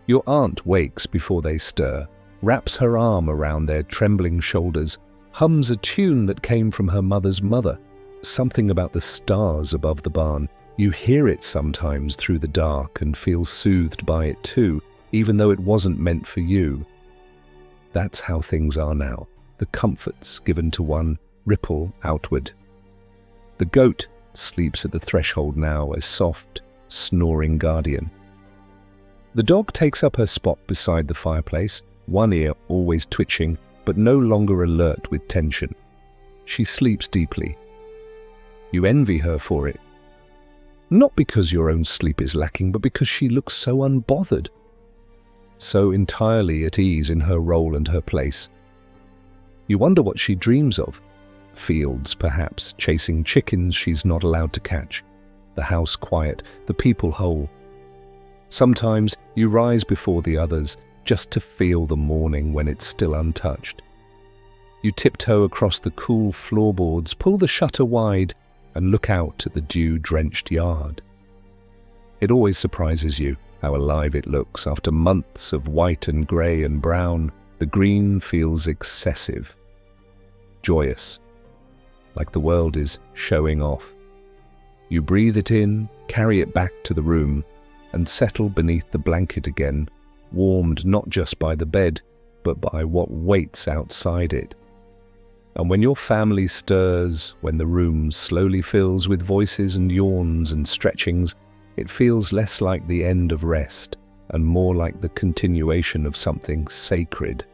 Your aunt wakes before they stir, wraps her arm around their trembling shoulders, hums a tune that came from her mother's mother, something about the stars above the barn. You hear it sometimes through the dark and feel soothed by it too. even though it wasn't meant for you. That's how things are now. The comforts given to one ripple outward. The goat sleeps at the threshold now, a soft, snoring guardian. The dog takes up her spot beside the fireplace, one ear always twitching, but no longer alert with tension. She sleeps deeply. You envy her for it. Not because your own sleep is lacking, but because she looks so unbothered, so entirely at ease in her role and her place. You wonder what she dreams of. Fields, perhaps, chasing chickens she's not allowed to catch. The house quiet, the people whole. Sometimes you rise before the others, just to feel the morning when it's still untouched. You tiptoe across the cool floorboards, pull the shutter wide, and look out at the dew-drenched yard. It always surprises you how alive it looks. After months of white and grey and brown, the green feels excessive, joyous, like the world is showing off. You breathe it in, carry it back to the room, and settle beneath the blanket again, warmed not just by the bed, but by what waits outside it. And when your family stirs, when the room slowly fills with voices and yawns and stretchings, it feels less like the end of rest and more like the continuation of something sacred.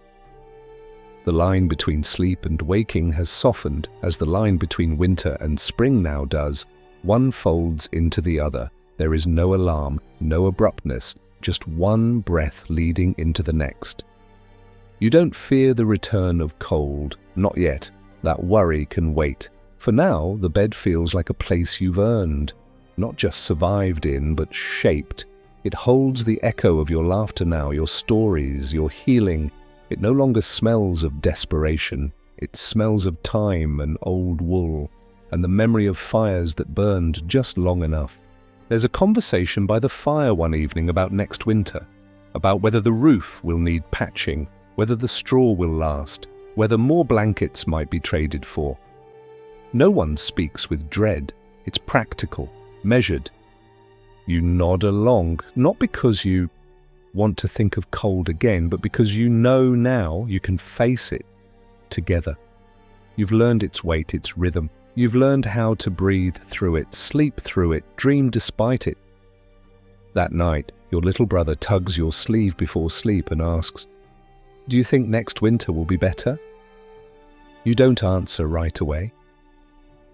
The line between sleep and waking has softened, as the line between winter and spring now does. One folds into the other. There is no alarm, no abruptness, just one breath leading into the next. You don't fear the return of cold, not yet. That worry can wait. For now, the bed feels like a place you've earned, not just survived in, but shaped. It holds the echo of your laughter now, your stories, your healing. It no longer smells of desperation. It smells of time and old wool, and the memory of fires that burned just long enough. There's a conversation by the fire one evening about next winter, about whether the roof will need patching, whether the straw will last, whether more blankets might be traded for. No one speaks with dread. It's practical, measured. You nod along, not because you want to think of cold again, but because you know now you can face it together. You've learned its weight, its rhythm. You've learned how to breathe through it, sleep through it, dream despite it. That night, your little brother tugs your sleeve before sleep and asks, "Do you think next winter will be better?" You don't answer right away.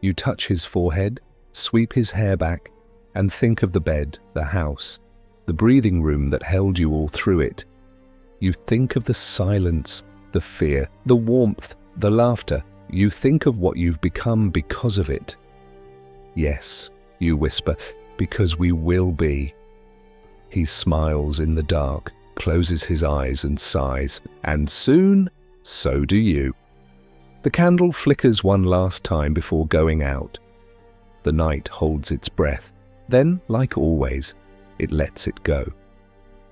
You touch his forehead, sweep his hair back, and think of the bed, the house, the breathing room that held you all through it. You think of the silence, the fear, the warmth, the laughter. You think of what you've become because of it. "Yes," you whisper, "because we will be." He smiles in the dark, closes his eyes and sighs, and soon, so do you. The candle flickers one last time before going out. The night holds its breath. Then, like always, it lets it go.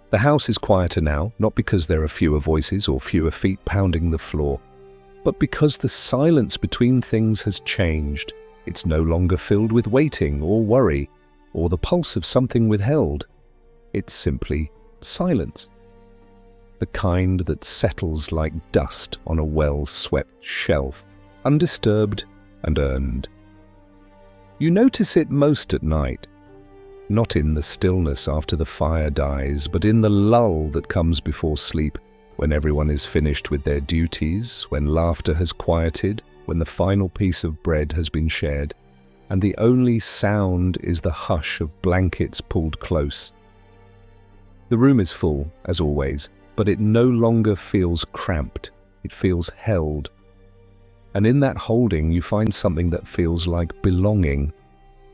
The house is quieter now, not because there are fewer voices or fewer feet pounding the floor, but because the silence between things has changed. It's no longer filled with waiting or worry or the pulse of something withheld. It's simply silence. The kind that settles like dust on a well-swept shelf, undisturbed and earned. You notice it most at night, not in the stillness after the fire dies, but in the lull that comes before sleep, when everyone is finished with their duties, when laughter has quieted, when the final piece of bread has been shared, and the only sound is the hush of blankets pulled close. The room is full, as always, but it no longer feels cramped. It feels held. And in that holding, you find something that feels like belonging.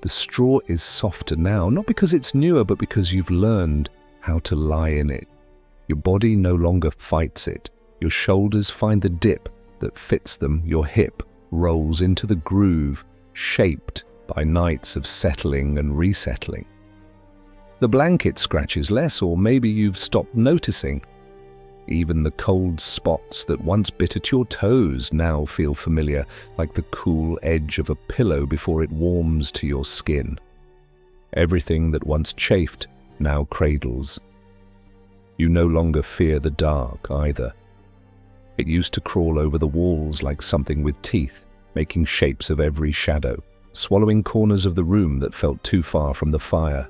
The straw is softer now, not because it's newer, but because you've learned how to lie in it. Your body no longer fights it. Your shoulders find the dip that fits them. Your hip rolls into the groove, shaped by nights of settling and resettling. The blanket scratches less, or maybe you've stopped noticing. Even the cold spots that once bit at your toes now feel familiar, like the cool edge of a pillow before it warms to your skin. Everything that once chafed now cradles. You no longer fear the dark either. It used to crawl over the walls like something with teeth, making shapes of every shadow, swallowing corners of the room that felt too far from the fire.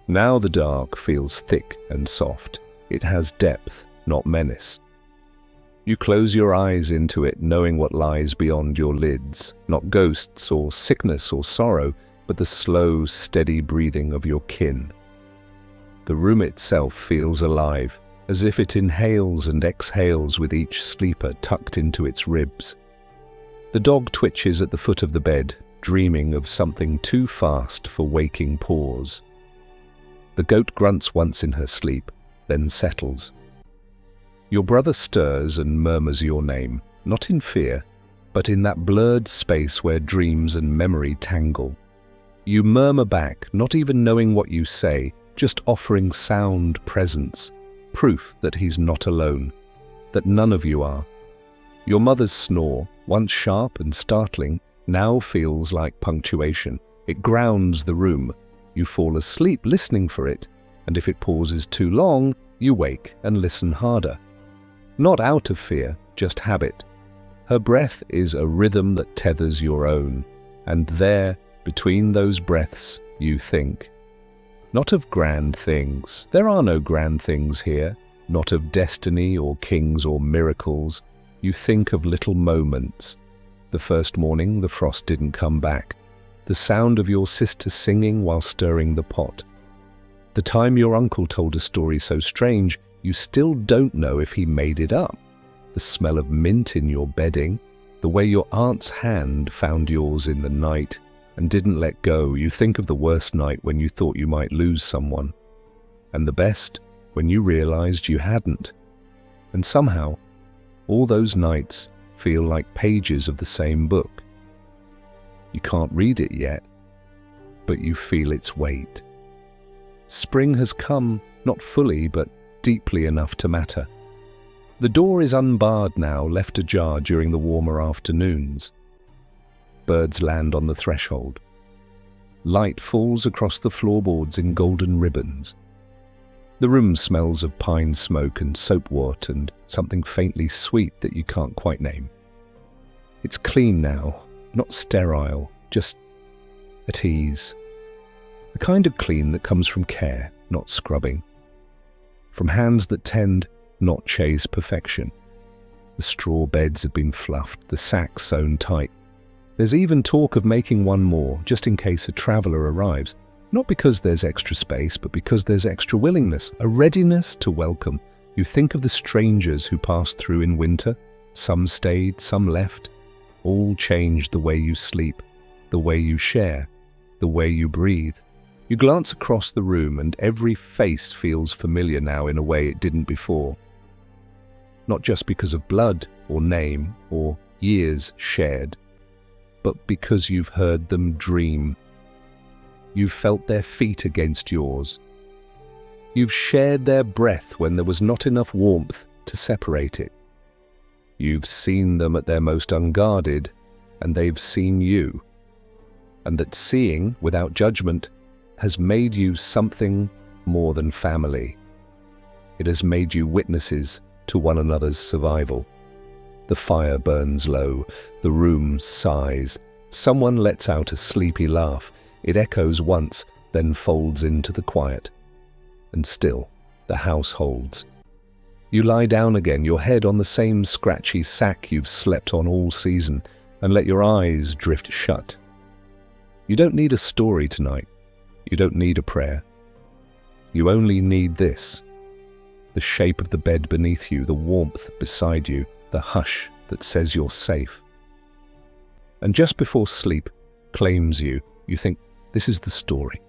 Now the dark feels thick and soft. It has depth, not menace. You close your eyes into it, knowing what lies beyond your lids, not ghosts or sickness or sorrow, but the slow, steady breathing of your kin. The room itself feels alive, as if it inhales and exhales with each sleeper tucked into its ribs. The dog twitches at the foot of the bed, dreaming of something too fast for waking paws. The goat grunts once in her sleep, then settles. Your brother stirs and murmurs your name, not in fear, but in that blurred space where dreams and memory tangle. You murmur back, not even knowing what you say, just offering sound presence, proof that he's not alone, that none of you are. Your mother's snore, once sharp and startling, now feels like punctuation. It grounds the room. You fall asleep listening for it, and if it pauses too long, you wake and listen harder. Not out of fear, just habit. Her breath is a rhythm that tethers your own, and there, between those breaths, you think. Not of grand things. There are no grand things here. Not of destiny or kings or miracles. You think of little moments. The first morning the frost didn't come back. The sound of your sister singing while stirring the pot. The time your uncle told a story so strange you still don't know if he made it up. The smell of mint in your bedding. The way your aunt's hand found yours in the night and didn't let go. You think of the worst night when you thought you might lose someone. And the best when you realized you hadn't. And somehow, all those nights feel like pages of the same book. You can't read it yet, but you feel its weight. Spring has come, not fully, but deeply enough to matter. The door is unbarred now, left ajar during the warmer afternoons. Birds land on the threshold. Light falls across the floorboards in golden ribbons. The room smells of pine smoke and soapwort and something faintly sweet that you can't quite name. It's clean now, not sterile, just at ease. The kind of clean that comes from care, not scrubbing. From hands that tend, not chase perfection. The straw beds have been fluffed, the sacks sewn tight. There's even talk of making one more, just in case a traveller arrives, not because there's extra space, but because there's extra willingness, a readiness to welcome. You think of the strangers who passed through in winter. Some stayed, some left. All changed the way you sleep, the way you share, the way you breathe. You glance across the room and every face feels familiar now in a way it didn't before. Not just because of blood or name or years shared, but because you've heard them dream. You've felt their feet against yours. You've shared their breath when there was not enough warmth to separate it. You've seen them at their most unguarded, and they've seen you. And that seeing, without judgment, has made you something more than family. It has made you witnesses to one another's survival. The fire burns low, the room sighs. Someone lets out a sleepy laugh. It echoes once, then folds into the quiet. And still, the house holds. You lie down again, your head on the same scratchy sack you've slept on all season, and let your eyes drift shut. You don't need a story tonight. You don't need a prayer. You only need this. The shape of the bed beneath you, the warmth beside you, the hush that says you're safe. And just before sleep claims you, you think, this is the story.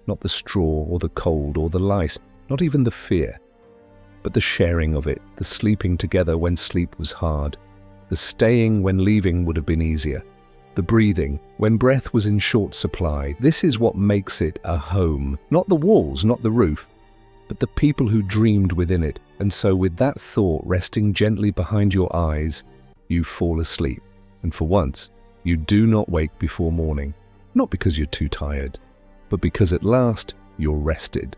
Not the straw or the cold or the lice, not even the fear, but the sharing of it, the sleeping together when sleep was hard, the staying when leaving would have been easier, the breathing when breath was in short supply. This is what makes it a home. Not the walls, not the roof, but the people who dreamed within it. And so with that thought resting gently behind your eyes, you fall asleep. And for once, you do not wake before morning. Not because you're too tired, but because at last you're rested.